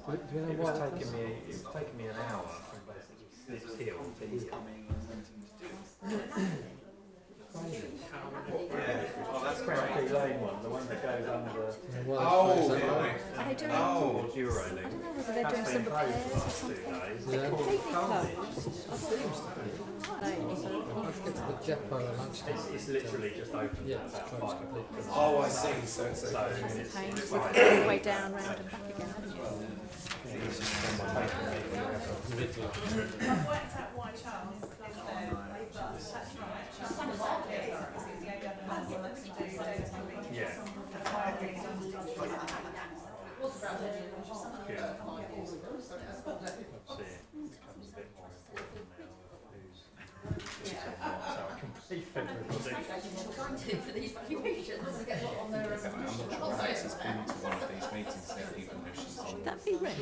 It was taking me an hour from basically Slips Hill to here. Oh, that's Cranky Lane one, the one that goes under. Are they doing? Towards Euro I don't know whether they're doing some repairs or something. Is it completely closed? It's literally just open. Yeah, it's closed completely. Oh, I see. So That's a pain. You've got to go all the way down, round and back again, haven't you? I've worked out why Charles lives there, but that's right. Charles is there, because he's the only other person that can do daytime meetings. Yeah. For these valuations, get a lot on their I'm not sure Alex's been to one of these meetings yet, even though she's on. Should that be red?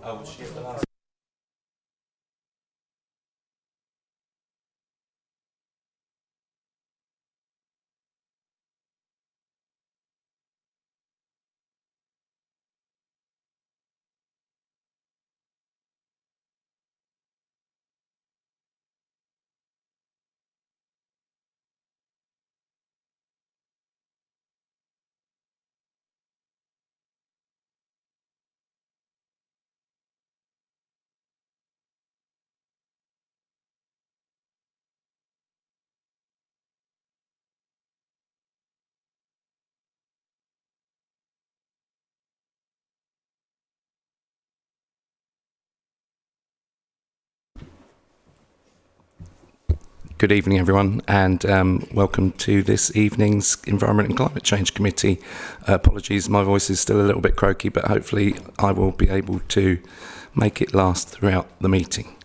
Oh, was she at the last? Good evening, everyone, and welcome to this evening's Environment and Climate Change Committee. Apologies, my voice is still a little bit croaky, but hopefully I will be able to make it last throughout the meeting.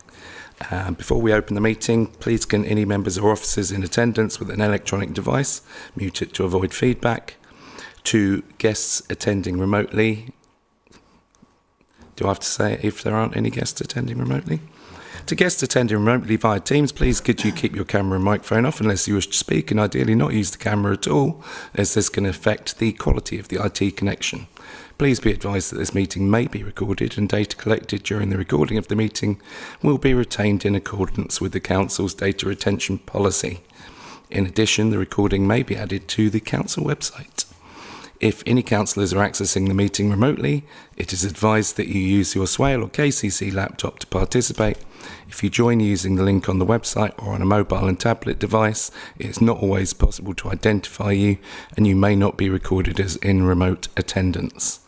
Before we open the meeting, please can any members or officers in attendance with an electronic device mute it to avoid feedback. To guests attending remotely, do I have to say it if there aren't any guests attending remotely? To guests attending remotely via Teams, please could you keep your camera and microphone off unless you wish to speak, and ideally not use the camera at all, as this can affect the quality of the IT connection. Please be advised that this meeting may be recorded, and data collected during the recording of the meeting will be retained in accordance with the Council's data retention policy. In addition, the recording may be added to the Council website. If any councillors are accessing the meeting remotely, it is advised that you use your Swale or KCC laptop to participate. If you join using the link on the website or on a mobile and tablet device, it is not always possible to identify you, and you may not be recorded as in remote attendance.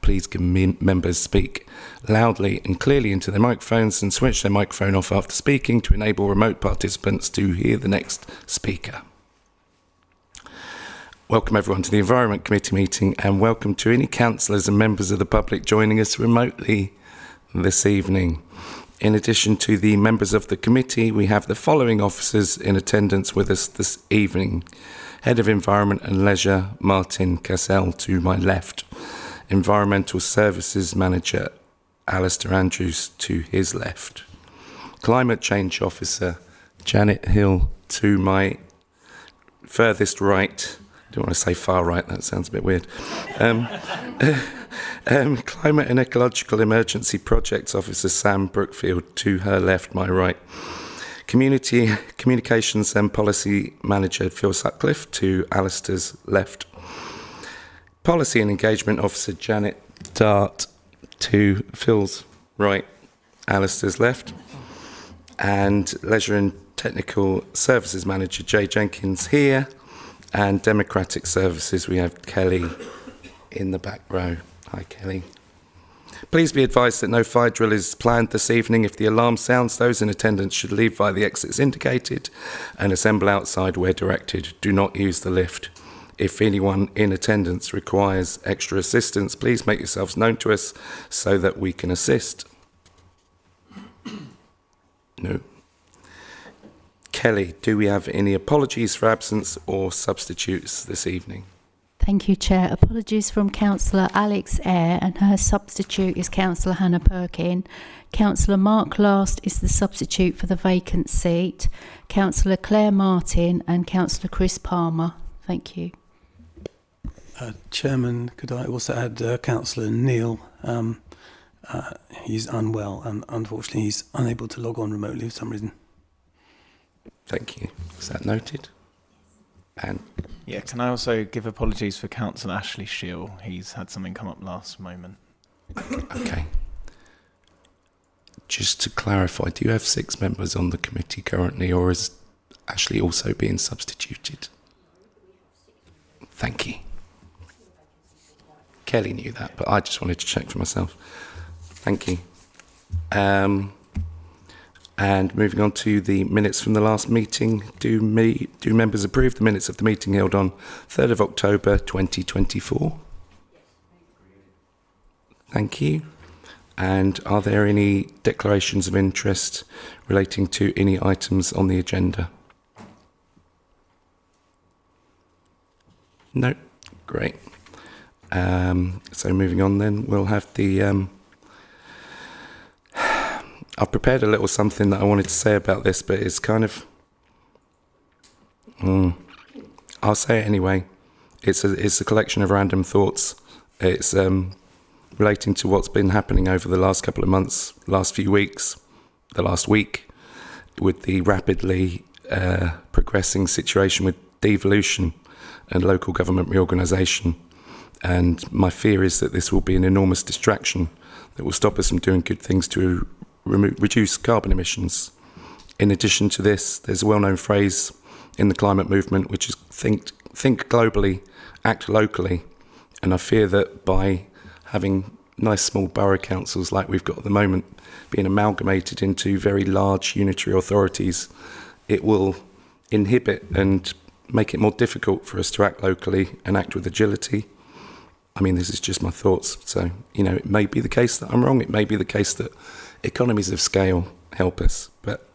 Please can members speak loudly and clearly into their microphones and switch their microphone off after speaking to enable remote participants to hear the next speaker. Welcome everyone to the Environment Committee meeting, and welcome to any councillors and members of the public joining us remotely this evening. In addition to the members of the committee, we have the following officers in attendance with us this evening. Head of Environment and Leisure, Martin Cassell, to my left. Environmental Services Manager, Alistair Andrews, to his left. Climate Change Officer, Janet Hill, to my furthest right. I don't want to say far right, that sounds a bit weird. Climate and Ecological Emergency Projects Officer Sam Brookfield, to her left, my right. Communications and Policy Manager Phil Sutcliffe, to Alistair's left. Policy and Engagement Officer Janet Dart, to Phil's right, Alistair's left. And Leisure and Technical Services Manager Jay Jenkins here. And Democratic Services, we have Kelly in the back row. Hi, Kelly. Please be advised that no fire drill is planned this evening. If the alarm sounds, those in attendance should leave via the exits indicated and assemble outside where directed. Do not use the lift. If anyone in attendance requires extra assistance, please make yourselves known to us so that we can assist. No. Kelly, do we have any apologies for absence or substitutes this evening? Thank you, Chair. Apologies from Councillor Alex Eyre, and her substitute is Councillor Hannah Perkin. Councillor Mark Last is the substitute for the vacant seat. Councillor Claire Martin and Councillor Chris Palmer. Thank you. Chairman, could I also add Councillor Neil? He's unwell and unfortunately he's unable to log on remotely for some reason. Thank you. Is that noted? And Yeah, can I also give apologies for Councillor Ashley Shield? He's had something come up last moment. okay. Just to clarify, do you have 6 members on the committee currently, or is Ashley also being substituted? Thank you. Kelly knew that, but I just wanted to check for myself. Thank you. And moving on to the minutes from the last meeting, do members approve the minutes of the meeting held on 3rd of October 2024? Thank you. And are there any declarations of interest relating to any items on the agenda? No? Great. So moving on then, we'll have the... I've prepared a little something that I wanted to say about this, but it's kind of... I'll say it anyway. It's a collection of random thoughts. It's relating to what's been happening over the last couple of months, last few weeks, the last week, with the rapidly progressing situation with devolution and local government reorganisation. And my fear is that this will be an enormous distraction that will stop us from doing good things to reduce carbon emissions. In addition to this, there's a well-known phrase in the climate movement, which is think globally, act locally. And I fear that by having nice small borough councils like we've got at the moment being amalgamated into very large unitary authorities, it will inhibit and make it more difficult for us to act locally and act with agility. I mean, this is just my thoughts. So, it may be the case that I'm wrong. It may be the case that economies of scale help us. But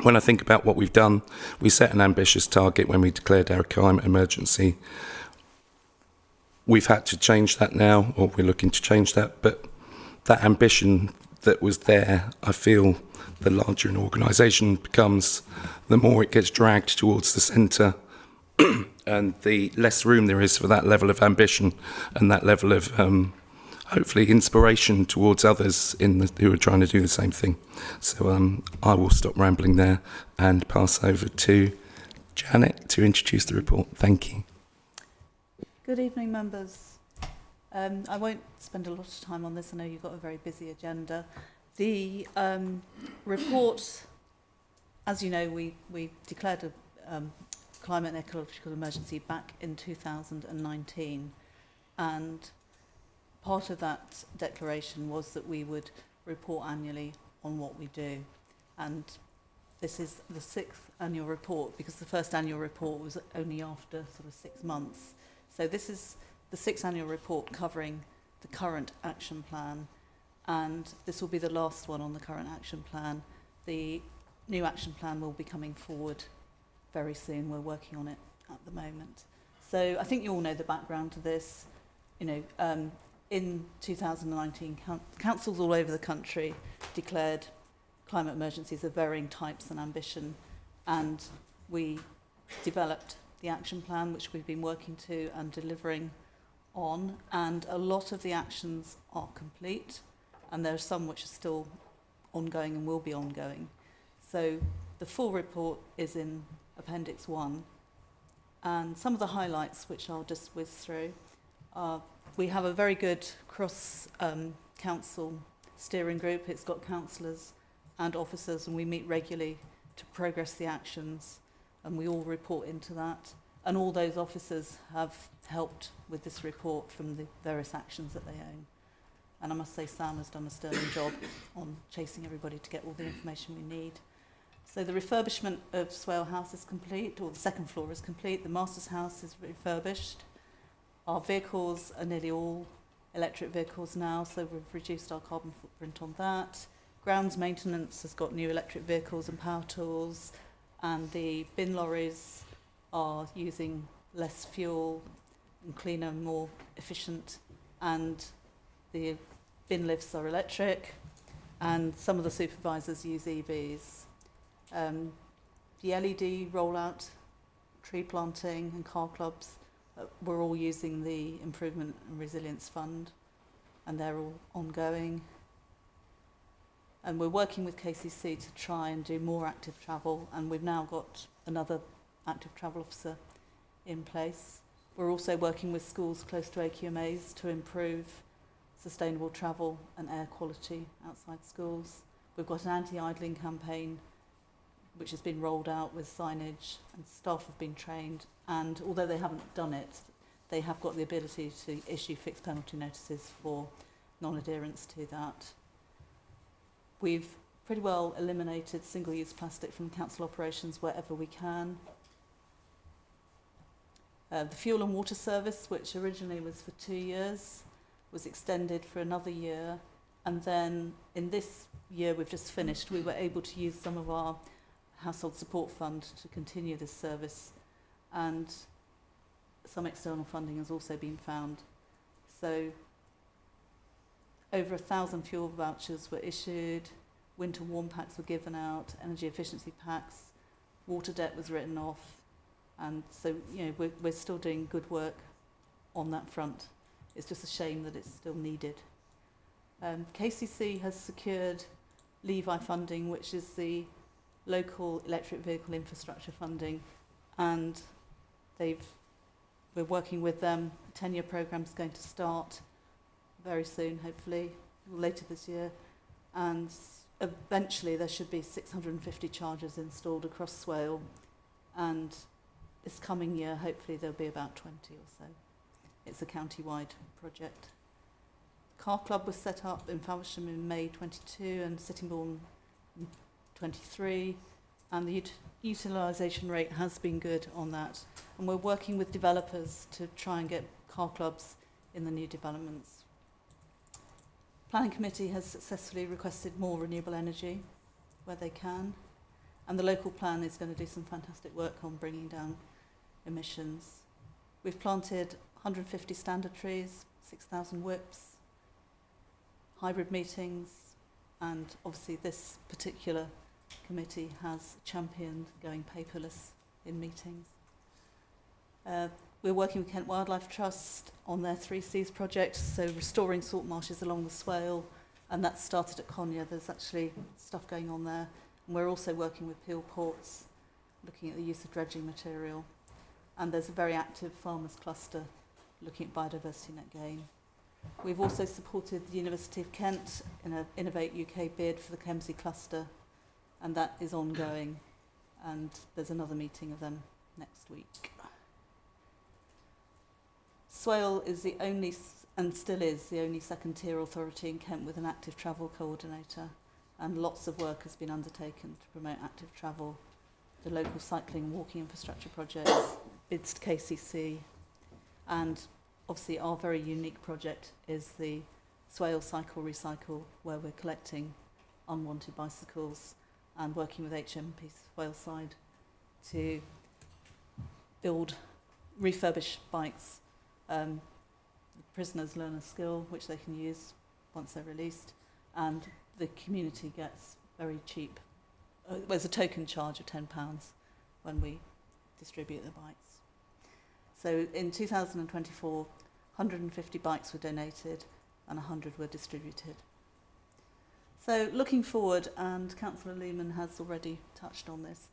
when I think about what we've done, we set an ambitious target when we declared our climate emergency. We've had to change that now, or we're looking to change that. But that ambition that was there, I feel the larger an organisation becomes, the more it gets dragged towards the centre, and the less room there is for that level of ambition and that level of hopefully inspiration towards others who are trying to do the same thing. So I will stop rambling there and pass over to Janet to introduce the report. Thank you. Good evening, members. I won't spend a lot of time on this. I know you've got a very busy agenda. The report, as you know, we declared a climate and ecological emergency back in 2019, and part of that declaration was that we would report annually on what we do. And this is the 6th annual report, because the first annual report was only after sort of 6 months. So this is the 6th annual report covering the current action plan, and this will be the last one on the current action plan. The new action plan will be coming forward very soon. We're working on it at the moment. So I think you all know the background to this. In 2019, councils all over the country declared climate emergencies of varying types and ambition, and we developed the action plan, which we've been working to and delivering on, and a lot of the actions are complete, and there are some which are still ongoing and will be ongoing. So the full report is in Appendix 1, and some of the highlights, which I'll just whiz through, are we have a very good cross-council steering group. It's got councillors and officers, and we meet regularly to progress the actions, and we all report into that. And all those officers have helped with this report from the various actions that they own. And I must say Sam has done a sterling job on chasing everybody to get all the information we need. So the refurbishment of Swale House is complete, or the second floor is complete. The Master's House is refurbished. Our vehicles are nearly all electric vehicles now, so we've reduced our carbon footprint on that. Grounds maintenance has got new electric vehicles and power tools, and the bin lorries are using less fuel and cleaner, more efficient, and the bin lifts are electric, and some of the supervisors use EVs. The LED rollout, tree planting and car clubs we're all using the Improvement and Resilience Fund, and they're all ongoing. And we're working with KCC to try and do more active travel, and we've now got another active travel officer in place. We're also working with schools close to AQMAs to improve sustainable travel and air quality outside schools. We've got an anti-idling campaign which has been rolled out with signage, and staff have been trained, and although they haven't done it, they have got the ability to issue fixed penalty notices for non-adherence to that. We've pretty well eliminated single-use plastic from council operations wherever we can. The fuel and water service, which originally was for 2 years, was extended for another year, and then in this year we've just finished, we were able to use some of our household support fund to continue this service, and some external funding has also been found. So over 1,000 fuel vouchers were issued, winter warm packs were given out, energy efficiency packs, water debt was written off, and so we're still doing good work on that front. It's just a shame that it's still needed. KCC has secured Levi funding, which is the local electric vehicle infrastructure funding, and we're working with them. A 10-year programme is going to start very soon, hopefully, later this year, and eventually there should be 650 chargers installed across Swale, and this coming year, hopefully there'll be about 20 or so. It's a county-wide project. Car Club was set up in Faversham in May 22 and Sittingbourne in 23, and the utilisation rate has been good on that. And we're working with developers to try and get car clubs in the new developments. Planning Committee has successfully requested more renewable energy where they can, and the local plan is going to do some fantastic work on bringing down emissions. We've planted 150 standard trees, 6,000 whips, hybrid meetings, and obviously this particular committee has championed going paperless in meetings. We're working with Kent Wildlife Trust on their 3Cs project, so restoring salt marshes along the Swale, and that started at Conya. There's actually stuff going on there. And we're also working with Peel Ports, looking at the use of dredging material. And there's a very active farmers cluster looking at biodiversity net gain. We've also supported the University of Kent in an Innovate UK bid for the Kemsey cluster, and that is ongoing, and there's another meeting of them next week. Swale is the only, and still is, the only second-tier authority in Kent with an active travel coordinator, and lots of work has been undertaken to promote active travel. The local cycling and walking infrastructure projects, bids to KCC, and obviously our very unique project is the Swale Cycle Recycle, where we're collecting unwanted bicycles and working with HMP Swaleside to refurbish bikes. The prisoners learn a skill which they can use once they're released, and the community gets very cheap. There's a token charge of £10 when we distribute the bikes. So in 2024, 150 bikes were donated and 100 were distributed. So looking forward, and Councillor Lehman has already touched on this,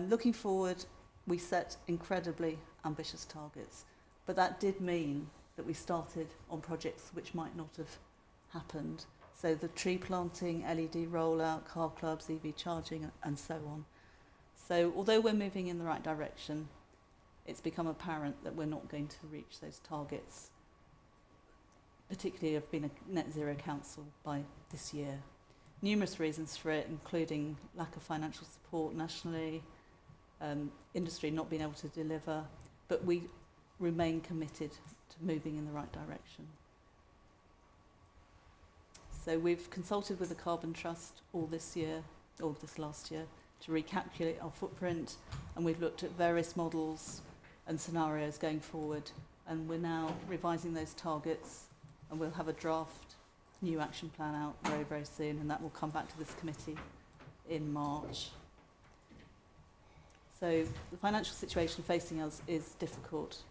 looking forward, we set incredibly ambitious targets, but that did mean that we started on projects which might not have happened. So the tree planting, LED rollout, car clubs, EV charging, and so on. So although we're moving in the right direction, it's become apparent that we're not going to reach those targets, particularly of being a net zero council by this year. Numerous reasons for it, including lack of financial support nationally, industry not being able to deliver, but we remain committed to moving in the right direction. So we've consulted with the Carbon Trust all this last year, to recalculate our footprint, and we've looked at various models and scenarios going forward, and we're now revising those targets, and we'll have a draft new action plan out very, very soon, and that will come back to this committee in March. So the financial situation facing us is difficult,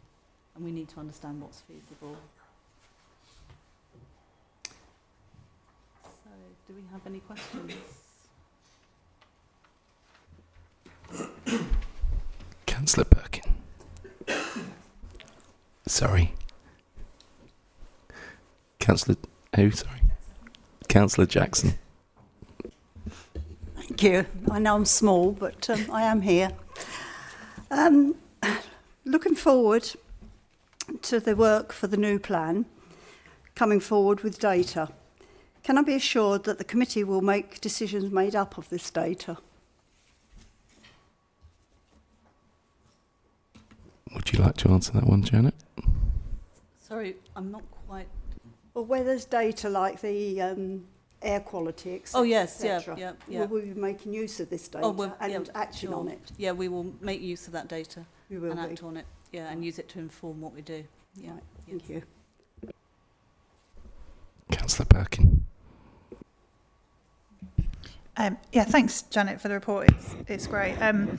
and we need to understand what's feasible. So, do we have any questions? Councillor Perkin. Sorry. Councillor who? Sorry. Councillor Jackson. Thank you. I know I'm small, but I am here. Looking forward to the work for the new plan, coming forward with data. Can I be assured that the committee will make decisions made up of this data? Would you like to answer that one, Janet? Sorry, I'm not quite... Or where there's data like the air quality, etc. Oh, yes, yeah. Will we be making use of this data and action sure. on it? Yeah, we will make use of that data We will and be. act on it. Yeah, and use it to inform what we do. Yeah. Right, thank you. Councillor Perkin. Yeah, thanks, Janet, for the report. It's great. I've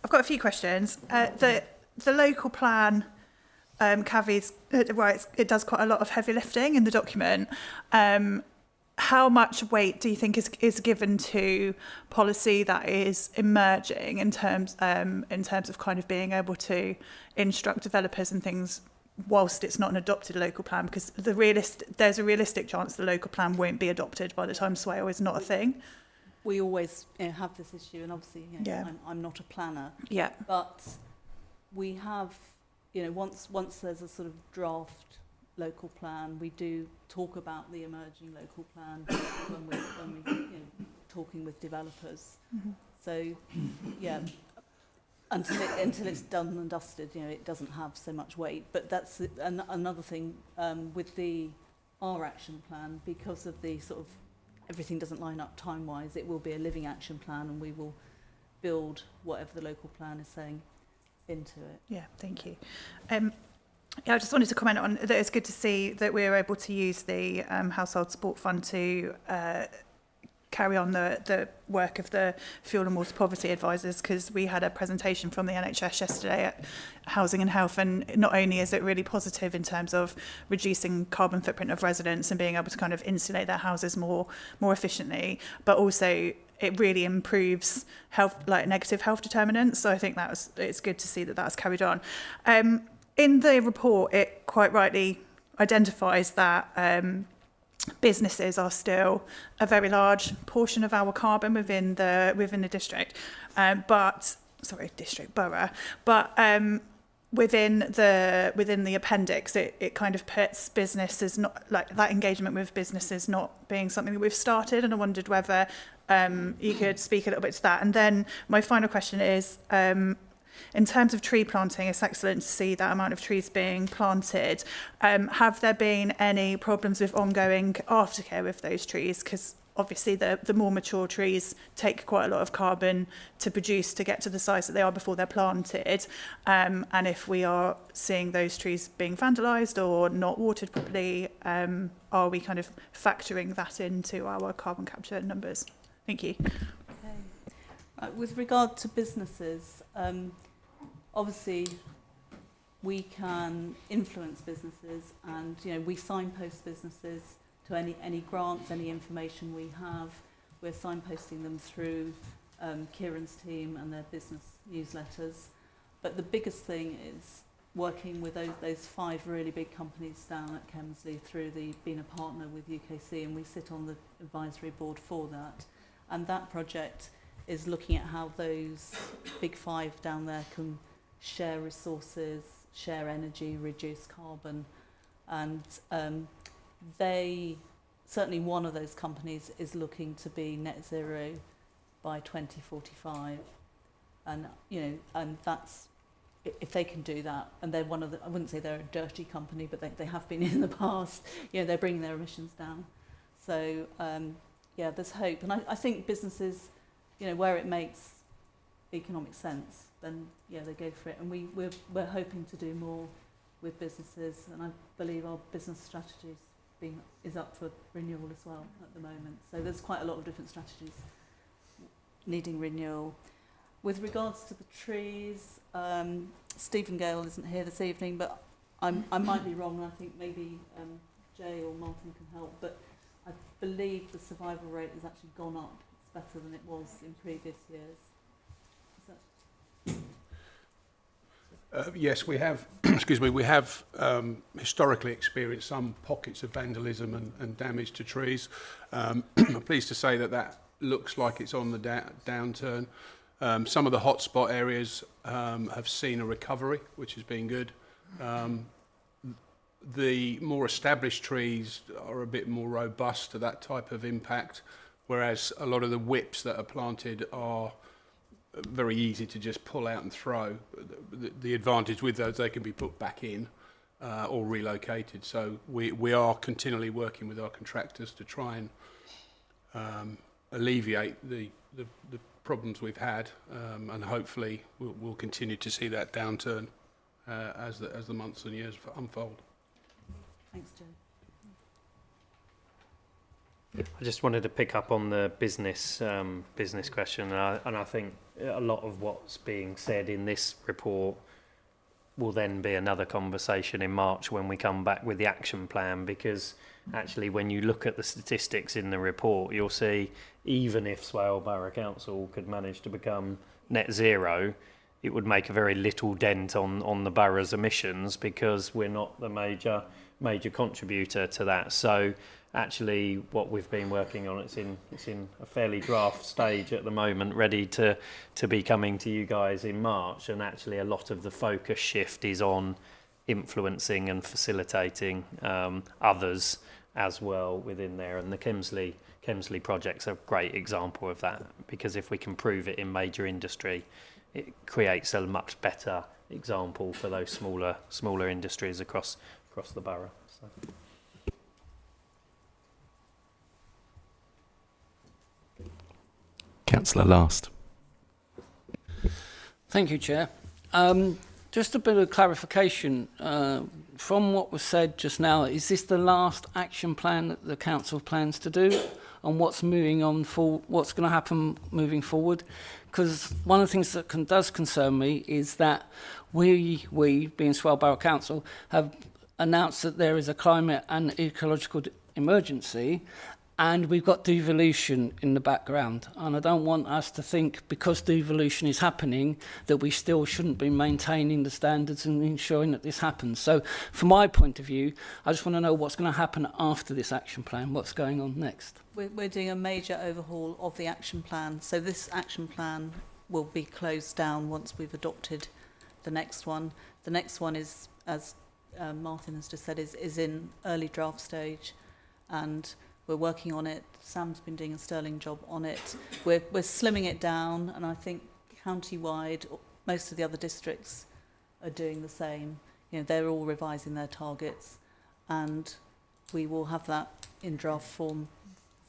got a few questions. The local plan caveats, right, it does quite a lot of heavy lifting in the document. How much weight do you think is given to policy that is emerging in terms of kind of being able to instruct developers and things whilst it's not an adopted local plan? Because there's a realistic chance the local plan won't be adopted by the time Swale is not a thing. We always have this issue, and obviously I'm not a planner. Yeah. But we have, once there's a sort of draft local plan, we do talk about the emerging local plan when we talking with developers. Mm-hmm. So, yeah, until it's done and dusted, it doesn't have so much weight. But that's another thing with our action plan, because of the sort of everything doesn't line up time-wise. It will be a living action plan, and we will build whatever the local plan is saying into it. Yeah, thank you. Yeah, I just wanted to comment on that. It's good to see that we're able to use the Household Support Fund to carry on the work of the Fuel and Water Poverty Advisors, because we had a presentation from the NHS yesterday at Housing and Health, and not only is it really positive in terms of reducing carbon footprint of residents and being able to kind of insulate their houses more efficiently, but also it really improves health, like negative health determinants. So I think it's good to see that that's carried on. In the report, it quite rightly identifies that businesses are still a very large portion of our carbon within the district, borough. But within the appendix, it kind of puts business as not, like, that engagement with businesses not being something that we've started, and I wondered whether you could speak a little bit to that. And then my final question is, in terms of tree planting, it's excellent to see that amount of trees being planted. Have there been any problems with ongoing aftercare with those trees? Because obviously the more mature trees take quite a lot of carbon to produce to get to the size that they are before they're planted. And if we are seeing those trees being vandalised or not watered properly, are we kind of factoring that into our carbon capture numbers? Thank you. Okay. With regard to businesses, obviously we can influence businesses, and we signpost businesses to any grants, any information we have. We're signposting them through Kieran's team and their business newsletters. But the biggest thing is working with those 5 really big companies down at Kemsley through being a partner with UKC, and we sit on the advisory board for that. And that project is looking at how those big 5 down there can share resources, share energy, reduce carbon. And certainly one of those companies is looking to be net zero by 2045. And, and that's, if they can do that, and they're one of the, I wouldn't say they're a dirty company, but they have been in the past, they're bringing their emissions down. So, yeah, there's hope. And I think businesses, where it makes economic sense, then yeah, they go for it. And we're hoping to do more with businesses, and I believe our business strategy is up for renewal as well at the moment. So there's quite a lot of different strategies needing renewal. With regards to the trees, Stephen Gale isn't here this evening, but I might be wrong, and I think maybe Jay or Martin can help, but I believe the survival rate has actually gone up. It's better than it was in previous years. Is that Yes, we have. Excuse me. We have historically experienced some pockets of vandalism and damage to trees. I'm pleased to say that looks like it's on the downturn. Some of the hotspot areas have seen a recovery, which has been good. The more established trees are a bit more robust to that type of impact, whereas a lot of the whips that are planted are very easy to just pull out and throw. The advantage with those, they can be put back in or relocated. So we are continually working with our contractors to try and alleviate the problems we've had, and hopefully we'll continue to see that downturn as the months and years unfold. Thanks, Jay. I just wanted to pick up on the business question, and I think a lot of what's being said in this report will then be another conversation in March when we come back with the action plan, because actually when you look at the statistics in the report, you'll see even if Swale Borough Council could manage to become net zero, it would make a very little dent on the borough's emissions, because we're not the major contributor to that. So actually what we've been working on, it's in a fairly draft stage at the moment, ready to be coming to you guys in March, and actually a lot of the focus shift is on influencing and facilitating others as well within there, and the Kemsley project's a great example of that, because if we can prove it in major industry, it creates a much better example for those smaller industries across the borough. So. Councillor Last. Thank you, Chair. Just a bit of clarification. From what was said just now, is this the last action plan that the council plans to do, and what's going to happen moving forward? Because one of the things that does concern me is that we being Swale Borough Council, have announced that there is a climate and ecological emergency, and we've got devolution in the background. And I don't want us to think, because devolution is happening, that we still shouldn't be maintaining the standards and ensuring that this happens. So from my point of view, I just want to know what's going to happen after this action plan, what's going on next. We're doing a major overhaul of the action plan. So this action plan will be closed down once we've adopted the next one. The next one is, as Martin has just said, is in early draft stage, and we're working on it. Sam's been doing a sterling job on it. We're slimming it down, and I think county-wide, most of the other districts are doing the same. You know, they're all revising their targets, and we will have that in draft form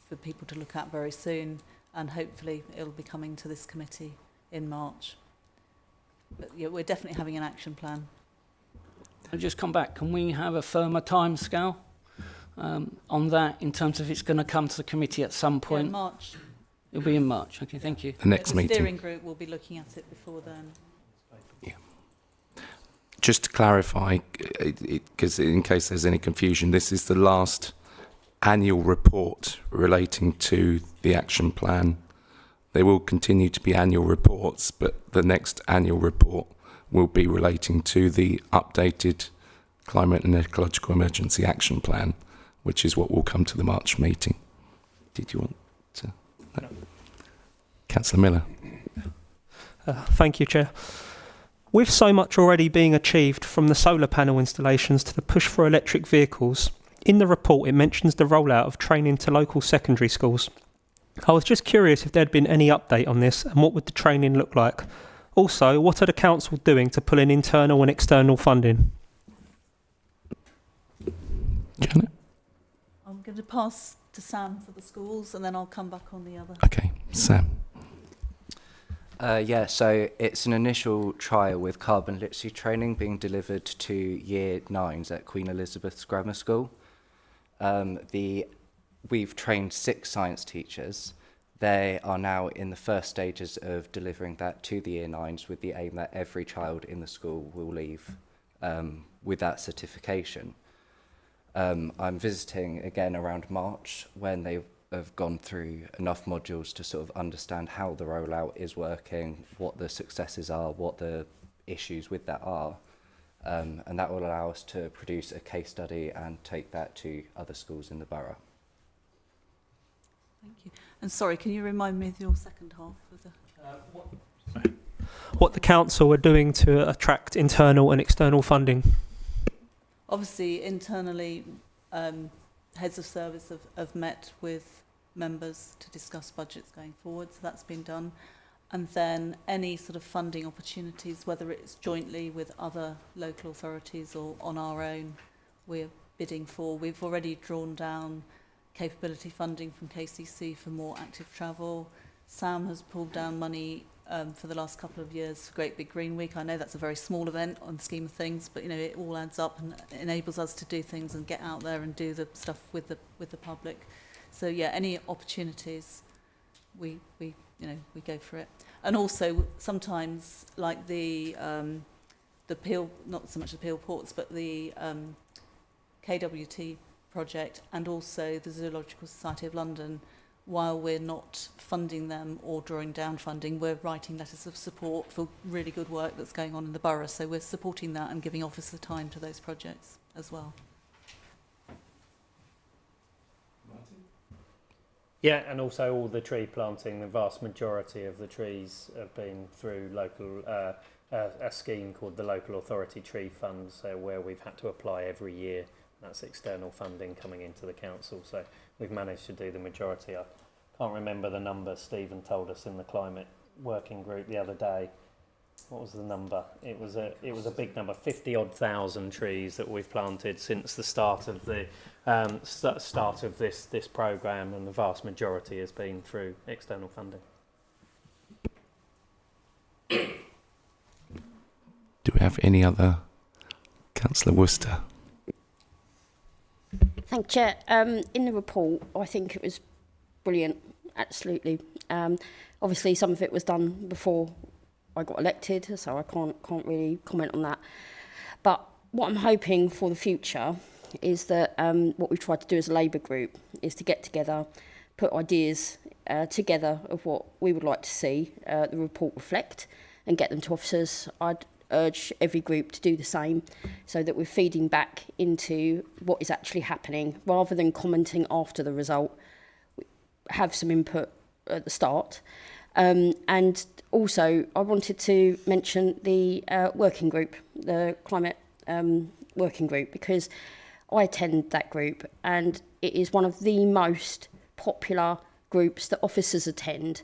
for people to look at very soon, and hopefully it'll be coming to this committee in March. But yeah, we're definitely having an action plan. I'll just come back. Can we have a firmer time scale on that, in terms of it's going to come to the committee at some point? Yeah, March. It'll be in March. Okay, thank you. The next The meeting. steering group will be looking at it before then. Just to clarify, because in case there's any confusion, this is the last annual report relating to the action plan. There will continue to be annual reports, but the next annual report will be relating to the updated Climate and Ecological Emergency Action Plan, which is what will come to the March meeting. Did you want to? No. Councillor Miller. Thank you, Chair. With so much already being achieved, from the solar panel installations to the push for electric vehicles, in the report it mentions the rollout of training to local secondary schools. I was just curious if there'd been any update on this, and what would the training look like? Also, what are the council doing to pull in internal and external funding? Janet? I'm going to pass to Sam for the schools, and then I'll come back on the other. Okay, Sam. Yeah, so it's an initial trial with carbon literacy training being delivered to Year 9s at Queen Elizabeth's Grammar School. We've trained 6 science teachers. They are now in the first stages of delivering that to the Year 9s, with the aim that every child in the school will leave with that certification. I'm visiting again around March when they have gone through enough modules to sort of understand how the rollout is working, what the successes are, what the issues with that are. And that will allow us to produce a case study and take that to other schools in the borough. Thank you. And sorry, can you remind me of your second half of the... What the council are doing to attract internal and external funding? Obviously, internally, heads of service have met with members to discuss budgets going forward, so that's been done. And then any sort of funding opportunities, whether it's jointly with other local authorities or on our own, we're bidding for. We've already drawn down capability funding from KCC for more active travel. Sam has pulled down money for the last couple of years for Great Big Green Week. I know that's a very small event on the scheme of things, but you know it all adds up and enables us to do things and get out there and do the stuff with the public. So yeah, any opportunities, we go for it. And also sometimes like the Peel, not so much the Peel Ports, but the KWT project and also the Zoological Society of London, while we're not funding them or drawing down funding, we're writing letters of support for really good work that's going on in the borough. So we're supporting that and giving officer time to those projects as well. Yeah, and also all the tree planting, the vast majority of the trees have been through local a scheme called the Local Authority Tree Fund, so where we've had to apply every year. That's external funding coming into the council, so we've managed to do the majority. I can't remember the number Stephen told us in the climate working group the other day. What was the number? It was a big number, 50,000 trees that we've planted since the start of the start of this programme, and the vast majority has been through external funding. Do we have any other? Councillor Worcester. Thank you, Chair. In the report, I think it was brilliant, absolutely. Obviously, some of it was done before I got elected, so I can't really comment on that. But what I'm hoping for the future is that what we've tried to do as a Labour group is to get together, put ideas together of what we would like to see the report reflect and get them to officers. I'd urge every group to do the same so that we're feeding back into what is actually happening rather than commenting after the result. Have some input at the start. And also, I wanted to mention the working group, the climate working group, because I attend that group and it is one of the most popular groups that officers attend,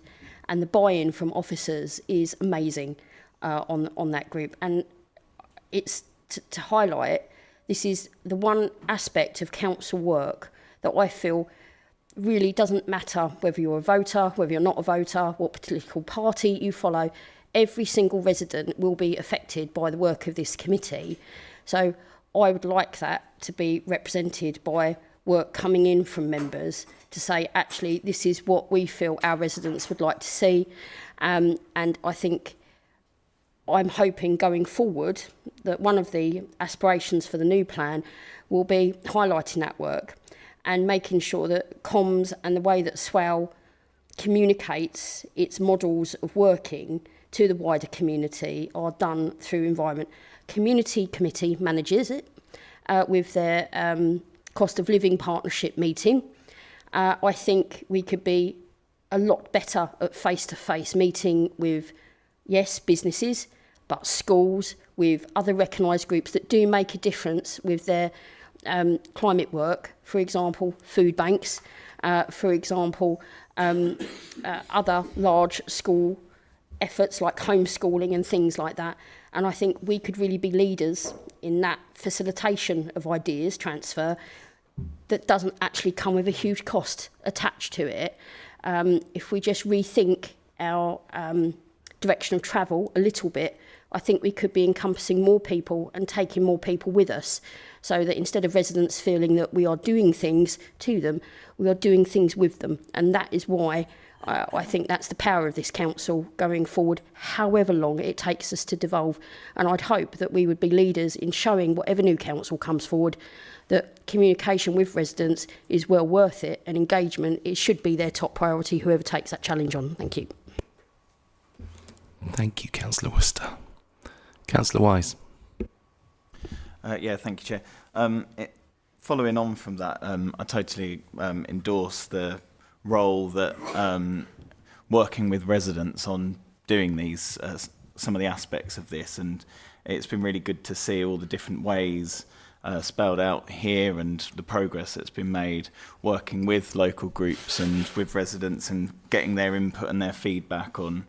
and the buy-in from officers is amazing on that group. And it's to highlight, this is the one aspect of council work that I feel really doesn't matter whether you're a voter, whether you're not a voter, what political party you follow. Every single resident will be affected by the work of this committee. So I would like that to be represented by work coming in from members to say, actually, this is what we feel our residents would like to see. And I think I'm hoping going forward that one of the aspirations for the new plan will be highlighting that work and making sure that comms and the way that SWAL communicates its models of working to the wider community are done through Environment. Community Committee manages it with their cost of living partnership meeting. I think we could be a lot better at face-to-face meeting with, yes, businesses, but schools, with other recognised groups that do make a difference with their climate work, for example, food banks, for example, other large school efforts like homeschooling and things like that. And I think we could really be leaders in that facilitation of ideas transfer that doesn't actually come with a huge cost attached to it. If we just rethink our direction of travel a little bit, I think we could be encompassing more people and taking more people with us, so that instead of residents feeling that we are doing things to them, we are doing things with them. And that is why I think that's the power of this council going forward, however long it takes us to devolve. And I'd hope that we would be leaders in showing whatever new council comes forward that communication with residents is well worth it, and engagement, it should be their top priority, whoever takes that challenge on. Thank you. Thank you, Councillor Worcester. Councillor Wise. Yeah, thank you, Chair. Following on from that, I totally endorse the role that working with residents on doing these, some of the aspects of this, and it's been really good to see all the different ways spelled out here and the progress that's been made working with local groups and with residents and getting their input and their feedback on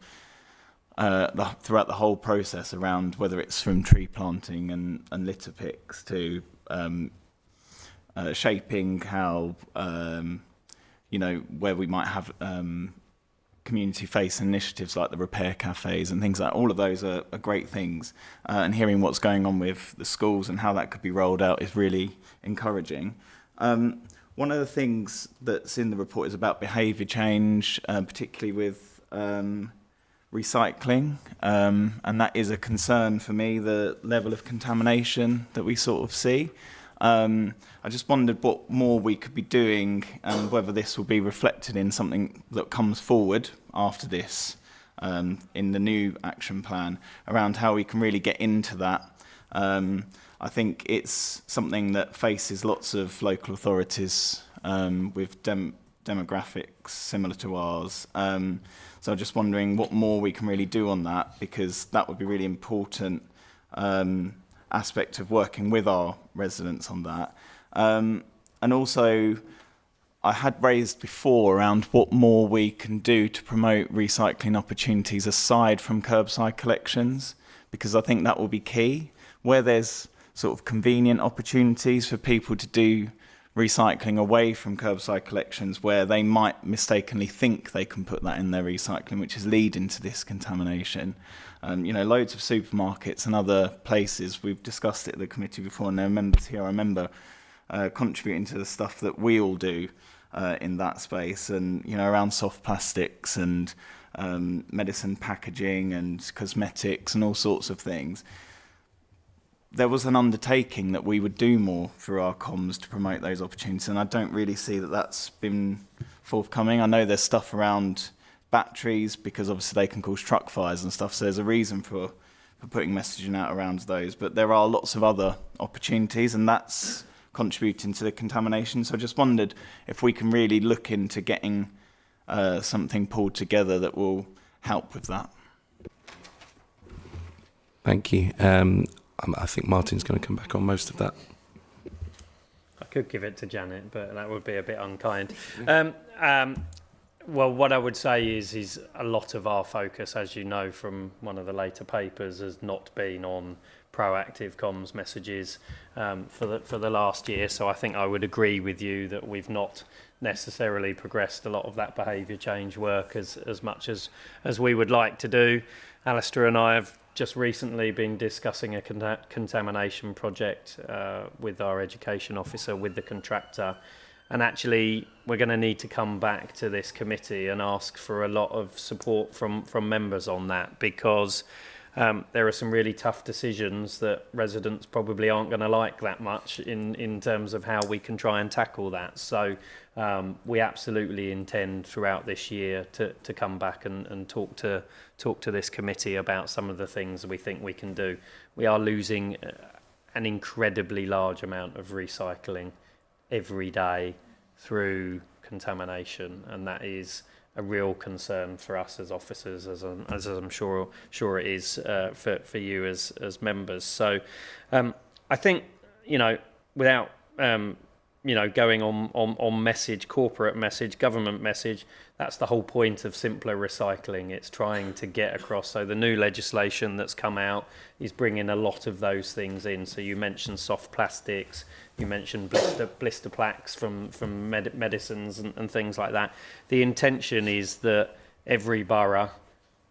throughout the whole process, around whether it's from tree planting and litter picks to shaping how where we might have community-facing initiatives like the repair cafes and things like that. All of those are great things, and hearing what's going on with the schools and how that could be rolled out is really encouraging. One of the things that's in the report is about behaviour change, particularly with recycling, and that is a concern for me, the level of contamination that we sort of see. I just wondered what more we could be doing and whether this will be reflected in something that comes forward after this in the new action plan, around how we can really get into that. I think it's something that faces lots of local authorities with demographics similar to ours. So I'm just wondering what more we can really do on that, because that would be really important aspect of working with our residents on that. And also, I had raised before around what more we can do to promote recycling opportunities aside from curbside collections, because I think that will be key. Where there's sort of convenient opportunities for people to do recycling away from curbside collections, where they might mistakenly think they can put that in their recycling, which is leading to this contamination. Loads of supermarkets and other places, we've discussed it at the committee before, and there are members here I remember contributing to the stuff that we all do in that space, and around soft plastics and medicine packaging and cosmetics and all sorts of things. There was an undertaking that we would do more through our comms to promote those opportunities, and I don't really see that that's been forthcoming. I know there's stuff around batteries, because obviously they can cause truck fires and stuff, so there's a reason for putting messaging out around those, but there are lots of other opportunities, and that's contributing to the contamination. So I just wondered if we can really look into getting something pulled together that will help with that. Thank you. I think Martin's going to come back on most of that. I could give it to Janet, but that would be a bit unkind. Well, what I would say is a lot of our focus, as you know from one of the later papers, has not been on proactive comms messages for the last year. So I think I would agree with you that we've not necessarily progressed a lot of that behaviour change work as much as we would like to do. Alistair and I have just recently been discussing a contamination project with our education officer, with the contractor. And actually, we're going to need to come back to this committee and ask for a lot of support from members on that, because there are some really tough decisions that residents probably aren't going to like that much in terms of how we can try and tackle that. So we absolutely intend throughout this year to come back and talk to this committee about some of the things we think we can do. We are losing an incredibly large amount of recycling every day through contamination, and that is a real concern for us as officers, as I'm sure it is for you as members. So I think, without going on message, corporate message, government message, that's the whole point of simpler recycling. It's trying to get across. So the new legislation that's come out is bringing a lot of those things in. So you mentioned soft plastics, you mentioned blister plaques from medicines and things like that. The intention is that every borough,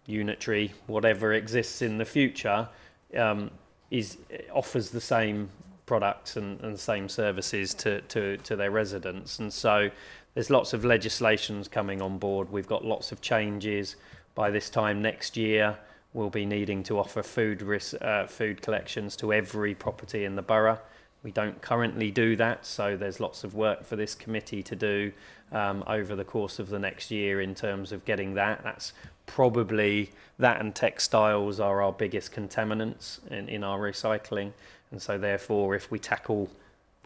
unitary, whatever exists in the future, offers the same products and the same services to their residents. And so there's lots of legislations coming on board. We've got lots of changes. By this time next year, we'll be needing to offer food collections to every property in the borough. We don't currently do that, so there's lots of work for this committee to do over the course of the next year in terms of getting that. That's probably, that and textiles are our biggest contaminants in our recycling. And so therefore, if we tackle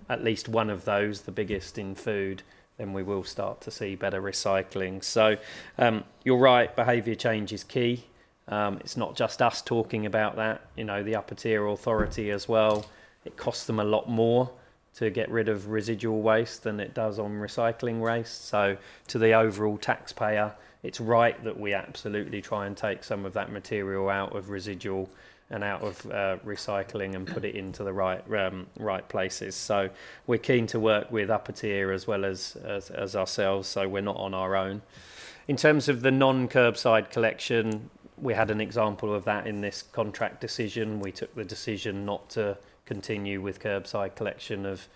at least one of those, the biggest in food, then we will start to see better recycling. So you're right, behaviour change is key. It's not just us talking about that, you know, the upper tier authority as well. It costs them a lot more to get rid of residual waste than it does on recycling waste. So to the overall taxpayer, it's right that we absolutely try and take some of that material out of residual and out of recycling and put it into the right places. So we're keen to work with upper tier as well as ourselves, so we're not on our own. In terms of the non-curbside collection, we had an example of that in this contract decision. We took the decision not to continue with curbside collection of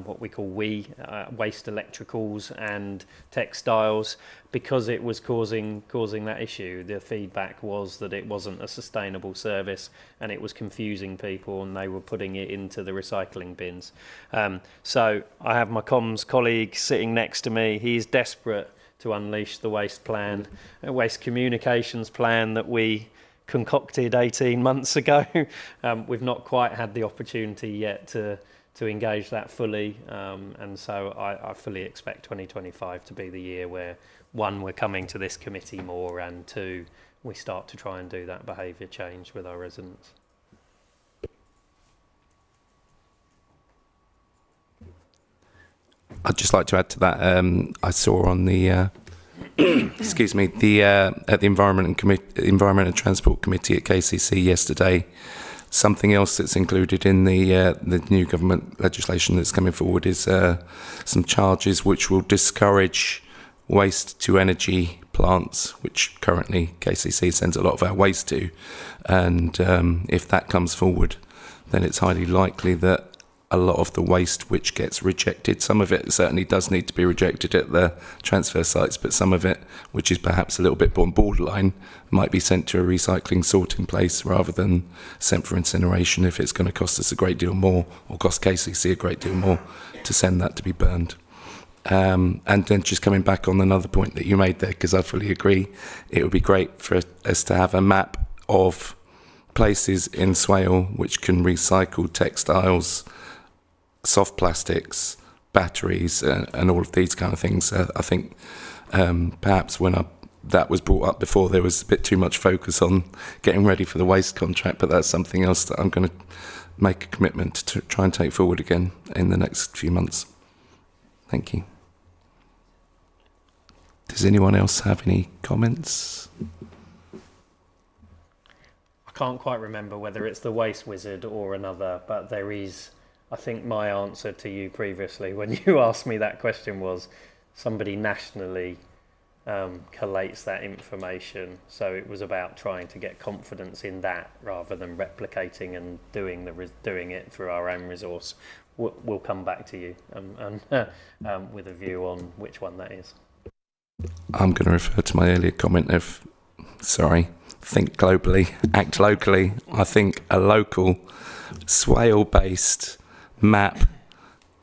what we call waste electricals and textiles because it was causing that issue. The feedback was that it wasn't a sustainable service and it was confusing people and they were putting it into the recycling bins. So I have my comms colleague sitting next to me. He's desperate to unleash the waste plan, a waste communications plan that we concocted 18 months ago. We've not quite had the opportunity yet to engage that fully, and so I fully expect 2025 to be the year where, one, we're coming to this committee more, and two, we start to try and do that behaviour change with our residents. I'd just like to add to that. I saw on the excuse me, at the Environment and Transport Committee at KCC yesterday, something else that's included in the new government legislation that's coming forward is some charges which will discourage waste to energy plants, which currently KCC sends a lot of our waste to. And if that comes forward, then it's highly likely that a lot of the waste which gets rejected, some of it certainly does need to be rejected at the transfer sites, but some of it, which is perhaps a little bit on borderline, might be sent to a recycling sorting place rather than sent for incineration if it's going to cost us a great deal more, or cost KCC a great deal more to send that to be burned. And then just coming back on another point that you made there, because I fully agree, it would be great for us to have a map of places in Swale which can recycle textiles, soft plastics, batteries, and all of these kind of things. I think perhaps when that was brought up before, there was a bit too much focus on getting ready for the waste contract, but that's something else that I'm going to make a commitment to try and take forward again in the next few months. Thank you. Does anyone else have any comments? I can't quite remember whether it's the Waste Wizard or another, but there is, I think my answer to you previously when you asked me that question was somebody nationally collates that information. So it was about trying to get confidence in that rather than replicating and doing it through our own resource. We'll come back to you with a view on which one that is. I'm going to refer to my earlier comment of, think globally, act locally. I think a local Swale-based map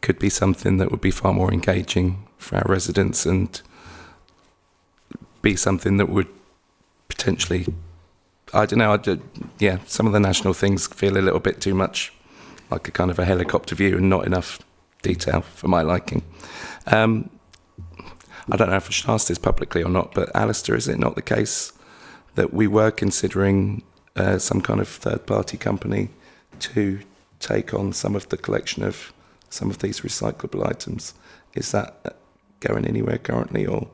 could be something that would be far more engaging for our residents and be something that would potentially, I don't know, some of the national things feel a little bit too much like a kind of a helicopter view and not enough detail for my liking. I don't know if I should ask this publicly or not, but Alistair, is it not the case that we were considering some kind of third-party company to take on some of the collection of some of these recyclable items? Is that going anywhere currently, or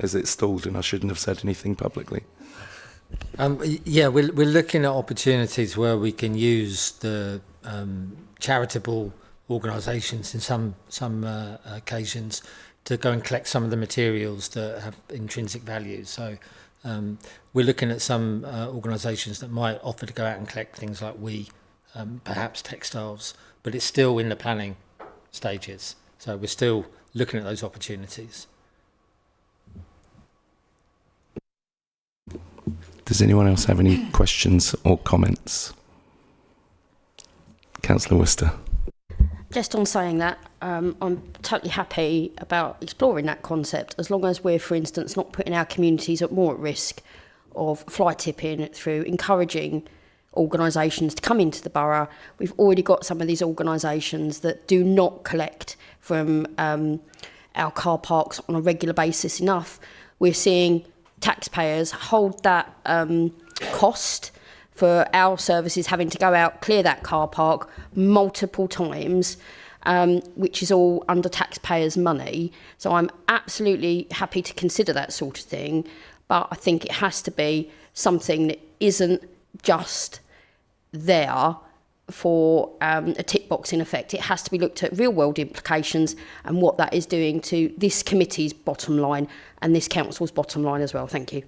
is it stalled and I shouldn't have said anything publicly? We're looking at opportunities where we can use the charitable organisations in some occasions to go and collect some of the materials that have intrinsic value. So We're looking at some organisations that might offer to go out and collect things like perhaps textiles, but it's still in the planning stages. So we're still looking at those opportunities. Does anyone else have any questions or comments? Councillor Worcester. Just on saying that, I'm totally happy about exploring that concept, as long as we're, for instance, not putting our communities more at risk of fly tipping through encouraging organisations to come into the borough. We've already got some of these organisations that do not collect from our car parks on a regular basis enough. We're seeing taxpayers hold that cost for our services, having to go out, clear that car park multiple times, which is all under taxpayers' money. So I'm absolutely happy to consider that sort of thing, but I think it has to be something that isn't just there for a tick box in effect. It has to be looked at real world implications and what that is doing to this committee's bottom line and this council's bottom line as well. Thank you.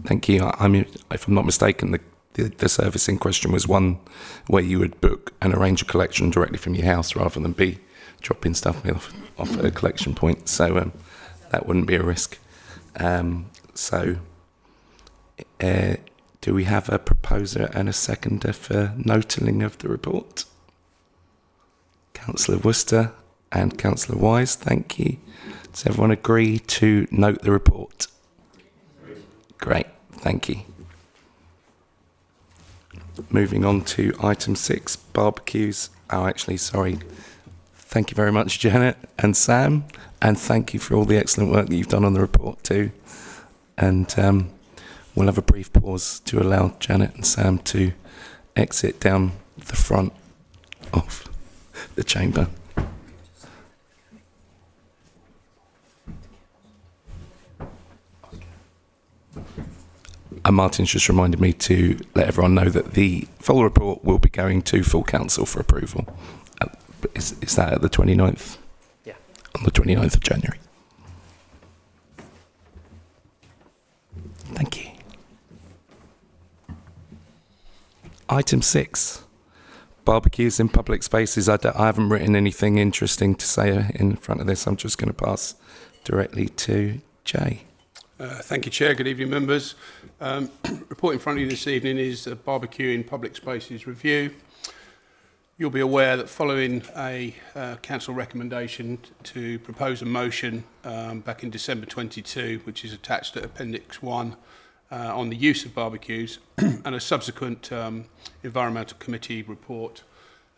Thank you. I mean, if I'm not mistaken, the service in question was one where you would book and arrange a collection directly from your house rather than be dropping stuff off at a collection point. So that wouldn't be a risk. Do we have a proposer and a seconder for noting of the report? Councillor Worcester and Councillor Wise, thank you. Does everyone agree to note the report? Great, thank you. Moving on to item 6, barbecues. Oh, actually, sorry. Thank you very much, Janet and Sam, and thank you for all the excellent work that you've done on the report too. And we'll have a brief pause to allow Janet and Sam to exit down the front of the chamber. And Martin's just reminded me to let everyone know that the full report will be going to full council for approval. Is that at the 29th? Yeah. On the 29th of January. Thank you. Item 6, barbecues in public spaces. I haven't written anything interesting to say in front of this. I'm just going to pass directly to Jay. Thank you, Chair. Good evening, members. Report in front of you this evening is a barbecue in public spaces review. You'll be aware that following a council recommendation to propose a motion back in December 22, which is attached to Appendix 1, on the use of barbecues, and a subsequent Environmental Committee report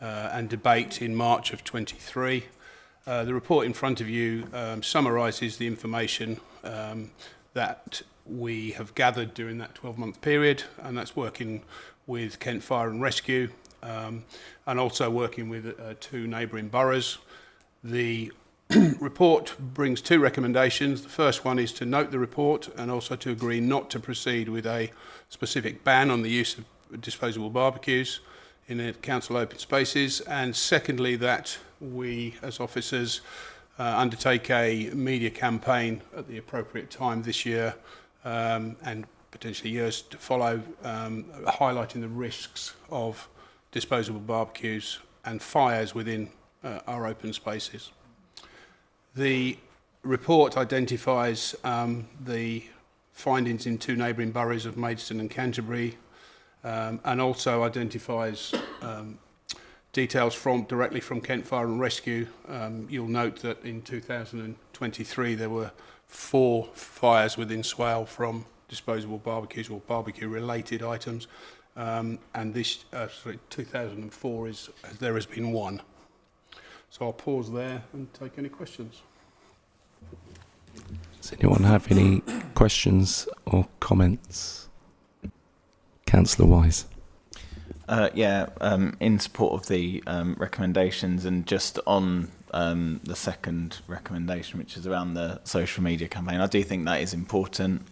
and debate in March of 23. The report in front of you summarises the information that we have gathered during that 12-month period, and that's working with Kent Fire and Rescue, and also working with 2 neighbouring boroughs. The report brings 2 recommendations. The first one is to note the report and also to agree not to proceed with a specific ban on the use of disposable barbecues in the council open spaces, and secondly that we as officers undertake a media campaign at the appropriate time this year and potentially years to follow, highlighting the risks of disposable barbecues and fires within our open spaces. The report identifies the findings in 2 neighbouring boroughs of Maidstone and Canterbury, and also identifies details directly from Kent Fire and Rescue. You'll note that in 2023 there were 4 fires within Swale from disposable barbecues or barbecue-related items, and this 2004 there has been 1. So I'll pause there and take any questions. Does anyone have any questions or comments? Councillor Wise. In support of the recommendations, and just on the second recommendation, which is around the social media campaign, I do think that is important.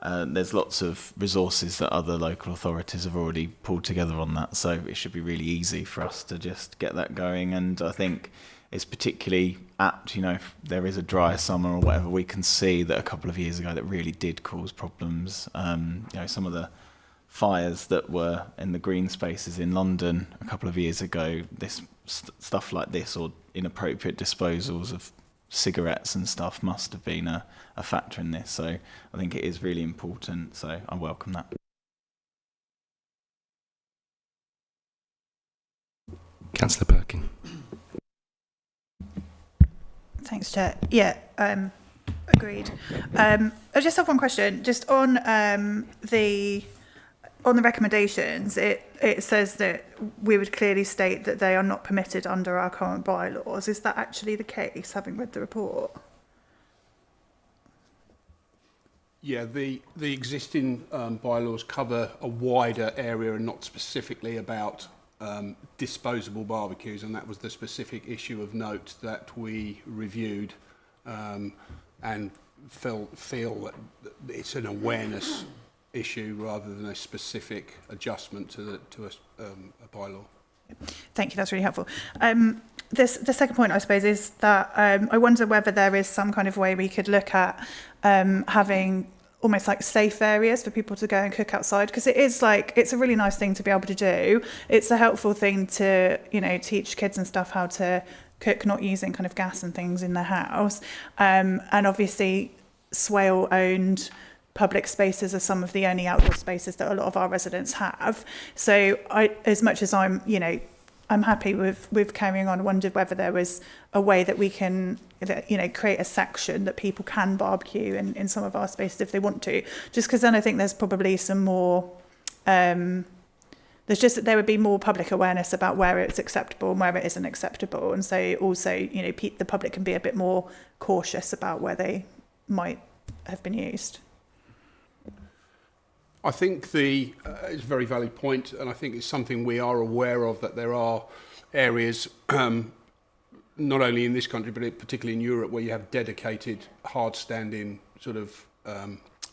There's lots of resources that other local authorities have already pulled together on that, so it should be really easy for us to just get that going. And I think it's particularly apt, you know, if there is a dry summer or whatever, we can see that a couple of years ago that really did cause problems. You know, some of the fires that were in the green spaces in London a couple of years ago, this stuff like this, or inappropriate disposals of cigarettes and stuff, must have been a factor in this. So I think it is really important, so I welcome that. Councillor Perkin. Thanks, Chair. Yeah, agreed. I just have one question. Just on the recommendations, it says that we would clearly state that they are not permitted under our current bylaws. Is that actually the case, having read the report? Yeah, the existing bylaws cover a wider area and not specifically about disposable barbecues, and that was the specific issue of note that we reviewed and feel that it's an awareness issue rather than a specific adjustment to a bylaw. Thank you, that's really helpful. The second point, I suppose, is that I wonder whether there is some kind of way we could look at having almost like safe areas for people to go and cook outside, because it is like, it's a really nice thing to be able to do. It's a helpful thing to, you know, teach kids and stuff how to cook, not using kind of gas and things in their house. And obviously Swale owned public spaces are some of the only outdoor spaces that a lot of our residents have. So as much as I'm, you know, I'm happy with carrying on, I wondered whether there was a way that we can, you know, create a section that people can barbecue in some of our spaces if they want to. Just because then I think there's probably some more, there's just that there would be more public awareness about where it's acceptable and where it isn't acceptable. And so also, you know, the public can be a bit more cautious about where they might have been used. I think it's a very valid point, and I think it's something we are aware of, that there are areas, not only in this country, but particularly in Europe, where you have dedicated hard-standing sort of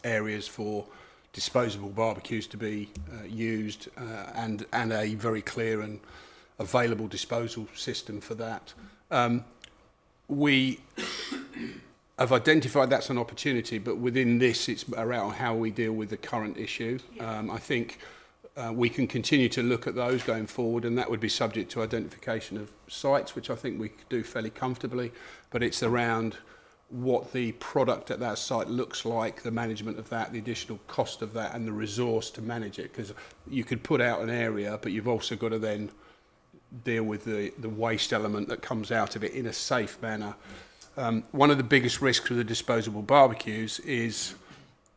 areas for disposable barbecues to be used, and a very clear and available disposal system for that. We have identified that's an opportunity, but within this, it's around how we deal with the current issue. I think we can continue to look at those going forward, and that would be subject to identification of sites, which I think we could do fairly comfortably, but it's around what the product at that site looks like, the management of that, the additional cost of that, and the resource to manage it, because you could put out an area, but you've also got to then deal with the waste element that comes out of it in a safe manner. One of the biggest risks with the disposable barbecues is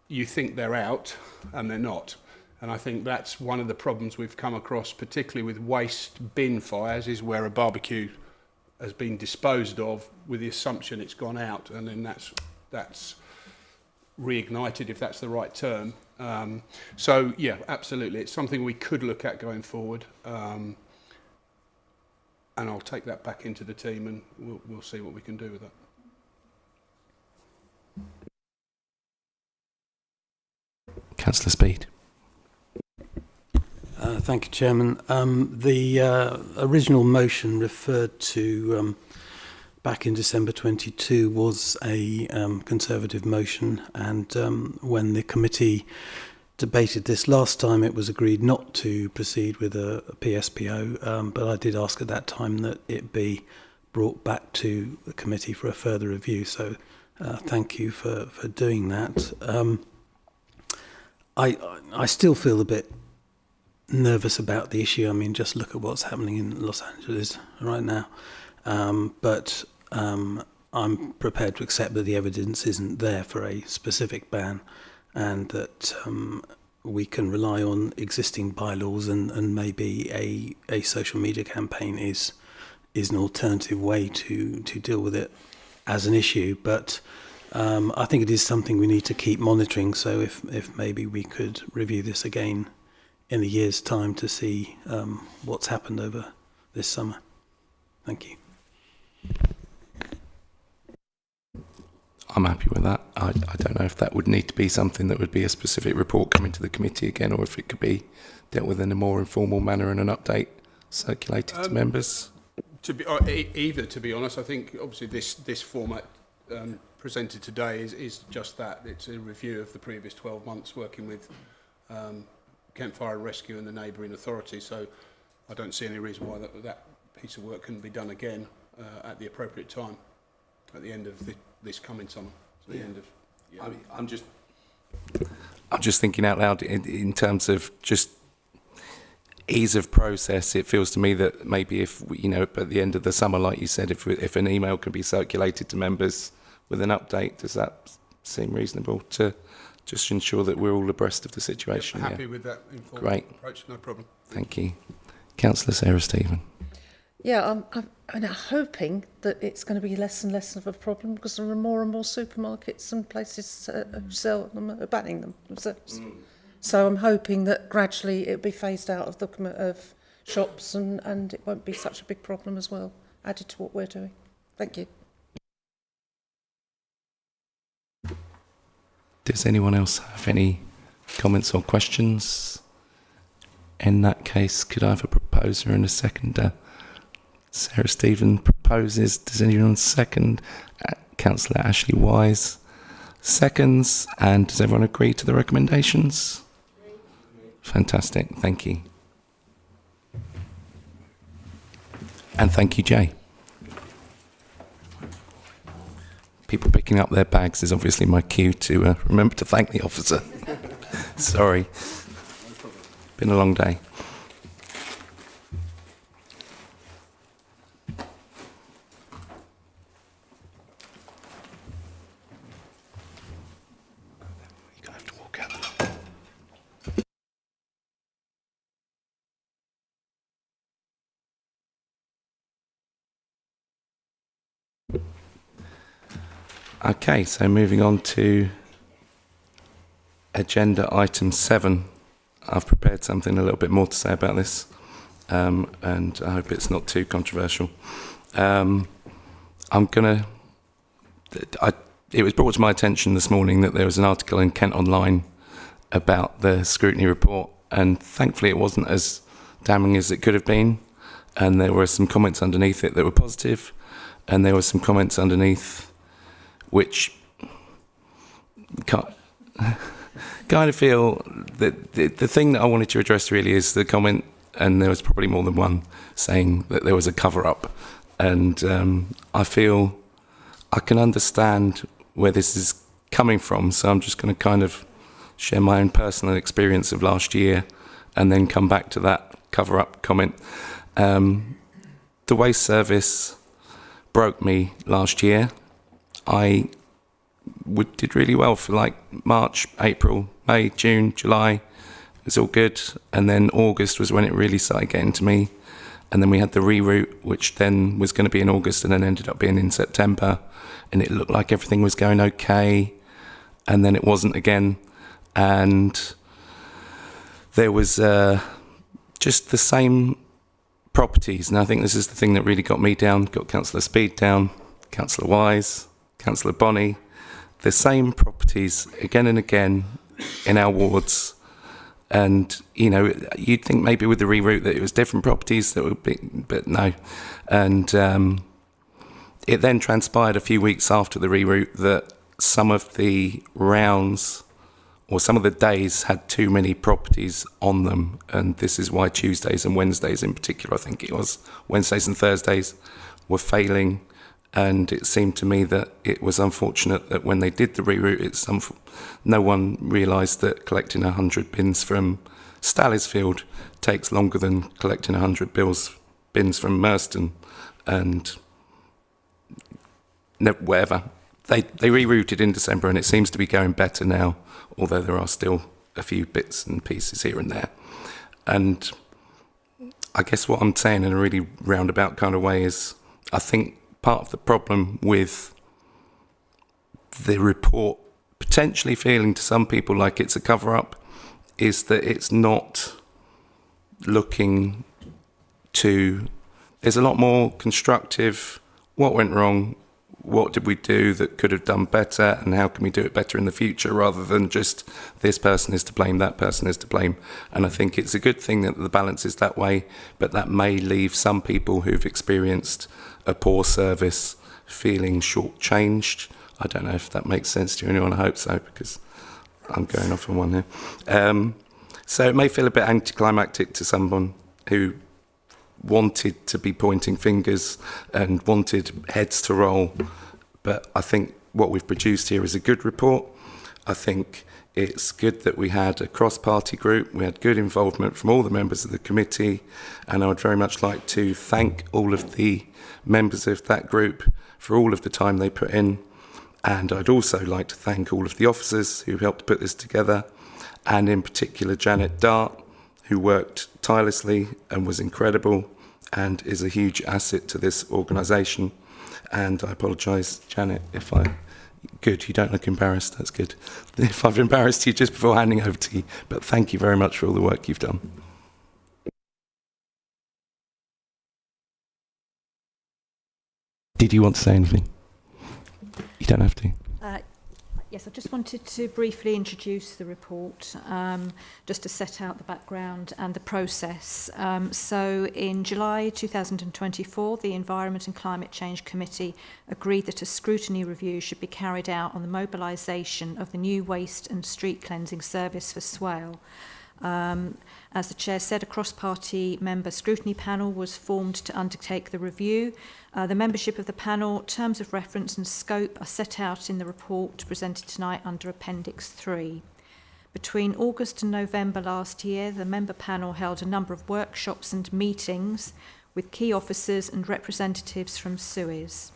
you think they're out and they're not. And I think that's one of the problems we've come across, particularly with waste bin fires, is where a barbecue has been disposed of with the assumption it's gone out, and then that's reignited, if that's the right term. So yeah, absolutely, it's something we could look at going forward. And I'll take that back into the team, and we'll see what we can do with that. Councillor Speed. Thank you, Chairman. The original motion referred to back in December 22 was a Conservative motion, and when the committee debated this last time, it was agreed not to proceed with a PSPO, but I did ask at that time that it be brought back to the committee for a further review, so thank you for doing that. I still feel a bit nervous about the issue. I mean, just look at what's happening in Los Angeles right now. But I'm prepared to accept that the evidence isn't there for a specific ban, and that we can rely on existing bylaws, and maybe a social media campaign is an alternative way to deal with it as an issue. But I think it is something we need to keep monitoring. So if maybe we could review this again in a year's time to see what's happened over this summer. Thank you. I'm happy with that. I don't know if that would need to be something that would be a specific report coming to the committee again, or if it could be dealt with in a more informal manner and an update circulated to members. Either, to be honest, I think obviously this format presented today is just that. It's a review of the previous 12 months working with Kent Fire and Rescue and the neighbouring authority. So I don't see any reason why that piece of work couldn't be done again at the appropriate time, at the end of this coming summer. So the end of. Yeah. I mean, I'm just thinking out loud in terms of just ease of process. It feels to me that maybe if at the end of the summer, like you said, if an email can be circulated to members with an update, does that seem reasonable to just ensure that we're all abreast of the situation? Yep, happy with that informed Great. approach, no problem. Thank you. Councillor Sarah Stephen. Yeah, I'm hoping that it's going to be less and less of a problem because there are more and more supermarkets and places who sell them, are banning them themselves. So I'm hoping that gradually it'll be phased out of shops and it won't be such a big problem as well, added to what we're doing. Thank you. Does anyone else have any comments or questions? In that case, could I have a proposer and a seconder? Sarah Stephen proposes. Does anyone second? Councillor Ashley Wise seconds. And does everyone agree to the recommendations? Fantastic. Thank you. And thank you, Jay. People picking up their bags is obviously my cue to remember to thank the officer. Sorry. Been a long day. Okay, so moving on to agenda item 7. I've prepared something a little bit more to say about this, and I hope it's not too controversial. It was brought to my attention this morning that there was an article in Kent Online about the scrutiny report, and thankfully it wasn't as damning as it could have been, and there were some comments underneath it that were positive, and there were some comments underneath which kind of feel that the thing that I wanted to address really is the comment, and there was probably more than one, saying that there was a cover-up. And I feel I can understand where this is coming from, so I'm just going to kind of share my own personal experience of last year and then come back to that cover-up comment. The waste service broke me last year. I did really well for like March, April, May, June, July. It was all good. And then August was when it really started getting to me. And then we had the reroute, which then was going to be in August and then ended up being in September. And it looked like everything was going okay. And then it wasn't again. And there was just the same properties. And I think this is the thing that really got me down, got Councillor Speed down, Councillor Wise, Councillor Bonney, the same properties again and again in our wards. And, you'd think maybe with the reroute that it was different properties that would be, but no. And it then transpired a few weeks after the reroute that some of the rounds or some of the days had too many properties on them. And this is why Tuesdays and Wednesdays in particular, I think it was, Wednesdays and Thursdays were failing. And it seemed to me that it was unfortunate that when they did the reroute, no one realised that collecting 100 bins from Stallisfield takes longer than collecting 100 bins from Merston. And whatever. They rerouted in December and it seems to be going better now, although there are still a few bits and pieces here and there. And I guess what I'm saying in a really roundabout kind of way is I think part of the problem with the report potentially feeling to some people like it's a cover-up is that it's not looking to... There's a lot more constructive, what went wrong, what did we do that could have done better, and how can we do it better in the future, rather than just this person is to blame, that person is to blame. And I think it's a good thing that the balance is that way, but that may leave some people who've experienced a poor service feeling shortchanged. I don't know if that makes sense to anyone. I hope so, because I'm going off on one here. So it may feel a bit anticlimactic to someone who wanted to be pointing fingers and wanted heads to roll, but I think what we've produced here is a good report. I think it's good that we had a cross-party group, we had good involvement from all the members of the committee, and I would very much like to thank all of the members of that group for all of the time they put in, and I'd also like to thank all of the officers who helped put this together, and in particular Janet Dart, who worked tirelessly and was incredible and is a huge asset to this organisation. And I apologise, Janet, if I... Good, you don't look embarrassed, that's good. If I've embarrassed you just before handing over to you, but thank you very much for all the work you've done. Did you want to say anything? You don't have to. Yes, I just wanted to briefly introduce the report, just to set out the background and the process. So in July 2024, the Environment and Climate Change Committee agreed that a scrutiny review should be carried out on the mobilisation of the new waste and street cleansing service for Swale. As the Chair said, a cross-party member scrutiny panel was formed to undertake the review. The membership of the panel, terms of reference and scope are set out in the report presented tonight under Appendix 3. Between August and November last year, the member panel held a number of workshops and meetings with key officers and representatives from Suez.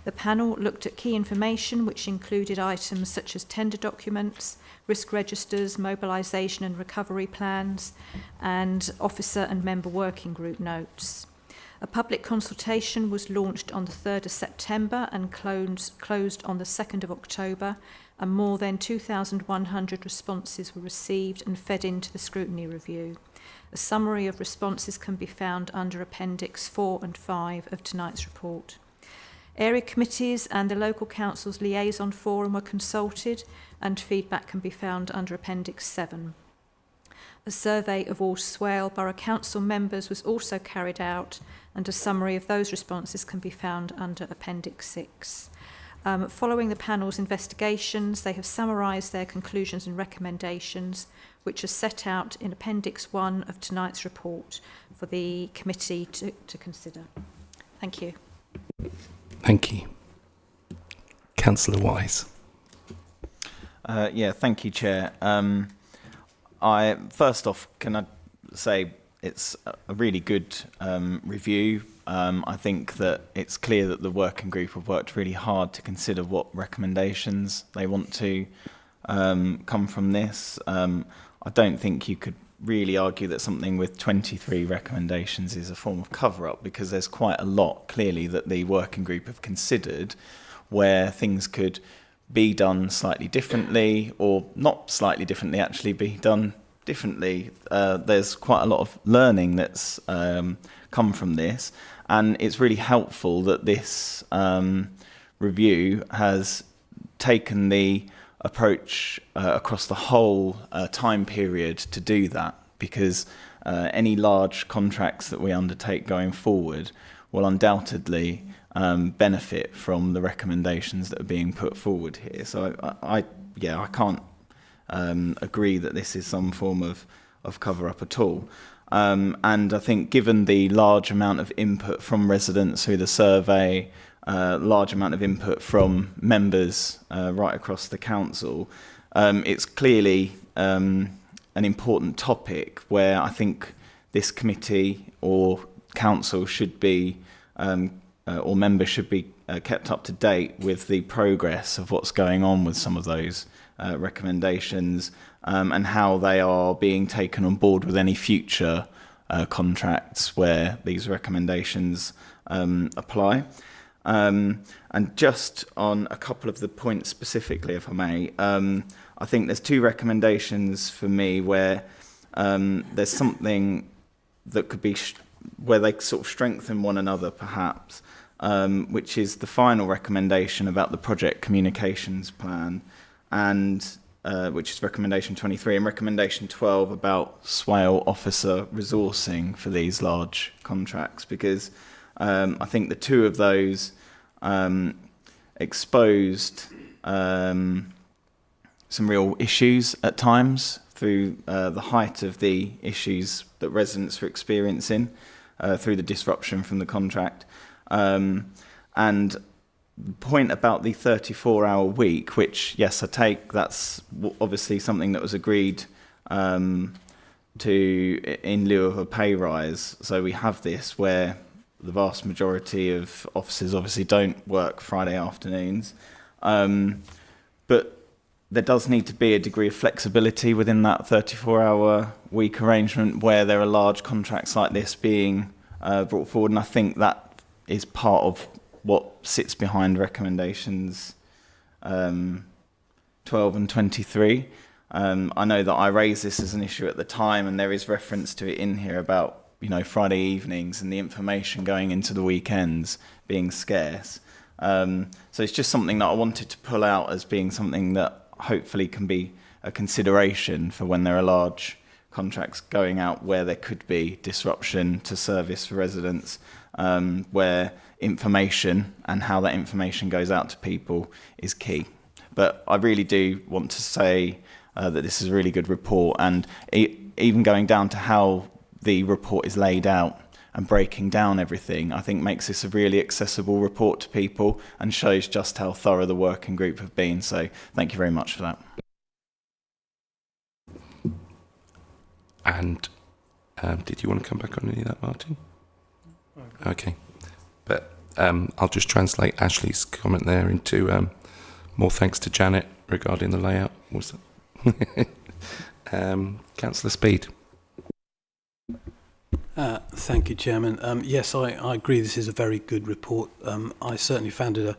The panel looked at key information which included items such as tender documents, risk registers, mobilisation and recovery plans, and officer and member working group notes. A public consultation was launched on the 3rd of September and closed on the 2nd of October, and more than 2,100 responses were received and fed into the scrutiny review. A summary of responses can be found under Appendix 4 and 5 of tonight's report. Area committees and the local council's liaison forum were consulted, and feedback can be found under Appendix 7. A survey of all Swale Borough Council members was also carried out, and a summary of those responses can be found under Appendix 6. Following the panel's investigations, they have summarised their conclusions and recommendations, which are set out in Appendix 1 of tonight's report for the committee to consider. Thank you. Thank you. Councillor Wise. Thank you, Chair. First off, can I say it's a really good review. I think that it's clear that the working group have worked really hard to consider what recommendations they want to come from this. I don't think you could really argue that something with 23 recommendations is a form of cover-up, because there's quite a lot, clearly, that the working group have considered where things could be done slightly differently, or not slightly differently, actually be done differently. There's quite a lot of learning that's come from this, and it's really helpful that this review has taken the approach across the whole time period to do that, because any large contracts that we undertake going forward will undoubtedly benefit from the recommendations that are being put forward here. So I can't agree that this is some form of cover-up at all. And I think given the large amount of input from residents through the survey, large amount of input from members right across the council, it's clearly an important topic where I think this committee or council should be, or members should be kept up to date with the progress of what's going on with some of those recommendations, and how they are being taken on board with any future contracts where these recommendations apply. And just on a couple of the points specifically, if I may, I think there's two recommendations for me where there's something that could be where they sort of strengthen one another, perhaps. which is the final recommendation about the project communications plan, and which is recommendation 23, and recommendation 12 about SWAIL officer resourcing for these large contracts, because I think the two of those exposed some real issues at times through the height of the issues that residents were experiencing through the disruption from the contract. And the point about the 34-hour week, which, yes, I take, that's obviously something that was agreed to in lieu of a pay rise. So we have this where the vast majority of officers obviously don't work Friday afternoons. But there does need to be a degree of flexibility within that 34-hour week arrangement where there are large contracts like this being brought forward. And I think that is part of what sits behind recommendations 12 and 23. I know that I raised this as an issue at the time, and there is reference to it in here about, you know, Friday evenings and the information going into the weekends being scarce. So it's just something that I wanted to pull out as being something that hopefully can be a consideration for when there are large contracts going out where there could be disruption to service for residents, where information and how that information goes out to people is key. But I really do want to say that this is a really good report, and even going down to how the report is laid out and breaking down everything, I think makes this a really accessible report to people and shows just how thorough the working group have been. So thank you very much for that. And did you want to come back on any of that, Martin? Okay. But I'll just translate Ashley's comment there into more thanks to Janet regarding the layout. Was that? Councillor Speed. Thank you, Chairman. Yes, I agree this is a very good report. I certainly found it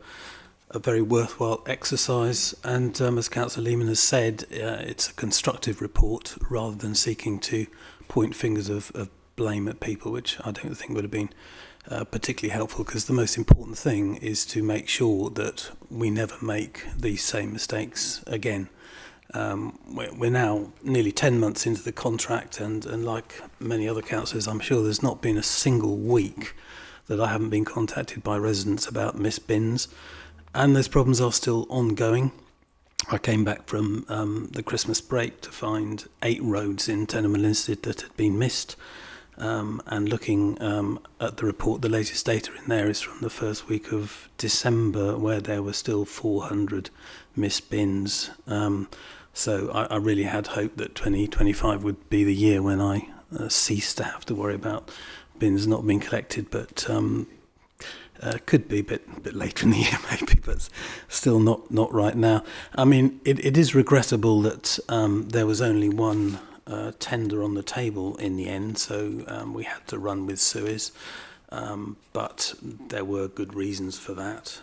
a very worthwhile exercise, and as Councillor Lehman has said, it's a constructive report rather than seeking to point fingers of blame at people, which I don't think would have been particularly helpful, because the most important thing is to make sure that we never make these same mistakes again. We're now nearly 10 months into the contract, and like many other councillors, I'm sure there's not been a single week that I haven't been contacted by residents about missed bins, and those problems are still ongoing. I came back from the Christmas break to find 8 roads in Tenham and Linstead that had been missed, and looking at the report, the latest data in there is from the first week of December, where there were still 400 missed bins. So I really had hoped that 2025 would be the year when I ceased to have to worry about bins not being collected, but could be a bit later in the year maybe, but still not right now. I mean, it is regrettable that there was only one tender on the table in the end, so we had to run with Suez, but there were good reasons for that.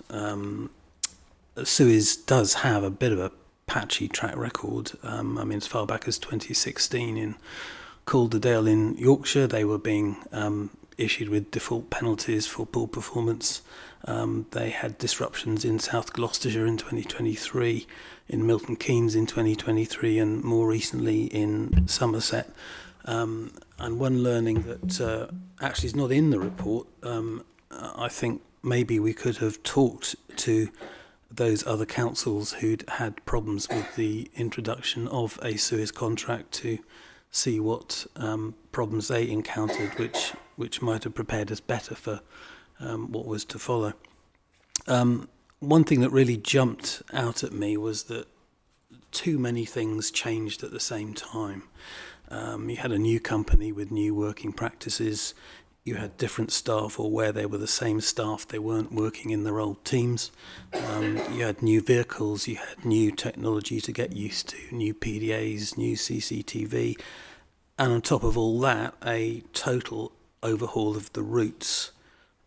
Suez does have a bit of a patchy track record. I mean, as far back as 2016 in Calderdale in Yorkshire, they were being issued with default penalties for poor performance. They had disruptions in South Gloucestershire in 2023, in Milton Keynes in 2023, and more recently in Somerset. And one learning that actually is not in the report, I think maybe we could have talked to those other councils who'd had problems with the introduction of a Suez contract to see what problems they encountered, which might have prepared us better for what was to follow. One thing that really jumped out at me was that too many things changed at the same time. You had a new company with new working practices. You had different staff, or where they were the same staff, they weren't working in their old teams. You had new vehicles, you had new technology to get used to, new PDAs, new CCTV, and on top of all that, a total overhaul of the routes,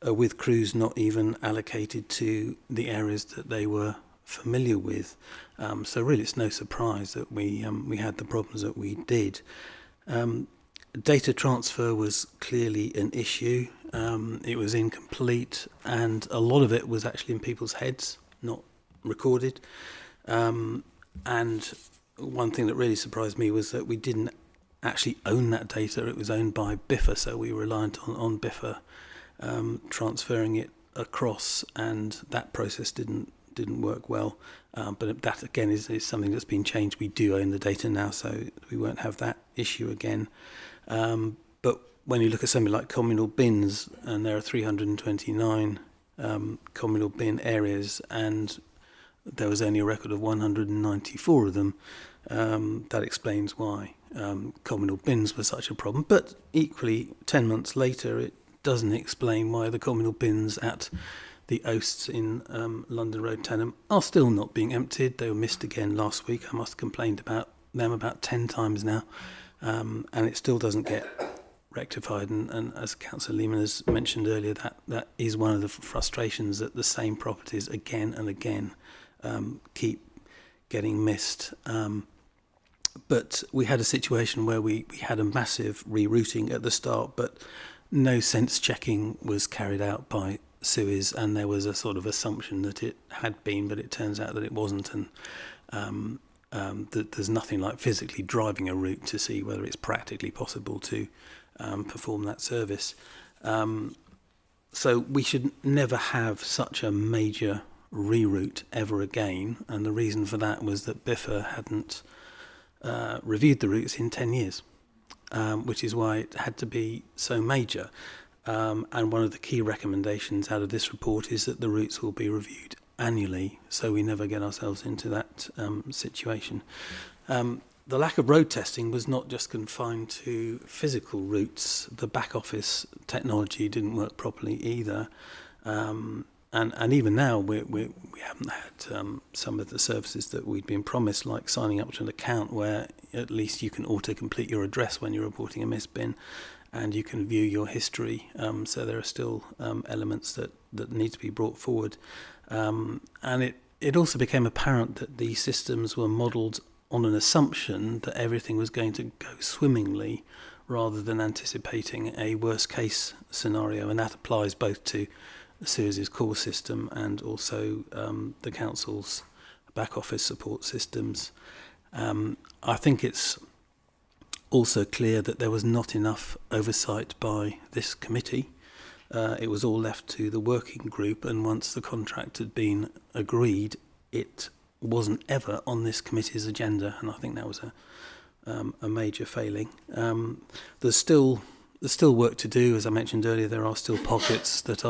with crews not even allocated to the areas that they were familiar with. So really it's no surprise that we had the problems that we did. data transfer was clearly an issue. It was incomplete, and a lot of it was actually in people's heads, not recorded. And one thing that really surprised me was that we didn't actually own that data. It was owned by Biffa, so we were reliant on Biffa transferring it across, and that process didn't work well. But that again is something that's been changed. We do own the data now, so we won't have that issue again. But when you look at something like communal bins, and there are 329 communal bin areas, and there was only a record of 194 of them, that explains why communal bins were such a problem. But equally, 10 months later, it doesn't explain why the communal bins at the Oasts in London Road, Tenham, are still not being emptied. They were missed again last week. I must have complained about them about 10 times now, and it still doesn't get rectified. And as Councillor Lehman has mentioned earlier, that is one of the frustrations, that the same properties again and again keep getting missed. But we had a situation where we had a massive rerouting at the start, but no sense checking was carried out by Suez, and there was a sort of assumption that it had been, but it turns out that it wasn't, and that there's nothing like physically driving a route to see whether it's practically possible to perform that service. So we should never have such a major reroute ever again, and the reason for that was that Biffa hadn't reviewed the routes in 10 years, which is why it had to be so major. And one of the key recommendations out of this report is that the routes will be reviewed annually, so we never get ourselves into that situation. The lack of road testing was not just confined to physical routes. The back office technology didn't work properly either. And even now, we haven't had some of the services that we'd been promised, like signing up to an account where at least you can auto-complete your address when you're reporting a missed bin, and you can view your history. So there are still elements that need to be brought forward. And it also became apparent that the systems were modelled on an assumption that everything was going to go swimmingly, rather than anticipating a worst-case scenario, and that applies both to Suez's core system and also the council's back office support systems. I think it's also clear that there was not enough oversight by this committee. It was all left to the working group, and once the contract had been agreed, it wasn't ever on this committee's agenda, and I think that was a major failing. There's still work to do. As I mentioned earlier, there are still pockets that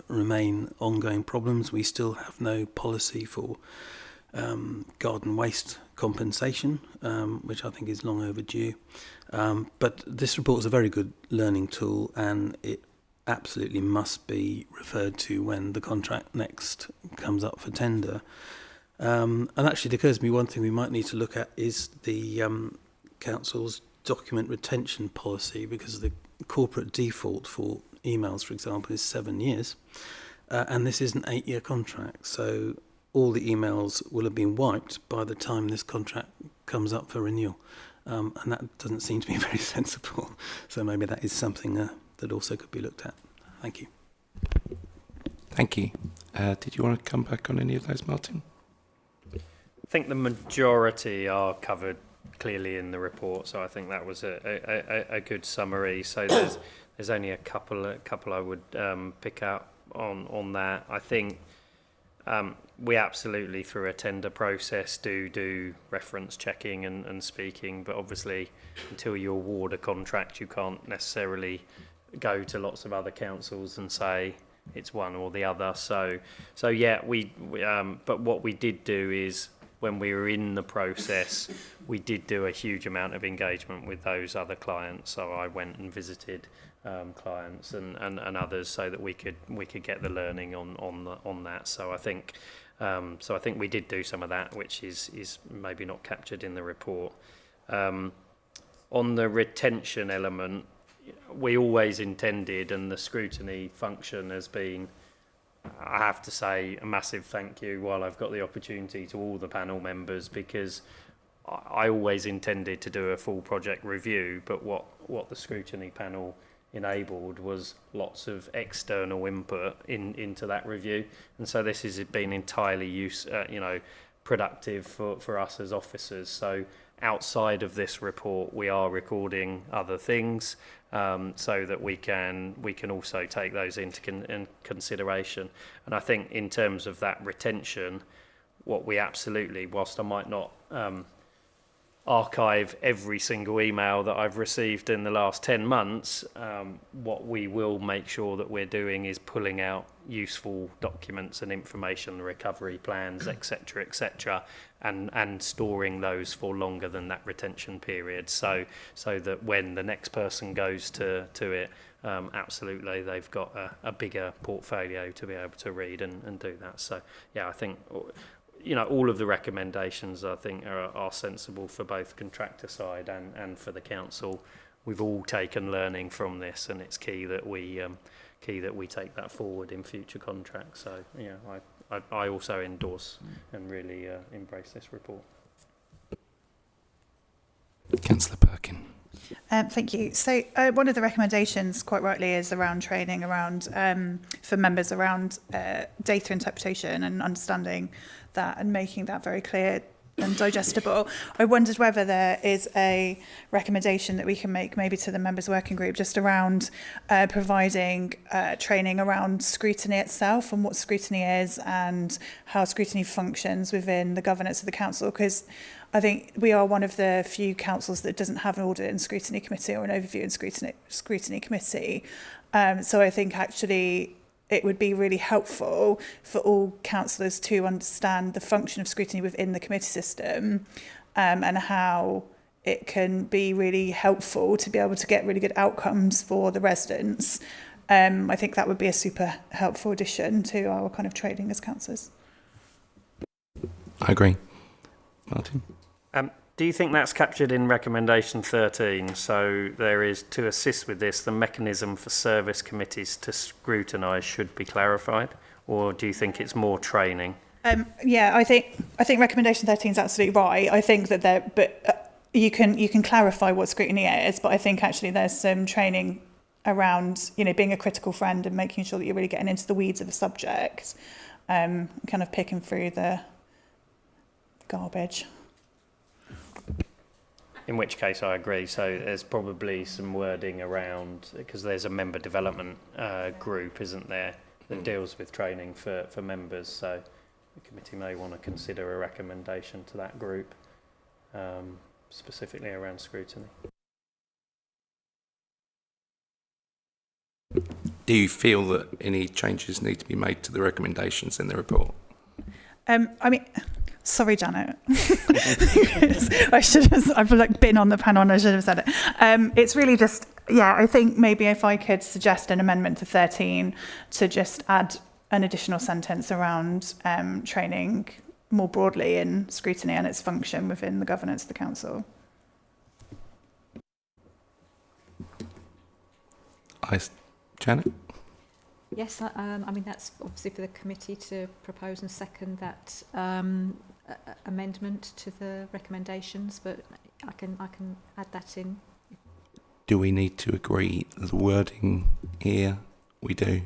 remain ongoing problems. We still have no policy for garden waste compensation, which I think is long overdue. But this report is a very good learning tool, and it absolutely must be referred to when the contract next comes up for tender. And actually, it occurs to me one thing we might need to look at is the council's document retention policy, because the corporate default for emails, for example, is 7 years, and this is an 8-year contract. So all the emails will have been wiped by the time this contract comes up for renewal, and that doesn't seem to be very sensible. So maybe that is something that also could be looked at. Thank you. Thank you. Did you want to come back on any of those, Martin? I think the majority are covered clearly in the report, so I think that was a good summary. So there's only a couple I would pick out on that. I think we absolutely, through a tender process, do reference checking and speaking, but obviously until you award a contract, you can't necessarily go to lots of other councils and say it's one or the other. So yeah, we but what we did do is, when we were in the process, we did do a huge amount of engagement with those other clients. So I went and visited clients and others, so that we could get the learning on that. So I think we did do some of that, which is maybe not captured in the report. On the retention element, we always intended, and the scrutiny function has been, I have to say, a massive thank you while I've got the opportunity to all the panel members, because I always intended to do a full project review, but what the scrutiny panel enabled was lots of external input into that review, and so this has been entirely productive for us as officers. So outside of this report, we are recording other things, so that we can also take those into consideration. And I think in terms of that retention, what we absolutely, whilst I might not archive every single email that I've received in the last 10 months, what we will make sure that we're doing is pulling out useful documents and information, recovery plans, etc., and storing those for longer than that retention period, so that when the next person goes to it, absolutely they've got a bigger portfolio to be able to read and do that. So yeah, I think all of the recommendations I think are sensible for both contractor side and for the council. We've all taken learning from this, and it's key that we take that forward in future contracts. So yeah, I also endorse and really embrace this report. Councillor Perkin. Thank you. So one of the recommendations, quite rightly, is around training around for members around data interpretation and understanding that and making that very clear and digestible. I wondered whether there is a recommendation that we can make maybe to the members working group just around providing training around scrutiny itself and what scrutiny is and how scrutiny functions within the governance of the council, because I think we are one of the few councils that doesn't have an audit and scrutiny committee or an overview and scrutiny committee. So I think actually it would be really helpful for all councillors to understand the function of scrutiny within the committee system, and how it can be really helpful to be able to get really good outcomes for the residents. I think that would be a super helpful addition to our kind of training as councillors. I agree. Martin? Do you think that's captured in recommendation 13? So there is, to assist with this, the mechanism for service committees to scrutinise should be clarified, or do you think it's more training? Yeah, I think recommendation 13 is absolutely right. I think that you can clarify what scrutiny is, but I think actually there's some training around being a critical friend and making sure that you're really getting into the weeds of the subject, kind of picking through the garbage. In which case I agree. So there's probably some wording around, because there's a member development group, isn't there, that deals with training for members. So the committee may want to consider a recommendation to that group, specifically around scrutiny. Do you feel that any changes need to be made to the recommendations in the report? Sorry, Janet. I've been on the panel and I should have said it. It's really just, I think maybe if I could suggest an amendment to 13 to just add an additional sentence around training more broadly in scrutiny and its function within the governance of the council. Janet? Yes, that's obviously for the committee to propose and second that amendment to the recommendations, but I can add that in. Do we need to agree the wording here? We do.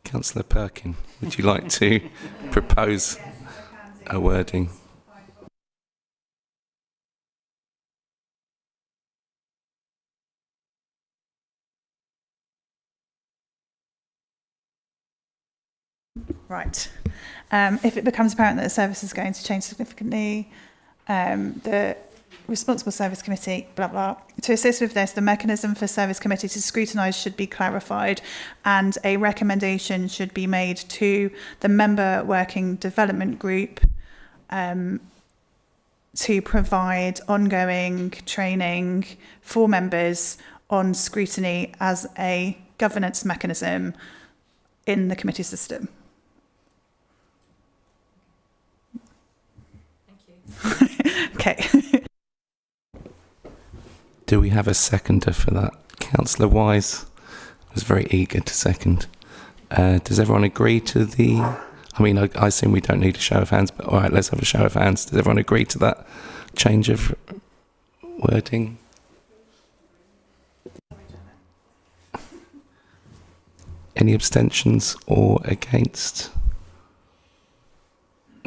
Councillor Perkin, would you like to propose a wording? Right. If it becomes apparent that the service is going to change significantly, the responsible service committee, blah, blah. To assist with this, the mechanism for service committee to scrutinise should be clarified, and a recommendation should be made to the member working development group to provide ongoing training for members on scrutiny as a governance mechanism in the committee system. Okay. Do we have a seconder for that? Councillor Wise was very eager to second. Does everyone agree to the... I assume we don't need a show of hands, but all right, let's have a show of hands. Does everyone agree to that change of wording? Any abstentions or against?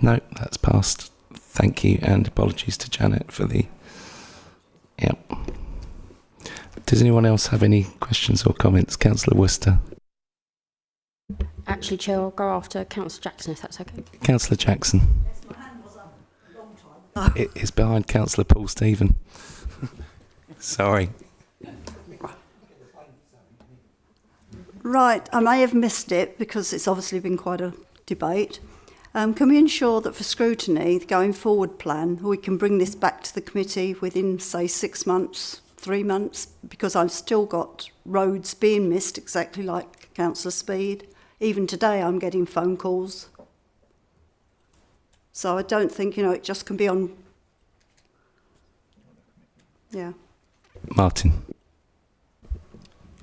No, that's passed. Thank you, and apologies to Janet for the... Yep. Does anyone else have any questions or comments? Councillor Worcester. Actually, Chair, I'll go after Councillor Jackson, if that's okay. Councillor Jackson. It is behind Councillor Paul Stephen. Sorry. Right, I may have missed it because it's obviously been quite a debate. Can we ensure that for scrutiny, the going forward plan, we can bring this back to the committee within, say, 6 months, 3 months? Because I've still got roads being missed, exactly like Councillor Speed. Even today, I'm getting phone calls. So I don't think, it just can be on... Yeah. Martin.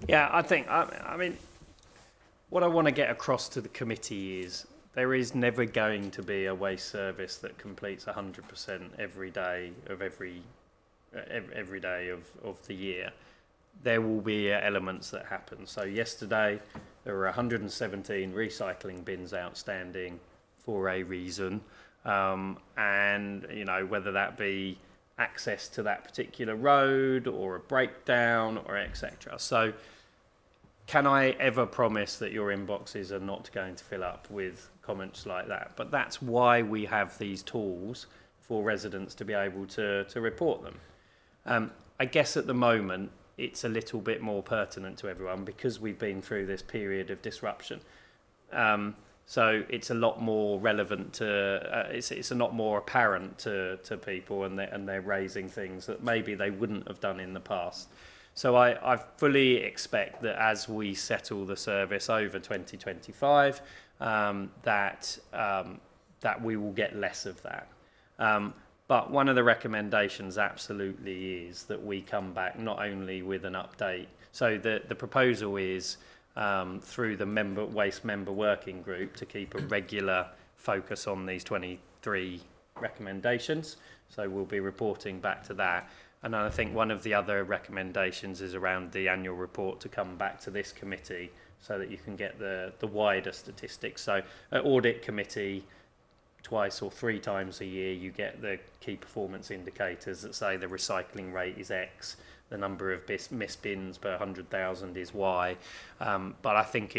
Yeah, I mean, what I want to get across to the committee is there is never going to be a waste service that completes 100% every day of every day of the year. There will be elements that happen. So yesterday there were 117 recycling bins outstanding for a reason, and whether that be access to that particular road or a breakdown or etc. So can I ever promise that your inboxes are not going to fill up with comments like that? But that's why we have these tools for residents to be able to report them. I guess at the moment it's a little bit more pertinent to everyone because we've been through this period of disruption. So it's a lot more relevant to, it's a lot more apparent to people, and they're raising things that maybe they wouldn't have done in the past. So I fully expect that as we settle the service over 2025, that we will get less of that. But one of the recommendations absolutely is that we come back not only with an update. So the proposal is through the waste member working group to keep a regular focus on these 23 recommendations. So we'll be reporting back to that. And I think one of the other recommendations is around the annual report to come back to this committee so that you can get the wider statistics. So at audit committee, twice or 3 times a year, you get the key performance indicators that say the recycling rate is X, the number of missed bins per 100,000 is Y. But I think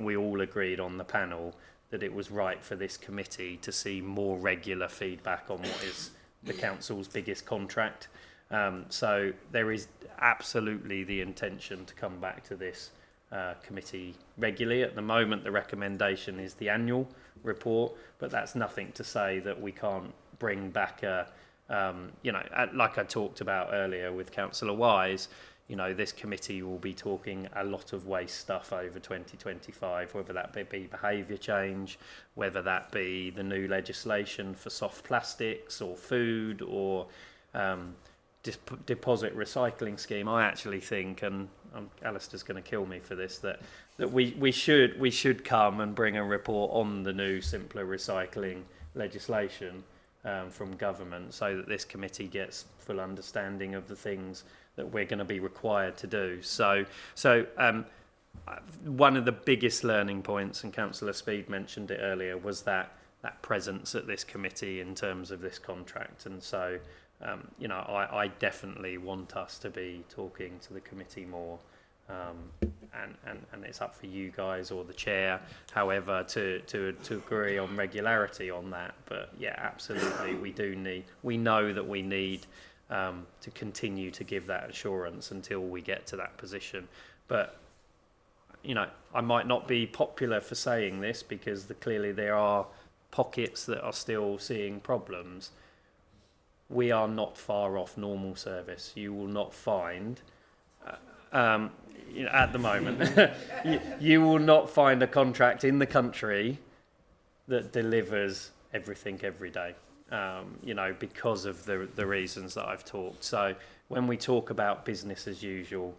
we all agreed on the panel that it was right for this committee to see more regular feedback on what is the council's biggest contract. So there is absolutely the intention to come back to this committee regularly. At the moment, the recommendation is the annual report, but that's nothing to say that we can't bring back like I talked about earlier with Councillor Wise, this committee will be talking a lot of waste stuff over 2025, whether that be behaviour change, whether that be the new legislation for soft plastics or food or deposit recycling scheme. I actually think, and Alistair's going to kill me for this, that we should come and bring a report on the new simpler recycling legislation from government, so that this committee gets full understanding of the things that we're going to be required to do. So one of the biggest learning points, and Councillor Speed mentioned it earlier, was that presence at this committee in terms of this contract. And so I definitely want us to be talking to the committee more, and it's up for you guys or the chair, however, to agree on regularity on that. But yeah, absolutely, we know that we need to continue to give that assurance until we get to that position. But I might not be popular for saying this because clearly there are pockets that are still seeing problems. We are not far off normal service. You will not find, at the moment, you will not find a contract in the country that delivers everything every day, because of the reasons that I've talked. So when we talk about business as usual,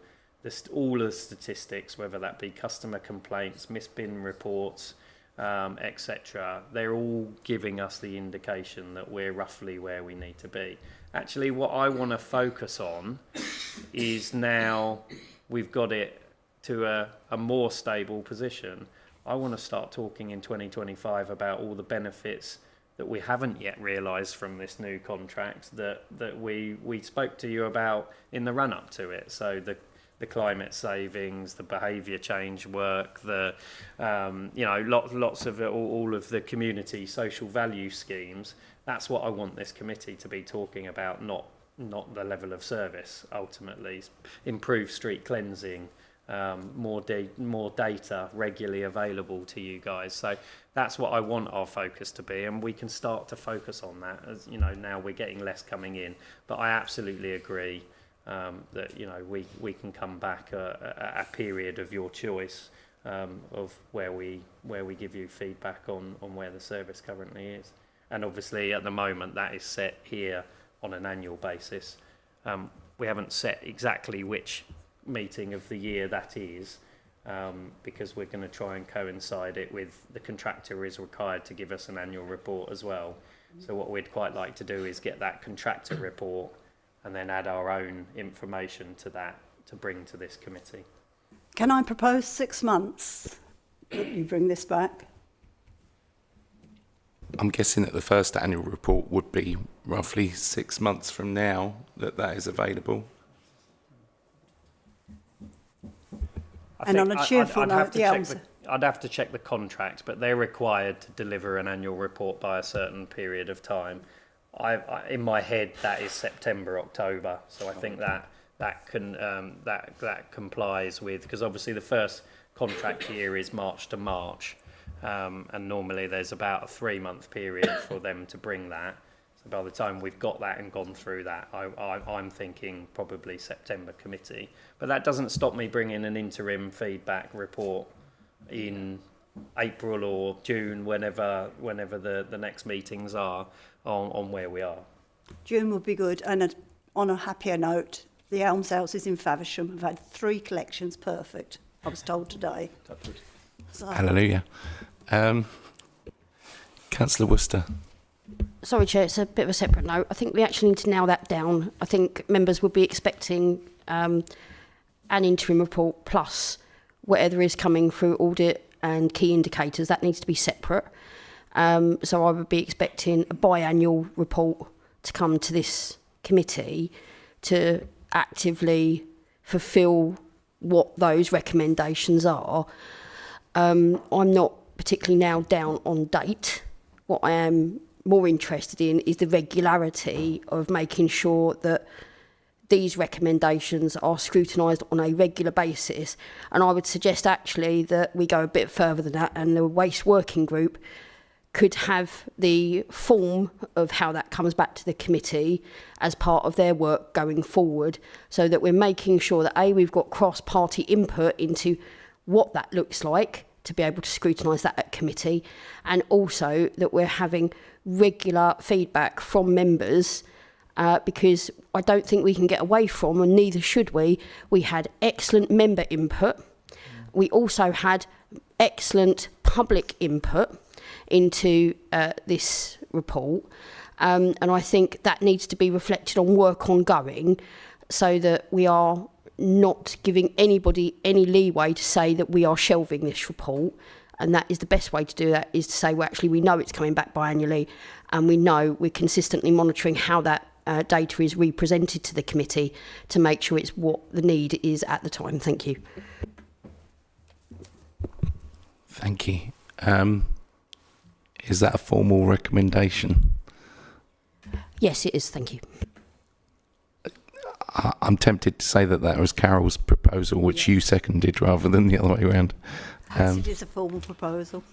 all the statistics, whether that be customer complaints, missed bin reports, etc. They're all giving us the indication that we're roughly where we need to be. Actually, what I want to focus on is now we've got it to a more stable position. I want to start talking in 2025 about all the benefits that we haven't yet realised from this new contract that we spoke to you about in the run-up to it. So the climate savings, the behaviour change work, the lots of all of the community social value schemes. That's what I want this committee to be talking about, not the level of service. Ultimately, improve street cleansing, more data regularly available to you guys. So that's what I want our focus to be, and we can start to focus on that. As you know, now we're getting less coming in, but I absolutely agree that we can come back a period of your choice of where we give you feedback on where the service currently is. And obviously at the moment that is set here on an annual basis. We haven't set exactly which meeting of the year that is, because we're going to try and coincide it with the contractor is required to give us an annual report as well. So what we'd quite like to do is get that contractor report and then add our own information to that to bring to this committee. Can I propose 6 months that you bring this back? I'm guessing that the first annual report would be roughly 6 months from now that is available. And on a cheerful note, I'd have to check the contract, but they're required to deliver an annual report by a certain period of time. In my head, that is September, October. So I think that complies with, because obviously the first contract year is March to March, and normally there's about a 3-month period for them to bring that. So by the time we've got that and gone through that, I'm thinking probably September committee. But that doesn't stop me bringing an interim feedback report in April or June, whenever the next meetings are, on where we are. June would be good. And on a happier note, the Elms House is in Faversham. We've had 3 collections perfect, I was told today. So. Hallelujah. Councillor Worcester. Sorry, Chair, it's a bit of a separate note. I think we actually need to nail that down. I think members would be expecting an interim report plus whatever is coming through audit and key indicators. That needs to be separate. So I would be expecting a biannual report to come to this committee to actively fulfil what those recommendations are. I'm not particularly nailed down on date. What I am more interested in is the regularity of making sure that these recommendations are scrutinised on a regular basis. And I would suggest actually that we go a bit further than that, and the Waste Working Group could have the form of how that comes back to the committee as part of their work going forward, so that we're making sure that we've got cross-party input into what that looks like to be able to scrutinise that at committee, and also that we're having regular feedback from members, because I don't think we can get away from, and neither should we had excellent member input. We also had excellent public input into this report, and I think that needs to be reflected on work ongoing, so that we are not giving anybody any leeway to say that we are shelving this report. And that is the best way to do that, is to say, well, actually, we know it's coming back biannually, and we know we're consistently monitoring how that data is represented to the committee to make sure it's what the need is at the time. Thank you. Thank you. Is that a formal recommendation? Yes, it is. Thank you. I'm tempted to say that was Carol's proposal, which you seconded rather than the other way around. It is a formal proposal.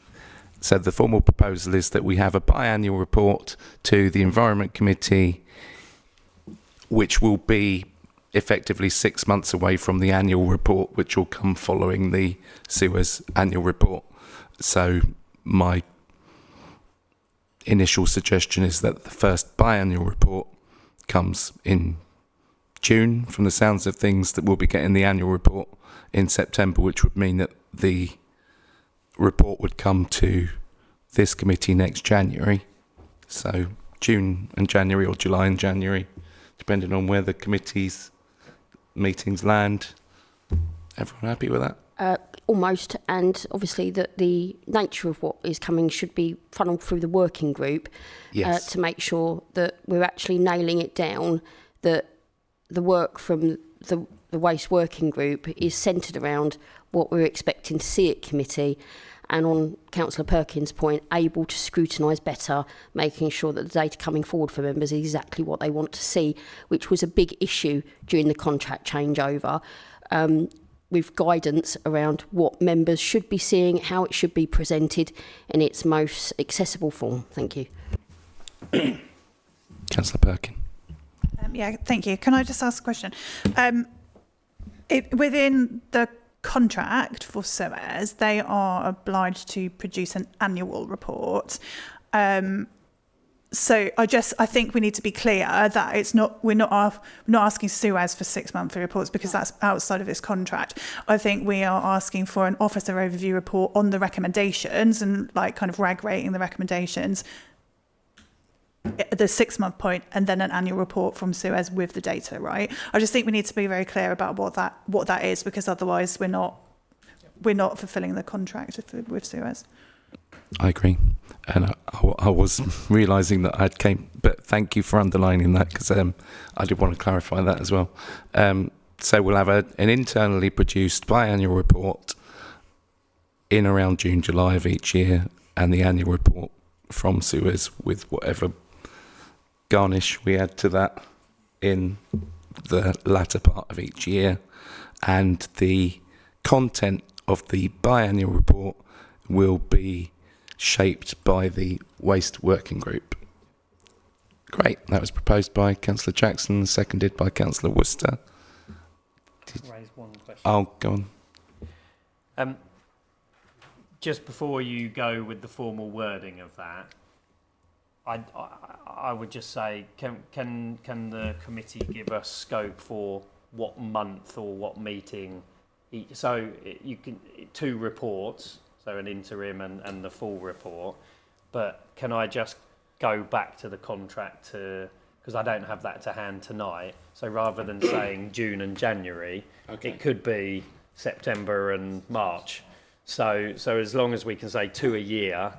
So the formal proposal is that we have a biannual report to the Environment Committee, which will be effectively 6 months away from the annual report, which will come following the Sewers annual report. So my initial suggestion is that the first biannual report comes in June, from the sounds of things, that we'll be getting the annual report in September, which would mean that the report would come to this committee next January. So June and January, or July and January, depending on where the committee's meetings land. Everyone happy with that? Almost, and obviously that the nature of what is coming should be funneled through the working group. Yes. To make sure that we're actually nailing it down, that the work from the waste working group is centred around what we're expecting to see at committee, and on Councillor Perkins' point, able to scrutinise better, making sure that the data coming forward for members is exactly what they want to see, which was a big issue during the contract changeover. With guidance around what members should be seeing, how it should be presented in its most accessible form. Thank you. Councillor Perkin. Yeah, thank you. Can I just ask a question? Within the contract for SUEZ, they are obliged to produce an annual report. So I think we need to be clear that we're not asking SUEZ for 6 monthly reports, because that's outside of this contract. I think we are asking for an officer overview report on the recommendations and like kind of rag rating the recommendations at the 6 month point, and then an annual report from SUEZ with the data, right? I just think we need to be very clear about what that is, because otherwise we're not fulfilling the contract with SUEZ. I agree, and I was realising that I'd came, but thank you for underlining that, because I did want to clarify that as well. So we'll have an internally produced biannual report in around June, July of each year, and the annual report from SUEZ with whatever garnish we add to that in the latter part of each year, and the content of the biannual report will be shaped by the waste working group. Great. That was proposed by Councillor Jackson, seconded by Councillor Worcester. Raise one question. Oh, go on. Just before you go with the formal wording of that, I would just say, can the committee give us scope for what month or what meeting? So you can 2 reports. So an interim and the full report, but can I just go back to the contract because I don't have that to hand tonight, so rather than saying June and January, it could be September and March. So as long as we can say 2 a year,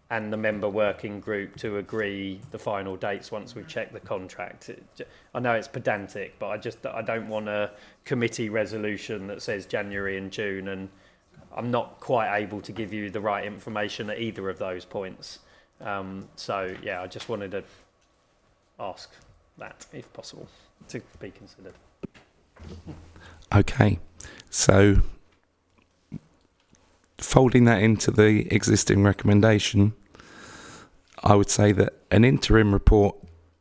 and the member working group to agree the final dates once we've checked the contract. I know it's pedantic, but I don't want a committee resolution that says January and June, and I'm not quite able to give you the right information at either of those points. So, yeah, I just wanted to ask that, if possible, to be considered. Okay, so folding that into the existing recommendation, I would say that an interim report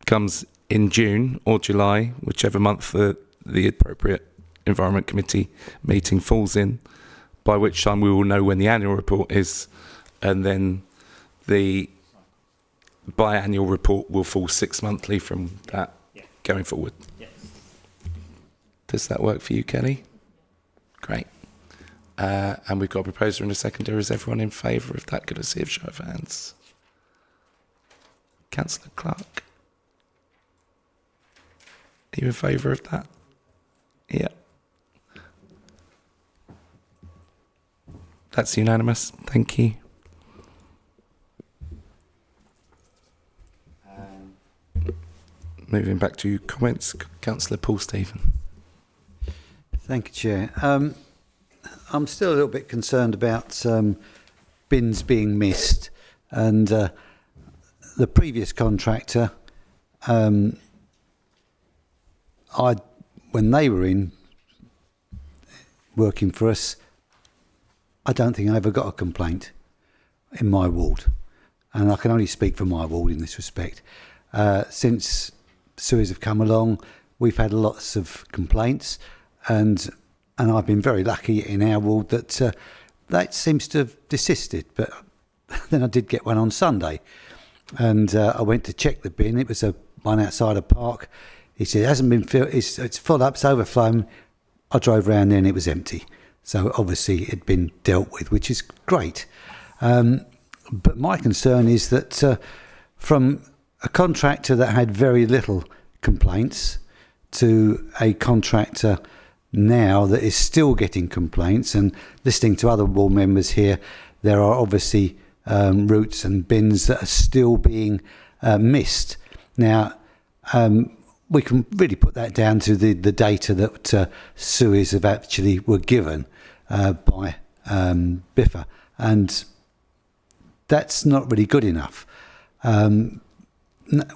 comes in June or July, whichever month the appropriate Environment Committee meeting falls in, by which time we will know when the annual report is, and then the biannual report will fall 6 monthly from that going forward. Yes. Does that work for you, Kelly? Great. And we've got a proposer and a seconder. Is everyone in favour of that? Could I see a show of hands? Councillor Clark? Are you in favour of that? Yeah. That's unanimous. Thank you. Moving back to comments, Councillor Paul Stephen. Thank you, Chair. I'm still a little bit concerned about bins being missed, and the previous contractor, when they were in working for us, I don't think I ever got a complaint in my ward, and I can only speak for my ward in this respect. Since SUEZ have come along, we've had lots of complaints, and I've been very lucky in our ward that that seems to have desisted. But then I did get one on Sunday, and I went to check the bin. It was one outside a park. He said it hasn't been filled. It's full up. It's overflowing. I drove around there and it was empty. So obviously it had been dealt with, which is great. But my concern is that from a contractor that had very little complaints to a contractor now that is still getting complaints, and listening to other board members here, there are obviously routes and bins that are still being missed. Now, we can really put that down to the data that Suez have actually were given by BIFA, and that's not really good enough.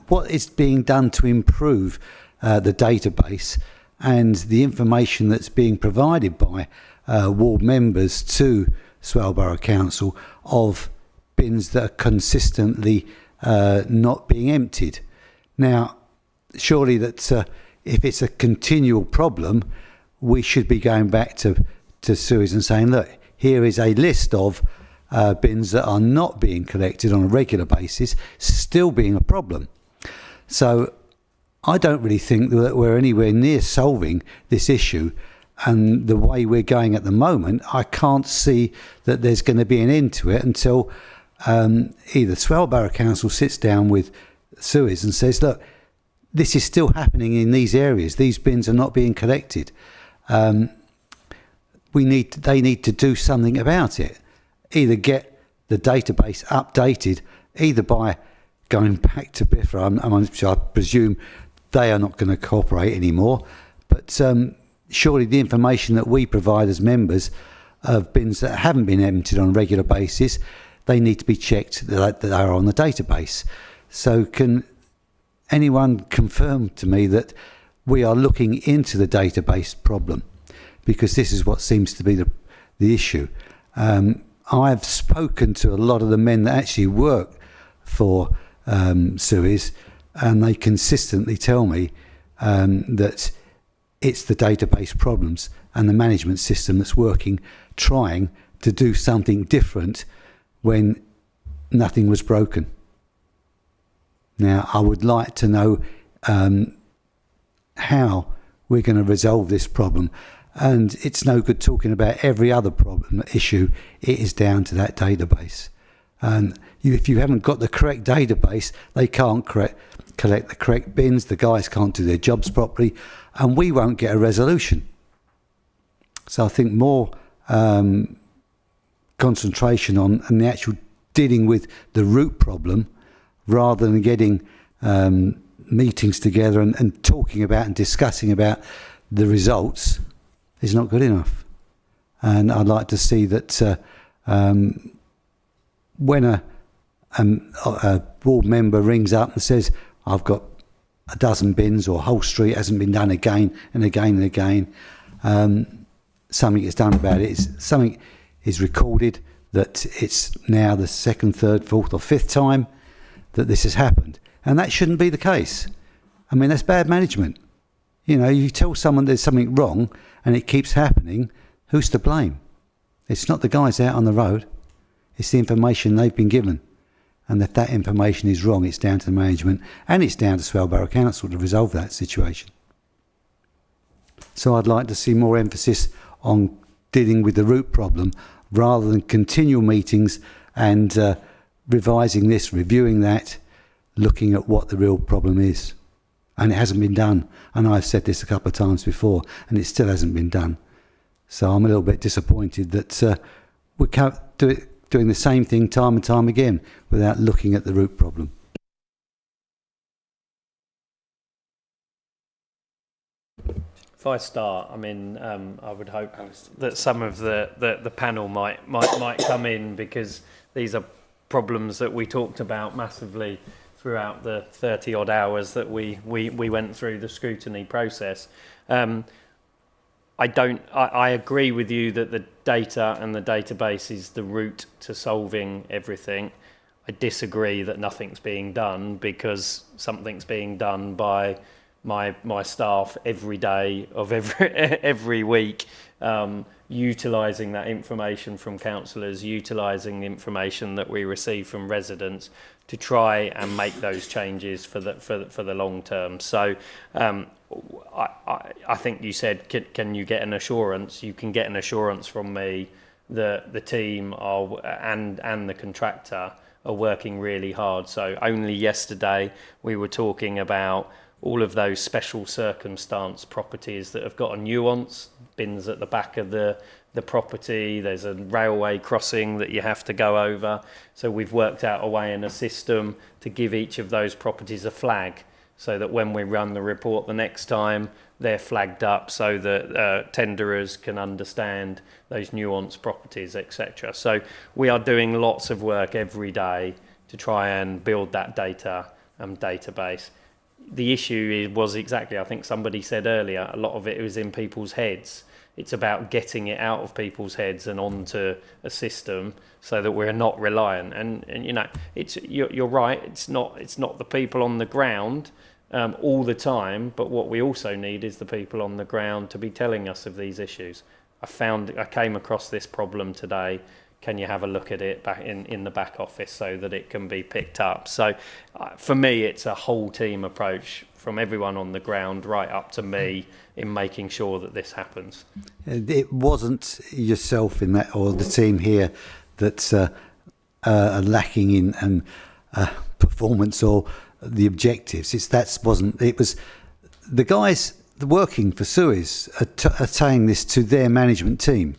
What is being done to improve the database and the information that's being provided by ward members to Swale Borough Council of bins that are consistently not being emptied? Now, surely that if it's a continual problem, we should be going back to Suez and saying, look, here is a list of bins that are not being collected on a regular basis, still being a problem. So I don't really think that we're anywhere near solving this issue, and the way we're going at the moment, I can't see that there's going to be an end to it until either Swale Borough Council sits down with Suez and says, look, this is still happening in these areas, these bins are not being collected. They need to do something about it. Either get the database updated, either by going back to BIFA. I presume they are not going to cooperate anymore, but surely the information that we provide as members of bins that haven't been emptied on a regular basis, they need to be checked that they are on the database. So can anyone confirm to me that we are looking into the database problem? Because this is what seems to be the issue. I've spoken to a lot of the men that actually work for Suez, and they consistently tell me that it's the database problems and the management system that's working, trying to do something different when nothing was broken. Now, I would like to know how we're going to resolve this problem. And it's no good talking about every other problem issue. It is down to that database. And if you haven't got the correct database, they can't collect the correct bins, the guys can't do their jobs properly, and we won't get a resolution. So I think more concentration on the actual dealing with the root problem, rather than getting meetings together and talking about and discussing about the results, is not good enough. And I'd like to see that when a board member rings up and says, I've got a dozen bins, or whole street hasn't been done again and again and again, something is done about it. Something is recorded that it's now the second, third, fourth or fifth time that this has happened. And that shouldn't be the case. I mean, that's bad management. You know, you tell someone there's something wrong and it keeps happening, who's to blame? It's not the guys out on the road. It's the information they've been given. And if that information is wrong, it's down to the management, and it's down to Swale Borough Council to resolve that situation. So I'd like to see more emphasis on dealing with the root problem, rather than continual meetings and revising this, reviewing that, looking at what the real problem is. And it hasn't been done. And I've said this a couple of times before, and it still hasn't been done. So I'm a little bit disappointed that we can't do it, doing the same thing time and time again without looking at the root problem. If I start, I mean, I would hope that some of the panel might come in, because these are problems that we talked about massively throughout the 30 odd hours that we went through the scrutiny process. I agree with you that the data and the database is the route to solving everything. I disagree that nothing's being done, because something's being done by my staff every day of every week, utilising that information from councillors, utilising the information that we receive from residents to try and make those changes for the long term. So I think you said, can you get an assurance? You can get an assurance from me that the team are and the contractor are working really hard. So only yesterday we were talking about all of those special circumstance properties that have got a nuance, bins at the back of the property, there's a railway crossing that you have to go over. So we've worked out a way in a system to give each of those properties a flag, so that when we run the report the next time, they're flagged up so that tenderers can understand those nuanced properties, etc. So we are doing lots of work every day to try and build that database. The issue was exactly, I think somebody said earlier, a lot of it was in people's heads. It's about getting it out of people's heads and onto a system so that we're not reliant. And you know, you're right. It's not the people on the ground all the time, but what we also need is the people on the ground to be telling us of these issues. I came across this problem today. Can you have a look at it back in the back office so that it can be picked up? So for me, it's a whole team approach from everyone on the ground right up to me in making sure that this happens. It wasn't yourself in that, or the team here, that's lacking in performance or the objectives. It was the guys working for Suez are saying this to their management team.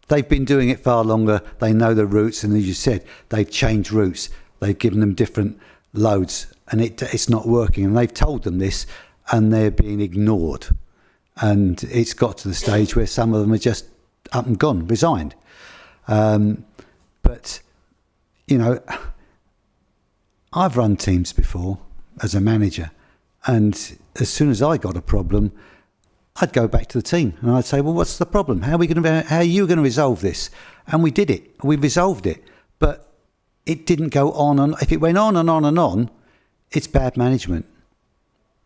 They've been doing it far longer. They know the routes, and as you said, they've changed routes. They've given them different loads, and it's not working. And they've told them this, and they're being ignored. And it's got to the stage where some of them are just up and gone, resigned. But, you know, I've run teams before as a manager, and as soon as I got a problem, I'd go back to the team and I'd say, well, what's the problem? How are you going to resolve this? And we did it. We resolved it. But it didn't go on. And if it went on and on and on, it's bad management.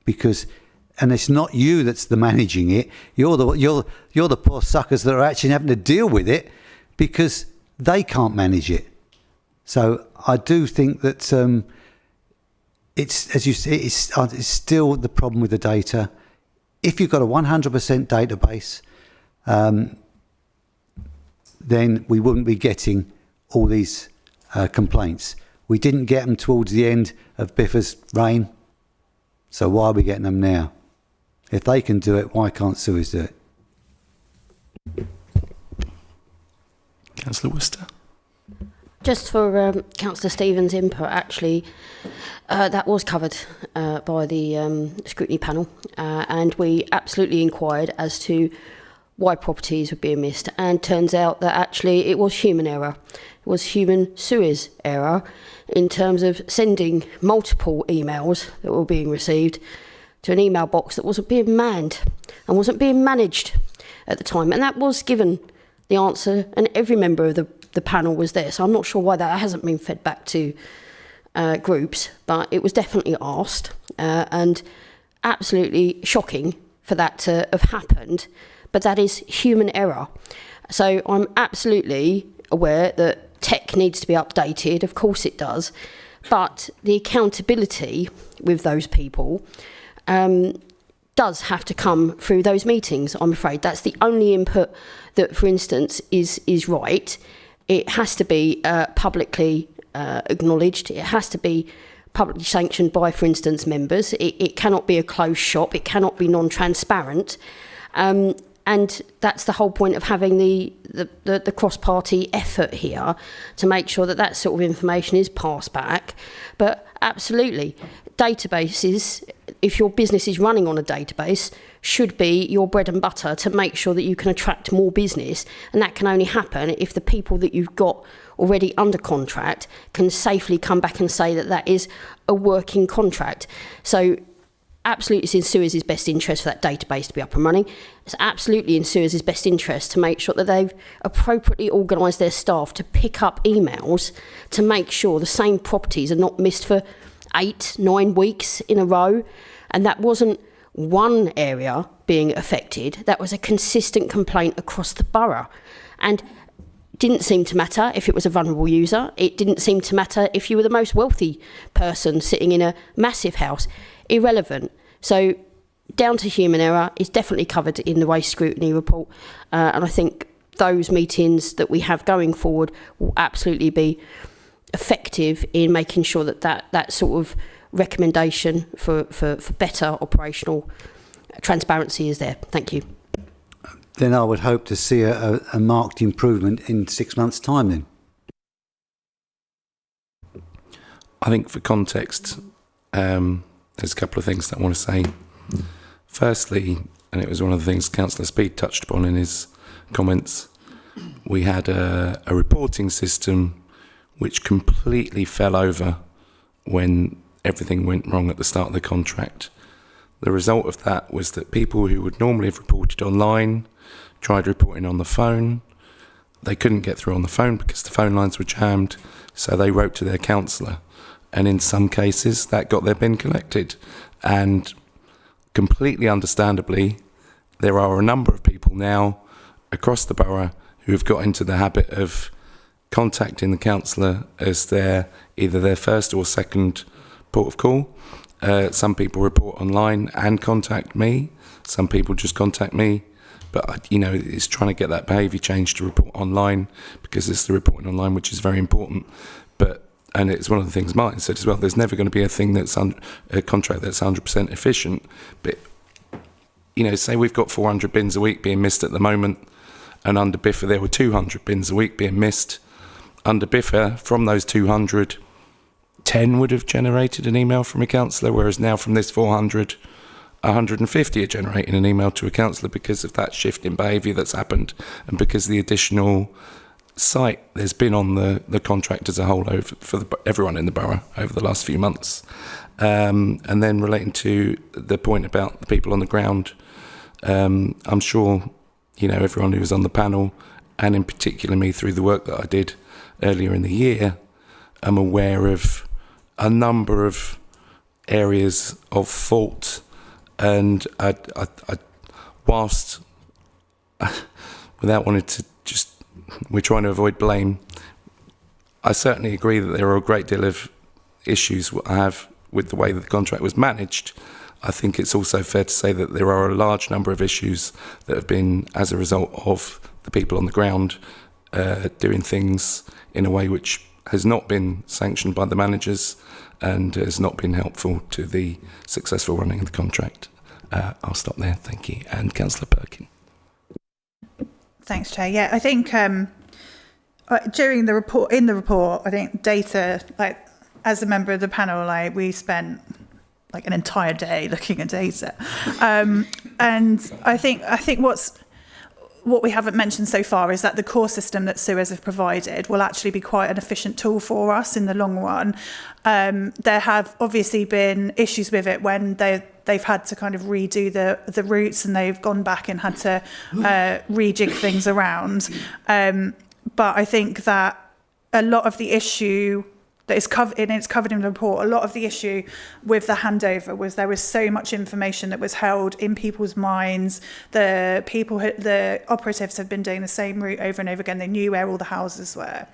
And it's not you that's the managing it. You're the poor suckers that are actually having to deal with it because they can't manage it. So I do think that it's, as you say, it's still the problem with the data. If you've got a 100% database, then we wouldn't be getting all these complaints. We didn't get them towards the end of Biffa's reign, so why are we getting them now? If they can do it, why can't Suez do it? Councillor Worcester. Just for Councillor Stevens' input, actually, that was covered by the scrutiny panel, and we absolutely inquired as to why properties were being missed, and turns out that actually it was human error. It was human Suez error in terms of sending multiple emails that were being received to an email box that wasn't being manned and wasn't being managed at the time, and that was given the answer, and every member of the panel was there. So I'm not sure why that hasn't been fed back to groups, but it was definitely asked, and absolutely shocking for that to have happened. But that is human error. So I'm absolutely aware that tech needs to be updated. Of course it does. But the accountability with those people does have to come through those meetings, I'm afraid. That's the only input that, for instance, is right. It has to be publicly acknowledged. It has to be publicly sanctioned by, for instance, members. It cannot be a closed shop. It cannot be non-transparent. And that's the whole point of having the cross-party effort here, to make sure that that sort of information is passed back. But absolutely, databases, if your business is running on a database, should be your bread and butter to make sure that you can attract more business. And that can only happen if the people that you've got already under contract can safely come back and say that that is a working contract. So absolutely it's in Suez's best interest for that database to be up and running. It's absolutely in Suez's best interest to make sure that they've appropriately organised their staff to pick up emails to make sure the same properties are not missed for 8-9 weeks in a row. And that wasn't one area being affected, that was a consistent complaint across the borough. And it didn't seem to matter if it was a vulnerable user. It didn't seem to matter if you were the most wealthy person sitting in a massive house. Irrelevant. So down to human error is definitely covered in the waste scrutiny report, and I think those meetings that we have going forward will absolutely be effective in making sure that sort of recommendation for better operational transparency is there. Thank you. Then I would hope to see a marked improvement in 6 months' time then. I think for context, there's a couple of things that I want to say. Firstly, and it was one of the things Councillor Speed touched upon in his comments, we had a reporting system which completely fell over when everything went wrong at the start of the contract. The result of that was that people who would normally have reported online tried reporting on the phone. They couldn't get through on the phone because the phone lines were jammed, so they wrote to their councillor. And in some cases, that got their bin collected. And completely understandably, there are a number of people now across the borough who have got into the habit of contacting the councillor as either their first or second port of call. Some people report online and contact me. Some people just contact me. But, it's trying to get that behaviour change to report online, because it's the reporting online which is very important. And it's one of the things Martin said as well, there's never going to be a contract that's 100% efficient. But, say we've got 400 bins a week being missed at the moment, and under BIFA there were 200 bins a week being missed. Under BIFA, from those 200, 10 would have generated an email from a councillor, whereas now from this 400, 150 are generating an email to a councillor because of that shift in behaviour that's happened, and because the additional site there's been on the contract as a whole for everyone in the borough over the last few months. And then relating to the point about the people on the ground, I'm sure everyone who was on the panel, and in particular me through the work that I did earlier in the year, I'm aware of a number of areas of fault. And I whilst without wanting to we're trying to avoid blame, I certainly agree that there are a great deal of issues I have with the way that the contract was managed. I think it's also fair to say that there are a large number of issues that have been as a result of the people on the ground doing things in a way which has not been sanctioned by the managers and has not been helpful to the successful running of the contract. I'll stop there, thank you. And Councillor Perkin. Thanks, Chair. Yeah, I think during the report, I think data, as a member of the panel, we spent an entire day looking at data, and I think what we haven't mentioned so far is that the core system that Suez have provided will actually be quite an efficient tool for us in the long run. There have obviously been issues with it when they've had to kind of redo the routes, and they've gone back and had to rejig things around. But I think that a lot of the issue that is covered in the report, a lot of the issue with the handover was there was so much information that was held in people's minds. The operatives have been doing the same route over and over again. They knew where all the houses were.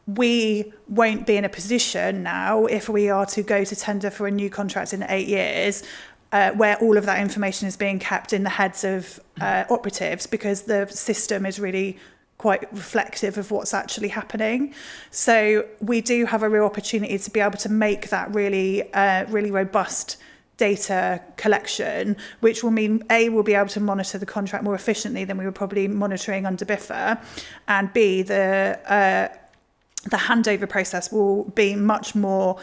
We won't be in a position now, if we are to go to tender for a new contract in 8 years, where all of that information is being kept in the heads of operatives, because the system is really quite reflective of what's actually happening. So we do have a real opportunity to be able to make that really robust data collection, which will mean A, we'll be able to monitor the contract more efficiently than we were probably monitoring under BIFA, and B, the handover process will be much more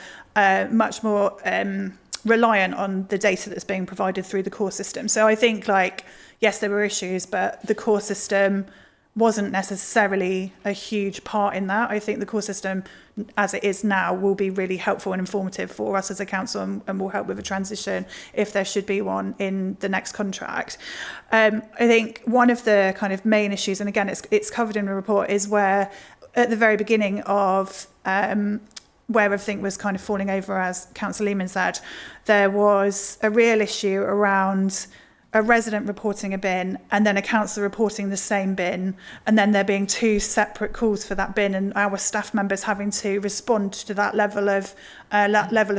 reliant on the data that's being provided through the core system. So I think, yes, there were issues, but the core system wasn't necessarily a huge part in that. I think the core system, as it is now, will be really helpful and informative for us as a council, and will help with a transition if there should be one in the next contract. I think one of the kind of main issues, and again, it's covered in the report, is where at the very beginning of where everything was kind of falling over, as Councillor Lehman said, there was a real issue around a resident reporting a bin and then a councillor reporting the same bin, and then there being two separate calls for that bin, and our staff members having to respond to that level of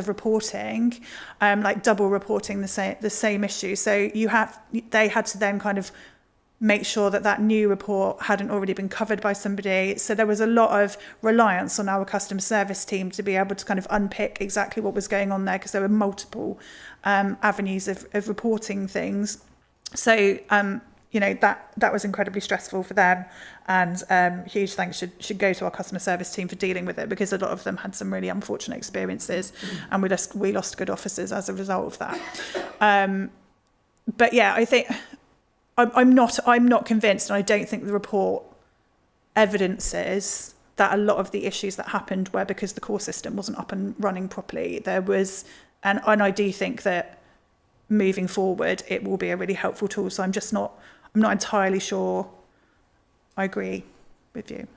reporting, like double reporting the same issue. So they had to then kind of make sure that that new report hadn't already been covered by somebody. So there was a lot of reliance on our customer service team to be able to kind of unpick exactly what was going on there, because there were multiple avenues of reporting things. So, you know, that was incredibly stressful for them, and huge thanks should go to our customer service team for dealing with it, because a lot of them had some really unfortunate experiences, and we lost good officers as a result of that. But yeah, I think I'm not convinced, and I don't think the report evidences that a lot of the issues that happened were because the core system wasn't up and running properly. There was, and I do think that moving forward it will be a really helpful tool. So I'm not entirely sure I agree with you.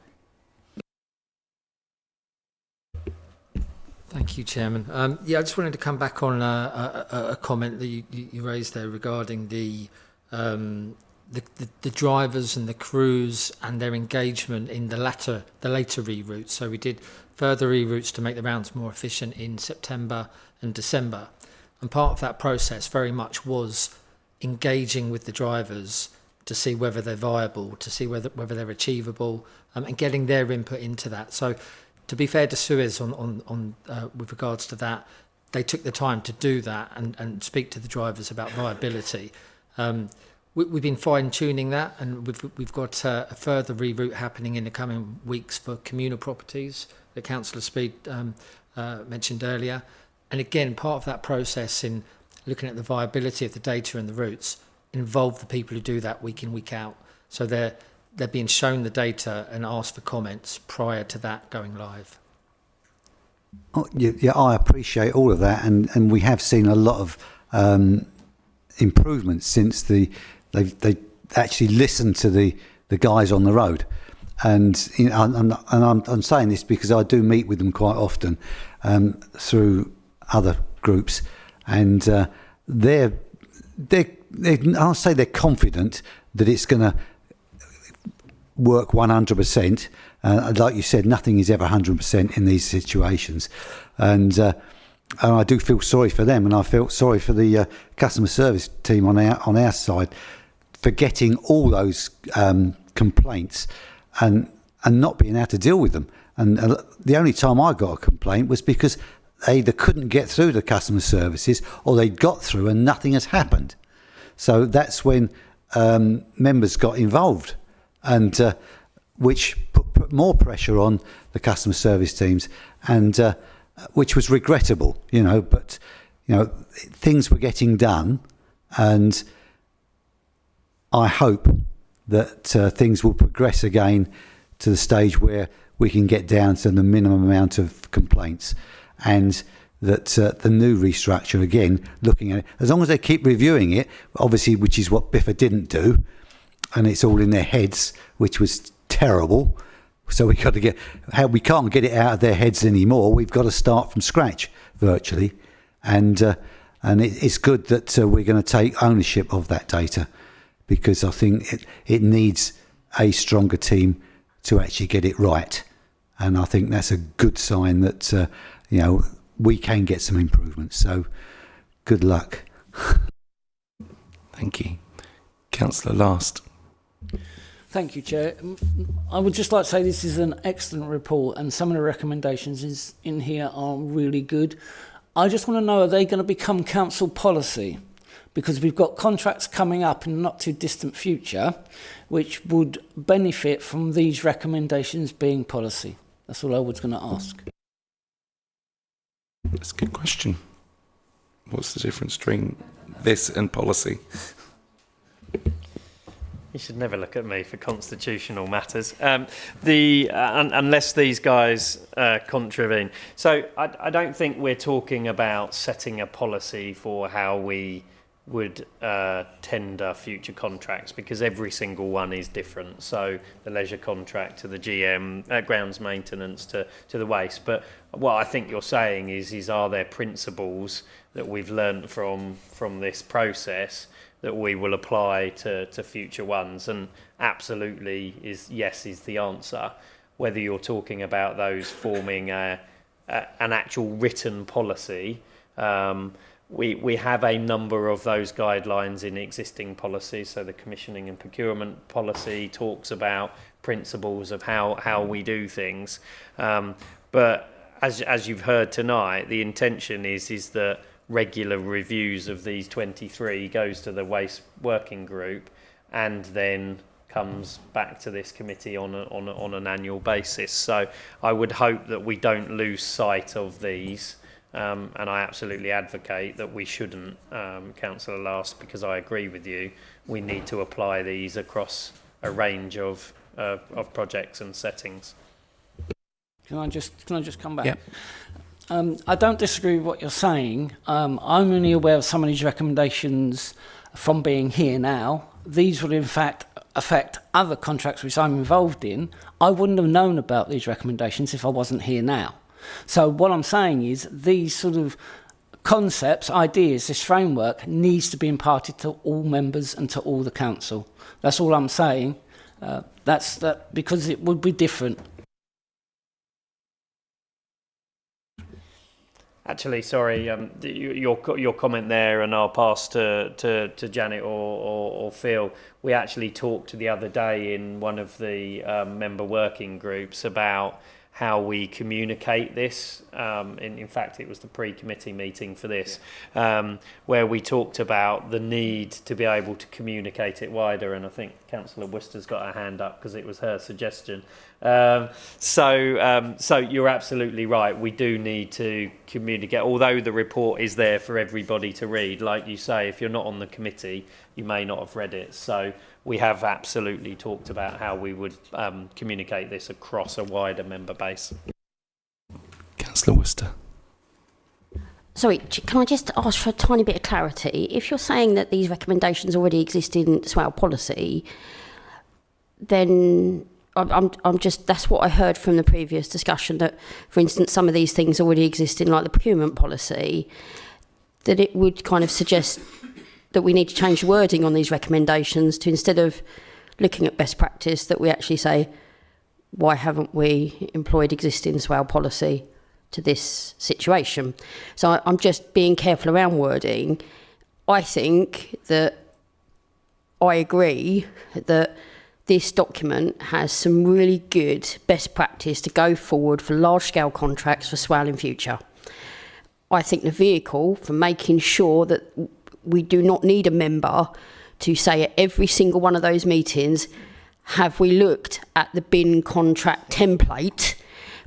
Thank you, Chairman. Yeah, I just wanted to come back on a comment that you raised there regarding the drivers and the crews and their engagement in the later reroutes. So we did further reroutes to make the rounds more efficient in September and December. And part of that process very much was engaging with the drivers to see whether they're viable, to see whether they're achievable, and getting their input into that. So to be fair to Suez on with regards to that, they took the time to do that and speak to the drivers about viability. We've been fine-tuning that, and we've got a further reroute happening in the coming weeks for communal properties that Councillor Speed mentioned earlier. And again, part of that process in looking at the viability of the data and the routes involve the people who do that week in, week out. So they're being shown the data and asked for comments prior to that going live. Oh, yeah, I appreciate all of that, and we have seen a lot of improvements since they actually listened to the guys on the road. And you know, I'm saying this because I do meet with them quite often through other groups, and I'll say they're confident that it's going to work 100%. Like you said, nothing is ever 100% in these situations, and I do feel sorry for them, and I felt sorry for the customer service team on our side for getting all those complaints and not being able to deal with them. And the only time I got a complaint was because they either couldn't get through to customer services, or they got through and nothing has happened. So that's when members got involved, and which put more pressure on the customer service teams, and which was regrettable, you know. But you know, things were getting done, and I hope that things will progress again to the stage where we can get down to the minimum amount of complaints, and that the new restructure, again, looking at it, as long as they keep reviewing it, obviously, which is what Biffa didn't do, and it's all in their heads, which was terrible. So we can't get it out of their heads anymore. We've got to start from scratch virtually, and it's good that we're going to take ownership of that data, because I think it needs a stronger team to actually get it right, and I think that's a good sign that you know, we can get some improvements. So good luck. Thank you. Councillor Last. Thank you, Chair. I would just like to say this is an excellent report, and some of the recommendations in here are really good. I just want to know, are they going to become council policy? Because we've got contracts coming up in the not too distant future which would benefit from these recommendations being policy. That's all I was going to ask. That's a good question. What's the difference between this and policy? You should never look at me for constitutional matters. Unless these guys contravene. So I don't think we're talking about setting a policy for how we would tender future contracts, because every single one is different. So the leisure contract to the GM, grounds maintenance to the waste. But what I think you're saying is are there principles that we've learnt from this process that we will apply to future ones. And absolutely is the answer. Whether you're talking about those forming an actual written policy, we have a number of those guidelines in existing policies. So the commissioning and procurement policy talks about principles of how we do things. But as you've heard tonight, the intention is that regular reviews of these 23 goes to the waste working group and then comes back to this committee on an annual basis. So I would hope that we don't lose sight of these, and I absolutely advocate that we shouldn't, Councillor Last, because I agree with you. We need to apply these across a range of projects and settings. Can I just come back? Yep. I don't disagree with what you're saying. I'm only aware of some of these recommendations from being here now. These will in fact affect other contracts which I'm involved in. I wouldn't have known about these recommendations if I wasn't here now. So what I'm saying is these sort of concepts, ideas, this framework needs to be imparted to all members and to all the council. That's all I'm saying. That's that, because it would be different. Actually, sorry, your comment there, and I'll pass to Janet or Phil. We actually talked the other day in one of the member working groups about how we communicate this. In fact, it was the pre-committee meeting for this, where we talked about the need to be able to communicate it wider, and I think Councillor Worcester's got her hand up because it was her suggestion. So you're absolutely right. We do need to communicate, although the report is there for everybody to read. Like you say, if you're not on the committee, you may not have read it. So we have absolutely talked about how we would communicate this across a wider member base. Councillor Worcester. Sorry, can I just ask for a tiny bit of clarity? If you're saying that these recommendations already exist in SWAL policy, then I'm just, that's what I heard from the previous discussion, that, for instance, some of these things already exist in like the procurement policy, that it would kind of suggest that we need to change the wording on these recommendations to, instead of looking at best practice, that we actually say, why haven't we employed existing SWAL policy to this situation? So I'm just being careful around wording. I think that I agree that this document has some really good best practice to go forward for large-scale contracts for SWAL in future. I think the vehicle for making sure that we do not need a member to say at every single one of those meetings, have we looked at the bin contract template?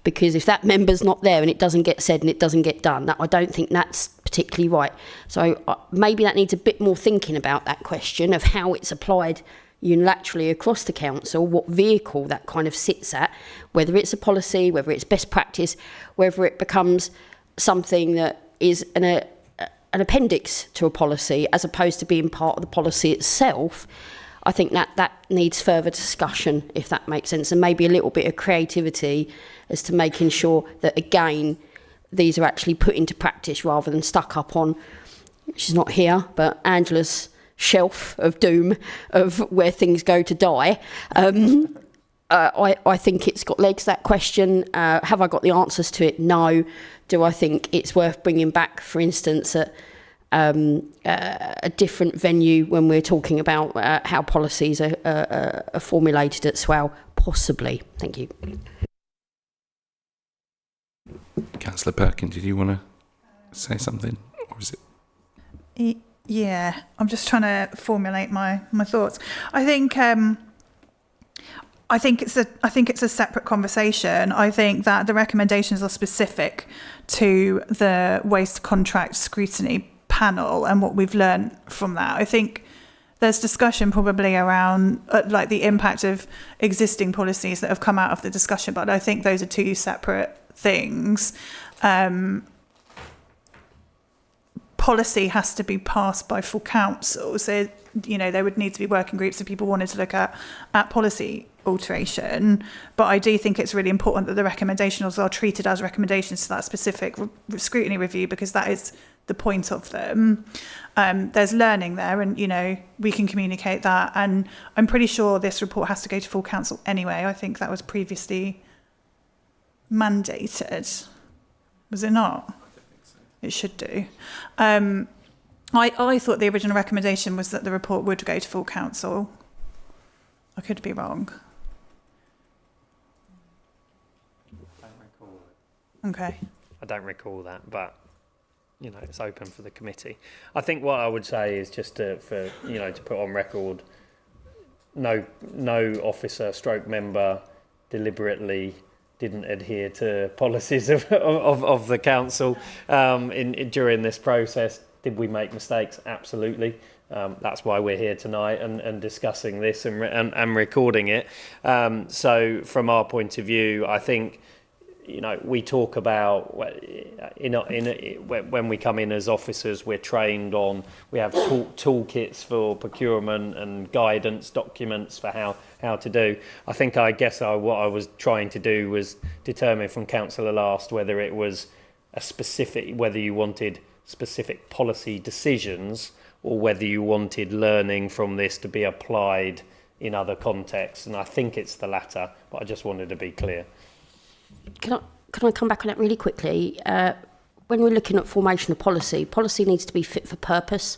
Because if that member's not there and it doesn't get said and it doesn't get done, I don't think that's particularly right. So maybe that needs a bit more thinking about that question of how it's applied unilaterally across the council, what vehicle that kind of sits at, whether it's a policy, whether it's best practice, whether it becomes something that is an appendix to a policy as opposed to being part of the policy itself. I think that needs further discussion, if that makes sense, and maybe a little bit of creativity as to making sure that, again, these are actually put into practice rather than stuck up on, she's not here, but Angela's shelf of doom of where things go to die. I think it's got legs, that question. Have I got the answers to it? No. Do I think it's worth bringing back, for instance, at a different venue when we're talking about how policies are formulated at SWAL? Possibly. Thank you. Councillor Perkin, did you want to say something, or is it? Yeah, I'm just trying to formulate my thoughts. I think it's a separate conversation. I think that the recommendations are specific to the waste contract scrutiny panel and what we've learned from that. I think there's discussion probably around like the impact of existing policies that have come out of the discussion, but I think those are two separate things. Policy has to be passed by full council, so there would need to be working groups if people wanted to look at policy alteration. But I do think it's really important that the recommendations are treated as recommendations to that specific scrutiny review, because that is the point of them. There's learning there, and we can communicate that. And I'm pretty sure this report has to go to full council anyway. I think that was previously mandated, was it not? I don't think so. It should do. I thought the original recommendation was that the report would go to full council. I could be wrong. Okay. I don't recall that, but it's open for the committee. I think what I would say is just to put on record, no officer stroke member deliberately didn't adhere to policies of the council during this process. Did we make mistakes? Absolutely. That's why we're here tonight and discussing this and recording it. So from our point of view, I think we talk about when we come in as officers, we're trained on, we have toolkits for procurement and guidance documents for how to do. I guess what I was trying to do was determine from Councillor Last whether it was whether you wanted specific policy decisions or whether you wanted learning from this to be applied in other contexts. And I think it's the latter, but I just wanted to be clear. Can I come back on that really quickly? When we're looking at formation of policy needs to be fit for purpose.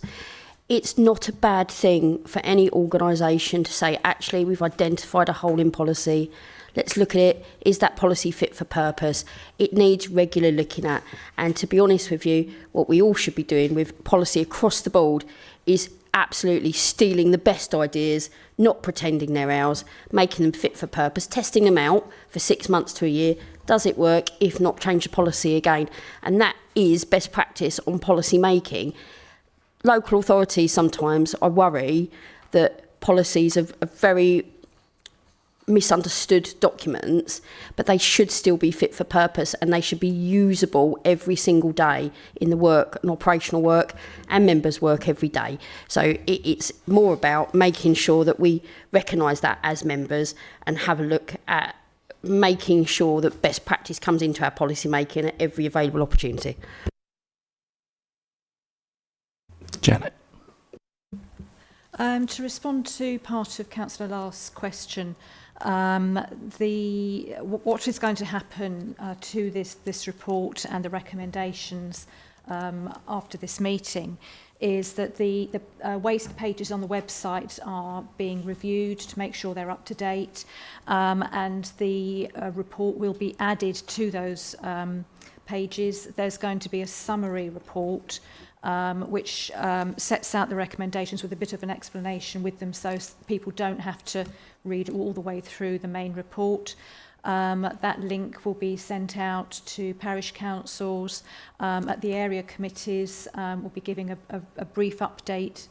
It's not a bad thing for any organisation to say, actually, we've identified a hole in policy. Let's look at it. Is that policy fit for purpose? It needs regular looking at. And to be honest with you, what we all should be doing with policy across the board is absolutely stealing the best ideas, not pretending they're ours, making them fit for purpose, testing them out for 6 months to a year. Does it work? If not, change the policy again. And that is best practice on policy making. Local authorities sometimes, I worry that policies are very misunderstood documents, but they should still be fit for purpose and they should be usable every single day in the work and operational work and members' work every day. So it's more about making sure that we recognise that as members and have a look at making sure that best practice comes into our policy making at every available opportunity. Janet. To respond to part of Councillor Last's question, what is going to happen to this report and the recommendations after this meeting is that the waste pages on the website are being reviewed to make sure they're up to date, and the report will be added to those pages. There's going to be a summary report which sets out the recommendations with a bit of an explanation with them, so people don't have to read all the way through the main report. That link will be sent out to parish councils. At the area committees, we'll be giving a brief update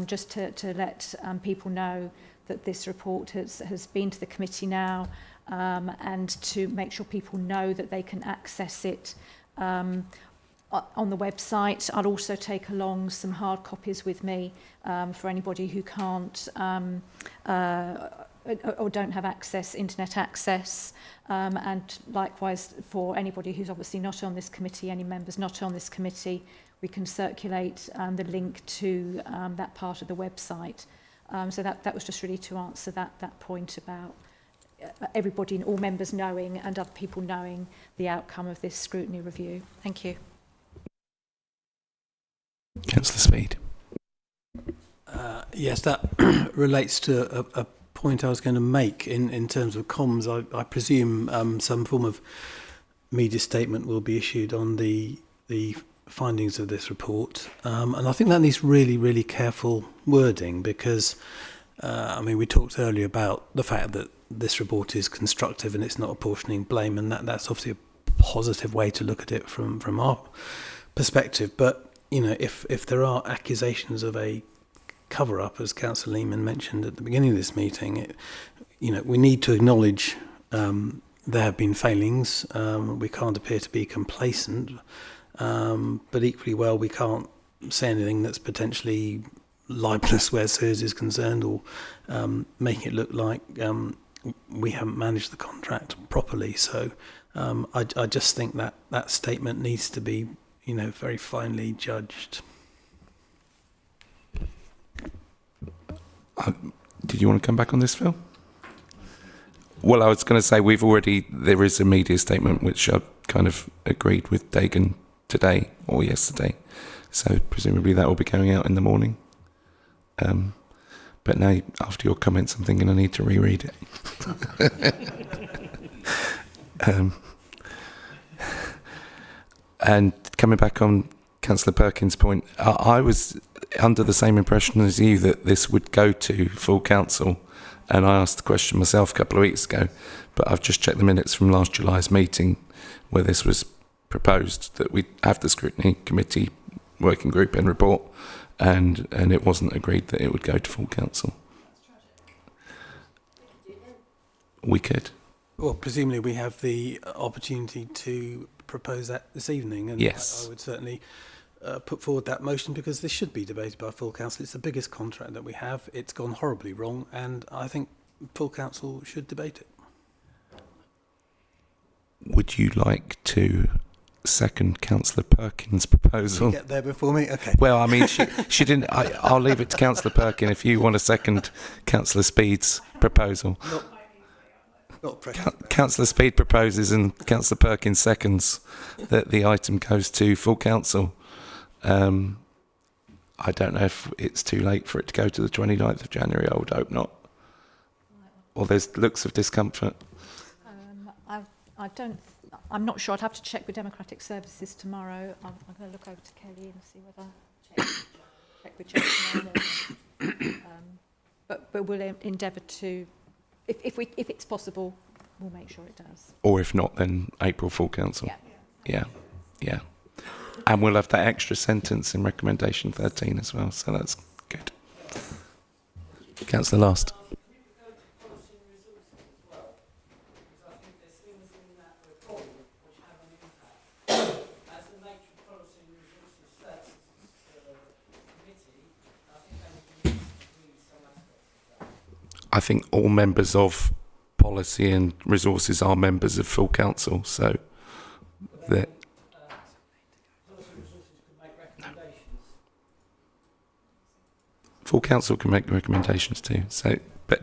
just to let people know that this report has been to the committee now, and to make sure people know that they can access it on the website. I'll also take along some hard copies with me for anybody who can't or don't have internet access, and likewise for anybody who's obviously not on this committee, any members not on this committee, we can circulate the link to that part of the website. So that was just really to answer that point about everybody, all members knowing and other people knowing the outcome of this scrutiny review. Thank you. Councillor Speed. Yes, that relates to a point I was going to make in terms of comms. I presume some form of media statement will be issued on the findings of this report, and I think that needs really, really careful wording because, we talked earlier about the fact that this report is constructive and it's not apportioning blame, and that's obviously a positive way to look at it from our perspective. But if there are accusations of a cover-up, as Councillor Lehman mentioned at the beginning of this meeting, we need to acknowledge there have been failings. We can't appear to be complacent, but equally well, we can't say anything that's potentially libelous where Suez is concerned, or making it look like we haven't managed the contract properly. So I just think that statement needs to be very finely judged. Did you want to come back on this, Phil? Well, I was going to say there is a media statement which I kind of agreed with Dagan today or yesterday. So presumably that will be going out in the morning. But now, after your comments, I'm thinking I need to reread it. And coming back on Councillor Perkins' point, I was under the same impression as you that this would go to full council, and I asked the question myself a couple of weeks ago, but I've just checked the minutes from last July's meeting where this was proposed, that we'd have the scrutiny committee working group and report, and it wasn't agreed that it would go to full council. We could. Well, presumably we have the opportunity to propose that this evening, and yes. I would certainly put forward that motion, because this should be debated by full council. It's the biggest contract that we have. It's gone horribly wrong, and I think full council should debate it. Would you like to second Councillor Perkins' proposal? You get there before me? Okay. Well, I mean, she didn't. I'll leave it to Councillor Perkins if you want to second Councillor Speed's proposal. Not Councillor Speed proposes and Councillor Perkins seconds that the item goes to full council. I don't know if it's too late for it to go to the 29th of January. I would hope not. Or there's looks of discomfort. I'm not sure. I'd have to check with Democratic Services tomorrow. I'm going to look over to Kelly and see whether check with Jason. But we'll endeavour to, if it's possible, we'll make sure it does. Or if not, then April full council. Yeah. And we'll have that extra sentence in recommendation 13 as well, so that's good. Councillor Last. I think all members of policy and resources are members of full council, so that full council can make recommendations too. So, but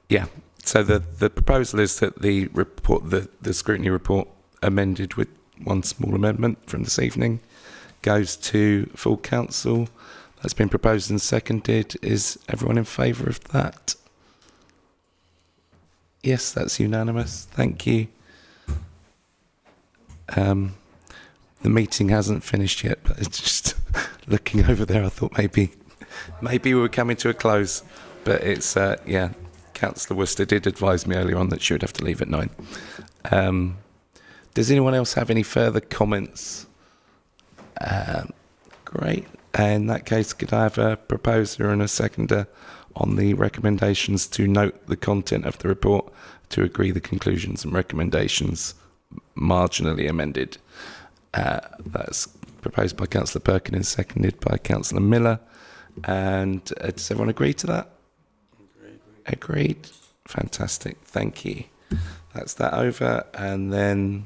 yeah, so the proposal is that the report, the scrutiny report, amended with one small amendment from this evening, goes to full council. That's been proposed and seconded. Is everyone in favour of that? Yes, that's unanimous. Thank you. The meeting hasn't finished yet, but it's just looking over there. I thought maybe we were coming to a close, but it's Councillor Worcester did advise me earlier on that she would have to leave at 9. Does anyone else have any further comments? Great. In that case, could I have a proposer and a seconder on the recommendations to note the content of the report, to agree the conclusions and recommendations marginally amended? That's proposed by Councillor Perkins and seconded by Councillor Miller. And does everyone agree to that? Agreed. Fantastic. Thank you. That's that over. And then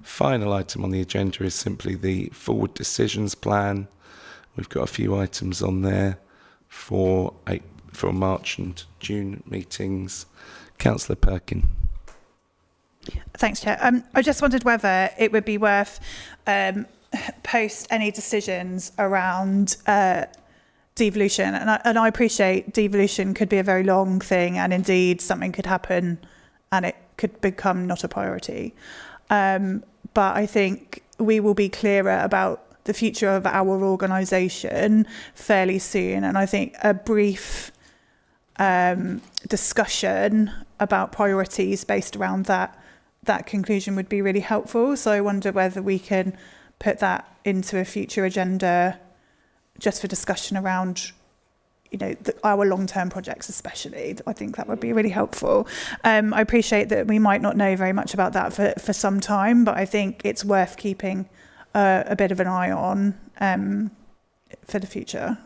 final item on the agenda is simply the forward decisions plan. We've got a few items on there for March and June meetings. Councillor Perkins. Thanks, Chair. I just wondered whether it would be worth post any decisions around devolution. And I appreciate devolution could be a very long thing, and indeed something could happen and it could become not a priority. But I think we will be clearer about the future of our organisation fairly soon. And I think a brief discussion about priorities based around that conclusion would be really helpful. So I wonder whether we can put that into a future agenda just for discussion around, our long-term projects especially. I think that would be really helpful. I appreciate that we might not know very much about that for some time, but I think it's worth keeping a bit of an eye on for the future.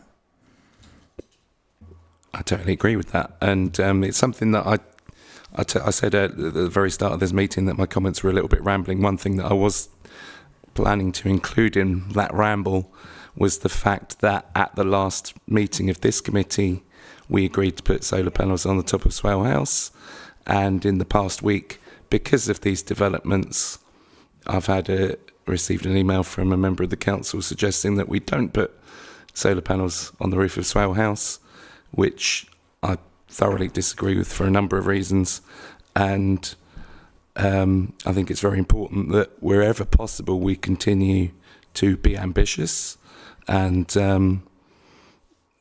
I totally agree with that. And it's something that I said at the very start of this meeting that my comments were a little bit rambling. One thing that I was planning to include in that ramble was the fact that at the last meeting of this committee, we agreed to put solar panels on the top of Swale House. And in the past week, because of these developments, I've received an email from a member of the council suggesting that we don't put solar panels on the roof of Swale House, which I thoroughly disagree with for a number of reasons. And I think it's very important that wherever possible we continue to be ambitious. And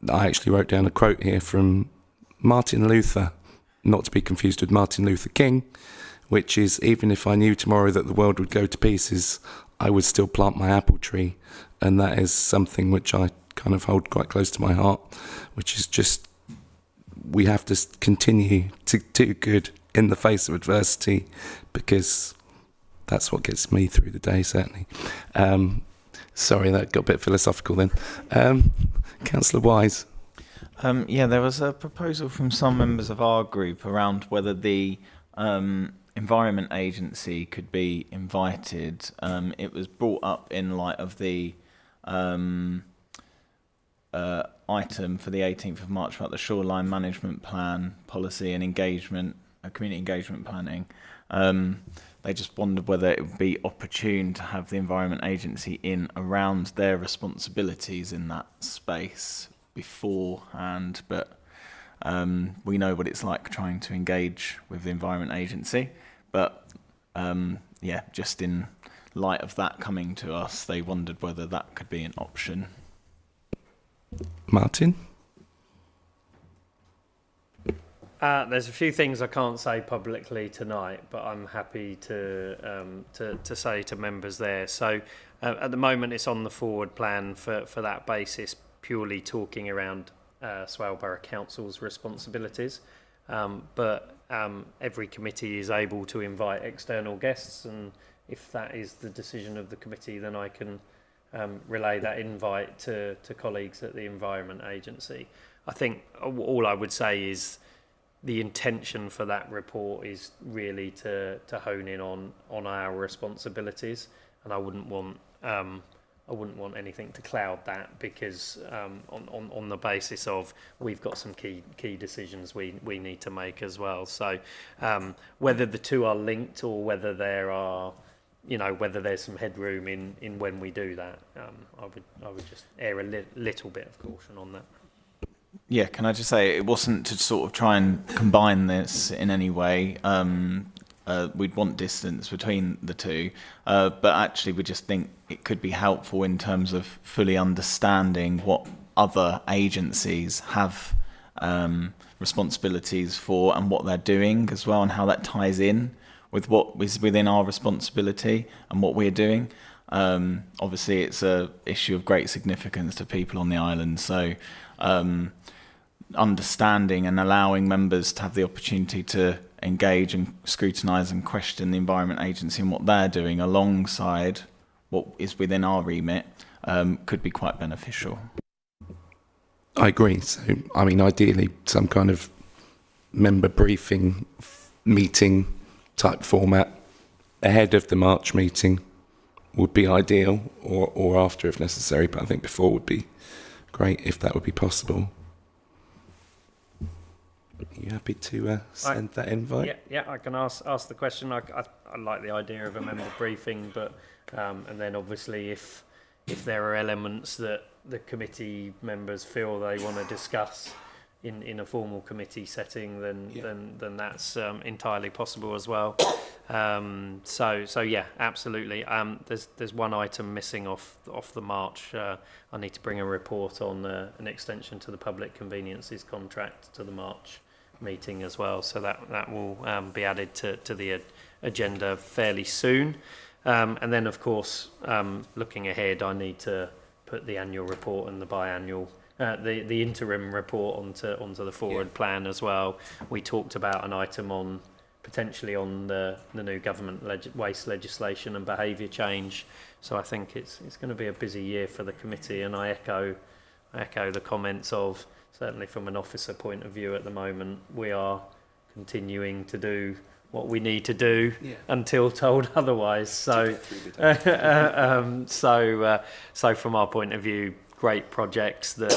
I actually wrote down a quote here from Martin Luther, not to be confused with Martin Luther King, which is, even if I knew tomorrow that the world would go to pieces, I would still plant my apple tree. And that is something which I kind of hold quite close to my heart, which is just, we have to continue to do good in the face of adversity, because that's what gets me through the day, certainly. Sorry, that got a bit philosophical then. Councillor Wise. Yeah, there was a proposal from some members of our group around whether the Environment Agency could be invited. It was brought up in light of the item for the 18th of March about the shoreline management plan policy and engagement, community engagement planning. They just wondered whether it would be opportune to have the Environment Agency in around their responsibilities in that space beforehand, but we know what it's like trying to engage with the Environment Agency. But yeah, just in light of that coming to us, they wondered whether that could be an option. Martin? There's a few things I can't say publicly tonight, but I'm happy to say to members there. So at the moment, it's on the forward plan for that basis, purely talking around Swale Borough Council's responsibilities. But every committee is able to invite external guests, and if that is the decision of the committee, then I can relay that invite to colleagues at the Environment Agency. I think all I would say is the intention for that report is really to hone in on our responsibilities, and I wouldn't want anything to cloud that, because on the basis of we've got some key decisions we need to make as well. So whether the two are linked or whether there are, whether there's some headroom in when we do that, I would just err a little bit of caution on that. Yeah, can I just say, it wasn't to sort of try and combine this in any way. We'd want distance between the two, but actually we just think it could be helpful in terms of fully understanding what other agencies have responsibilities for and what they're doing as well, and how that ties in with what is within our responsibility and what we're doing. Obviously, it's an issue of great significance to people on the island, so understanding and allowing members to have the opportunity to engage and scrutinise and question the Environment Agency and what they're doing alongside what is within our remit could be quite beneficial. I agree. So, I mean, ideally, some kind of member briefing meeting type format ahead of the March meeting would be ideal, or after if necessary, but I think before would be great if that would be possible. Are you happy to send that invite? Yeah, I can ask the question. I like the idea of a member briefing, but and then obviously if there are elements that the committee members feel they want to discuss in a formal committee setting, then that's entirely possible as well. So yeah, absolutely. There's one item missing off the March. I need to bring a report on an extension to the public conveniences contract to the March meeting as well. So that will be added to the agenda fairly soon. And then of course, looking ahead, I need to put the annual report and the biannual. The interim report onto the forward plan as well. We talked about an item potentially on the new government waste legislation and behaviour change. So I think it's going to be a busy year for the committee, and I echo the comments of, certainly from an officer point of view at the moment, we are continuing to do what we need to do Yeah. until told otherwise. So, so from our point of view, great projects that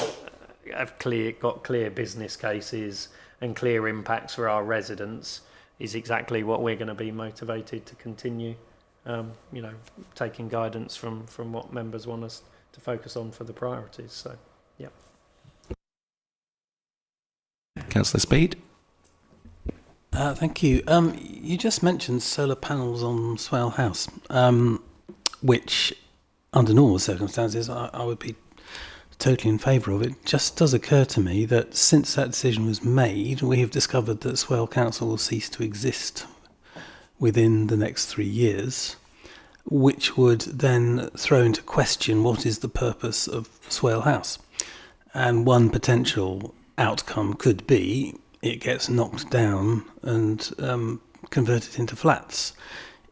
have got clear business cases and clear impacts for our residents is exactly what we're going to be motivated to continue. Taking guidance from what members want us to focus on for the priorities. So, yeah. Councillor Speed. Thank you. You just mentioned solar panels on Swale House, which, under normal circumstances, I would be totally in favour of. It just does occur to me that since that decision was made, we have discovered that Swale Council will cease to exist within the next 3 years, which would then throw into question what is the purpose of Swale House. And one potential outcome could be it gets knocked down and converted into flats,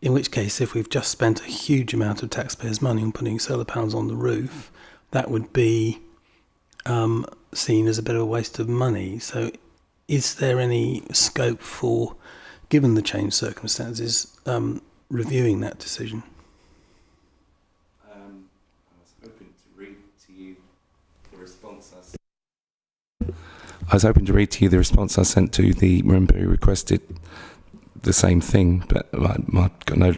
in which case if we've just spent a huge amount of taxpayers' money on putting solar panels on the roof, that would be seen as a bit of a waste of money. So is there any scope for, given the changed circumstances, reviewing that decision? I was hoping to read to you the response I sent to the member who requested the same thing, but I've got no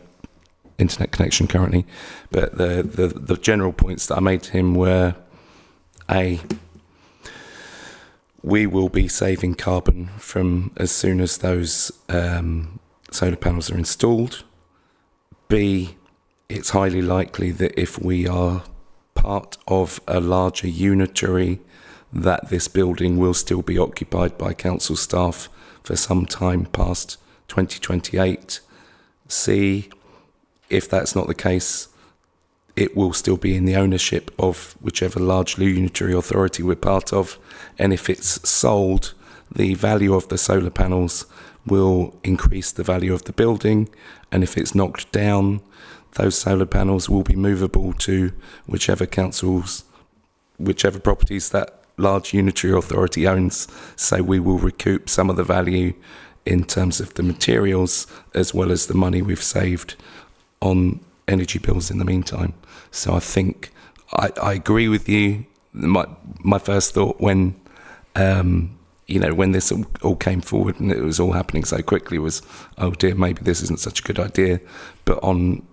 internet connection currently. But the general points that I made to him were: A, we will be saving carbon from as soon as those solar panels are installed. B, it's highly likely that if we are part of a larger unitary, that this building will still be occupied by council staff for some time past 2028. C, if that's not the case, it will still be in the ownership of whichever large unitary authority we're part of. And if it's sold, the value of the solar panels will increase the value of the building. And if it's knocked down, those solar panels will be movable to whichever properties that large unitary authority owns. So we will recoup some of the value in terms of the materials as well as the money we've saved on energy bills in the meantime. So I think I agree with you. My first thought when when this all came forward and it was all happening so quickly was, oh dear, maybe this isn't such a good idea. But on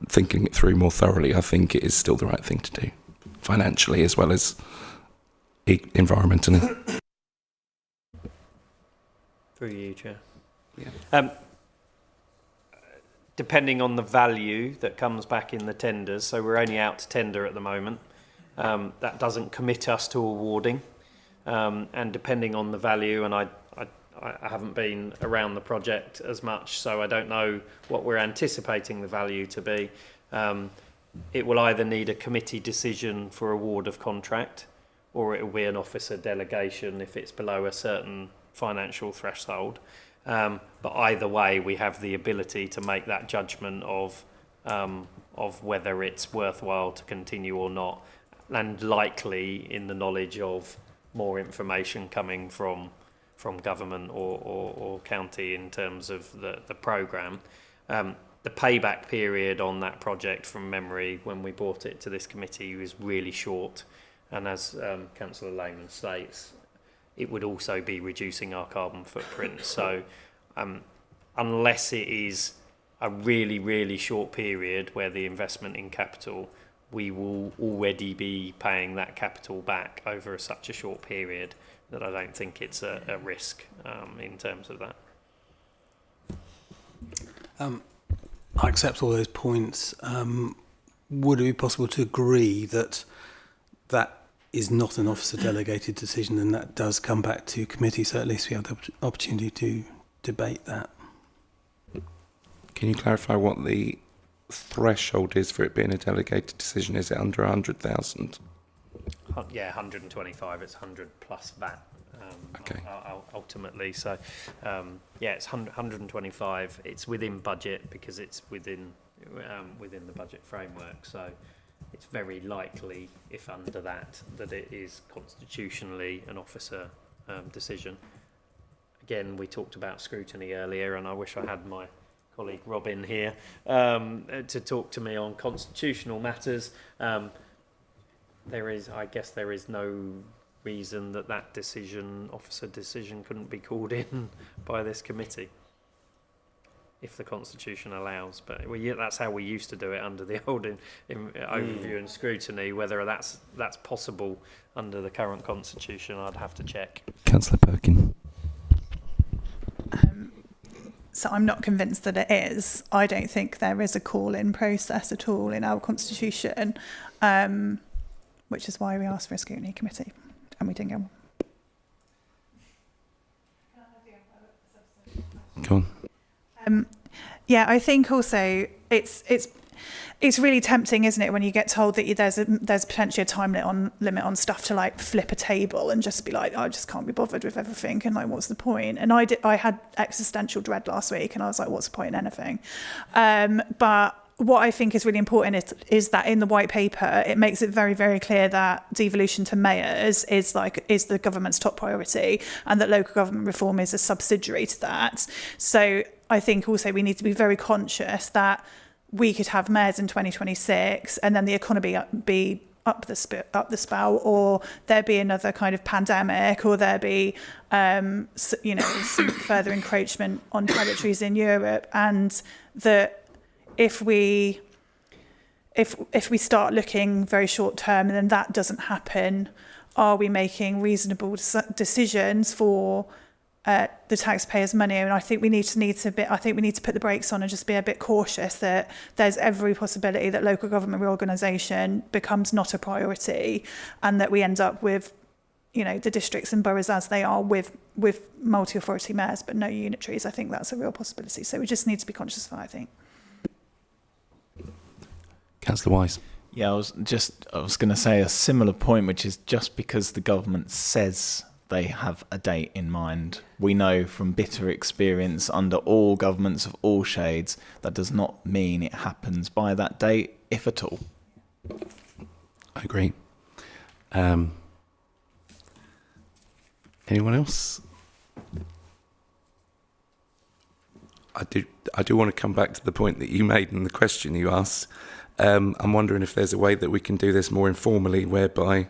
thinking it through more thoroughly, I think it is still the right thing to do, financially as well as environmentally. Through you, Chair. Yeah. Depending on the value that comes back in the tenders, so we're only out to tender at the moment, that doesn't commit us to awarding. And depending on the value, and I haven't been around the project as much, so I don't know what we're anticipating the value to be. It will either need a committee decision for award of contract, or it will be an officer delegation if it's below a certain financial threshold. But either way, we have the ability to make that judgment of whether it's worthwhile to continue or not, and likely in the knowledge of more information coming from government or county in terms of the programme. The payback period on that project, from memory, when we brought it to this committee, was really short. And as Councillor Lehman states, it would also be reducing our carbon footprint. So unless it is a really, really short period where the investment in capital, we will already be paying that capital back over such a short period that I don't think it's a risk in terms of that. I accept all those points. Would it be possible to agree that that is not an officer delegated decision and that does come back to committee, so at least we have the opportunity to debate that? Can you clarify what the threshold is for it being a delegated decision? Is it under 100,000? Yeah, 125. It's 100 plus VAT. Okay. Ultimately, so yeah, it's 125. It's within budget because it's within the budget framework. So it's very likely, if under that it is constitutionally an officer decision. again, we talked about scrutiny earlier, and I wish I had my colleague Robin here to talk to me on constitutional matters. I guess there is no reason that officer decision couldn't be called in by this committee, if the Constitution allows. But that's how we used to do it under the old overview and scrutiny. Whether that's possible under the current Constitution, I'd have to check. Councillor Perkin. So I'm not convinced that it is. I don't think there is a call-in process at all in our Constitution, which is why we asked for a scrutiny committee, and we didn't get one. Go on. Yeah, I think also it's really tempting, isn't it, when you get told that there's potentially a time limit on stuff to like flip a table and just be like, I just can't be bothered with everything, and like, what's the point? And I had existential dread last week, and I was like, what's the point in anything? But what I think is really important is that in the white paper, it makes it very, very clear that devolution to mayors is the government's top priority, and that local government reform is a subsidiary to that. So I think also we need to be very conscious that we could have mayors in 2026, and then the economy be up the spout, or there be another kind of pandemic, or there be some further encroachment on territories in Europe, and that if we start looking very short term and then that doesn't happen, are we making reasonable decisions for the taxpayers' money? And I think we need to put the brakes on and just be a bit cautious that there's every possibility that local government reorganisation becomes not a priority, and that we end up with, the districts and boroughs as they are with multi-authority mayors but no unitaries. I think that's a real possibility. So we just need to be conscious of that, I think. Councillor Wise. Yeah, I was going to say a similar point, which is just because the government says they have a date in mind, we know from bitter experience under all governments of all shades that does not mean it happens by that date, if at all. I agree. Anyone else? I do want to come back to the point that you made and the question you asked. I'm wondering if there's a way that we can do this more informally, whereby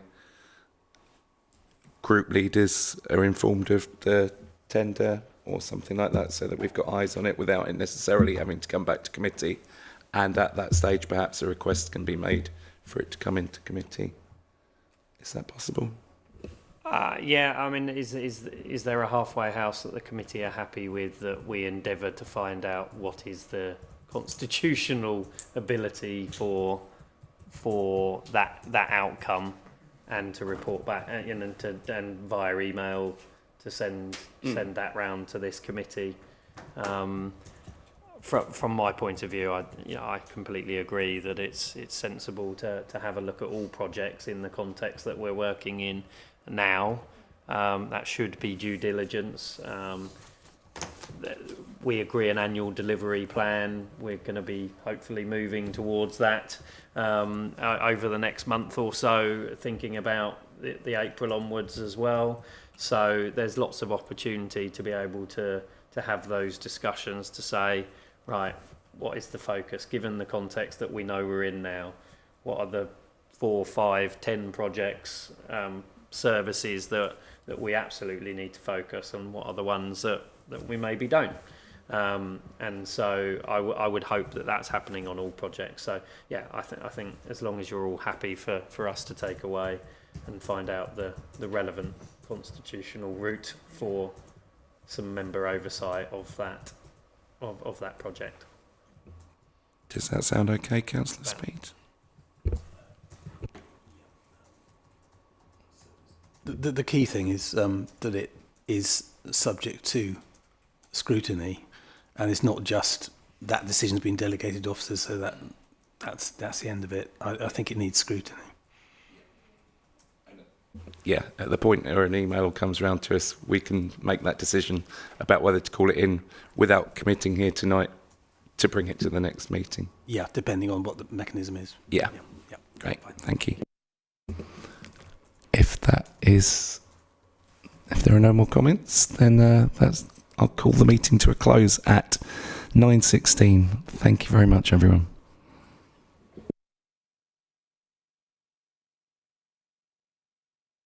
group leaders are informed of the tender or something like that, so that we've got eyes on it without it necessarily having to come back to committee. And at that stage, perhaps a request can be made for it to come into committee. Is that possible? Yeah, I mean, is there a halfway house that the committee are happy with, that we endeavour to find out what is the constitutional ability for that outcome, and to report back and via email to send that round to this committee. From my point of view, I completely agree that it's sensible to have a look at all projects in the context that we're working in now. That should be due diligence. We agree an annual delivery plan. We're going to be hopefully moving towards that over the next month or so, thinking about the April onwards as well. So there's lots of opportunity to be able to have those discussions, to say, right, what is the focus, given the context that we know we're in now? What are the 4, 5, 10 projects, services that we absolutely need to focus on? What are the ones that we maybe don't? And so I would hope that that's happening on all projects. So yeah, I think as long as you're all happy for us to take away and find out the relevant constitutional route for some member oversight of that project. Does that sound okay, Councillor Speed? The key thing is that it is subject to scrutiny, and it's not just that decision's been delegated to officers, so that's the end of it. I think it needs scrutiny. Yeah, at the point where an email comes round to us, we can make that decision about whether to call it in without committing here tonight to bring it to the next meeting. Yeah, depending on what the mechanism is. Yeah. Yeah. Great, thank you. If that is if there are no more comments, then I'll call the meeting to a close at 9:16. Thank you very much, everyone.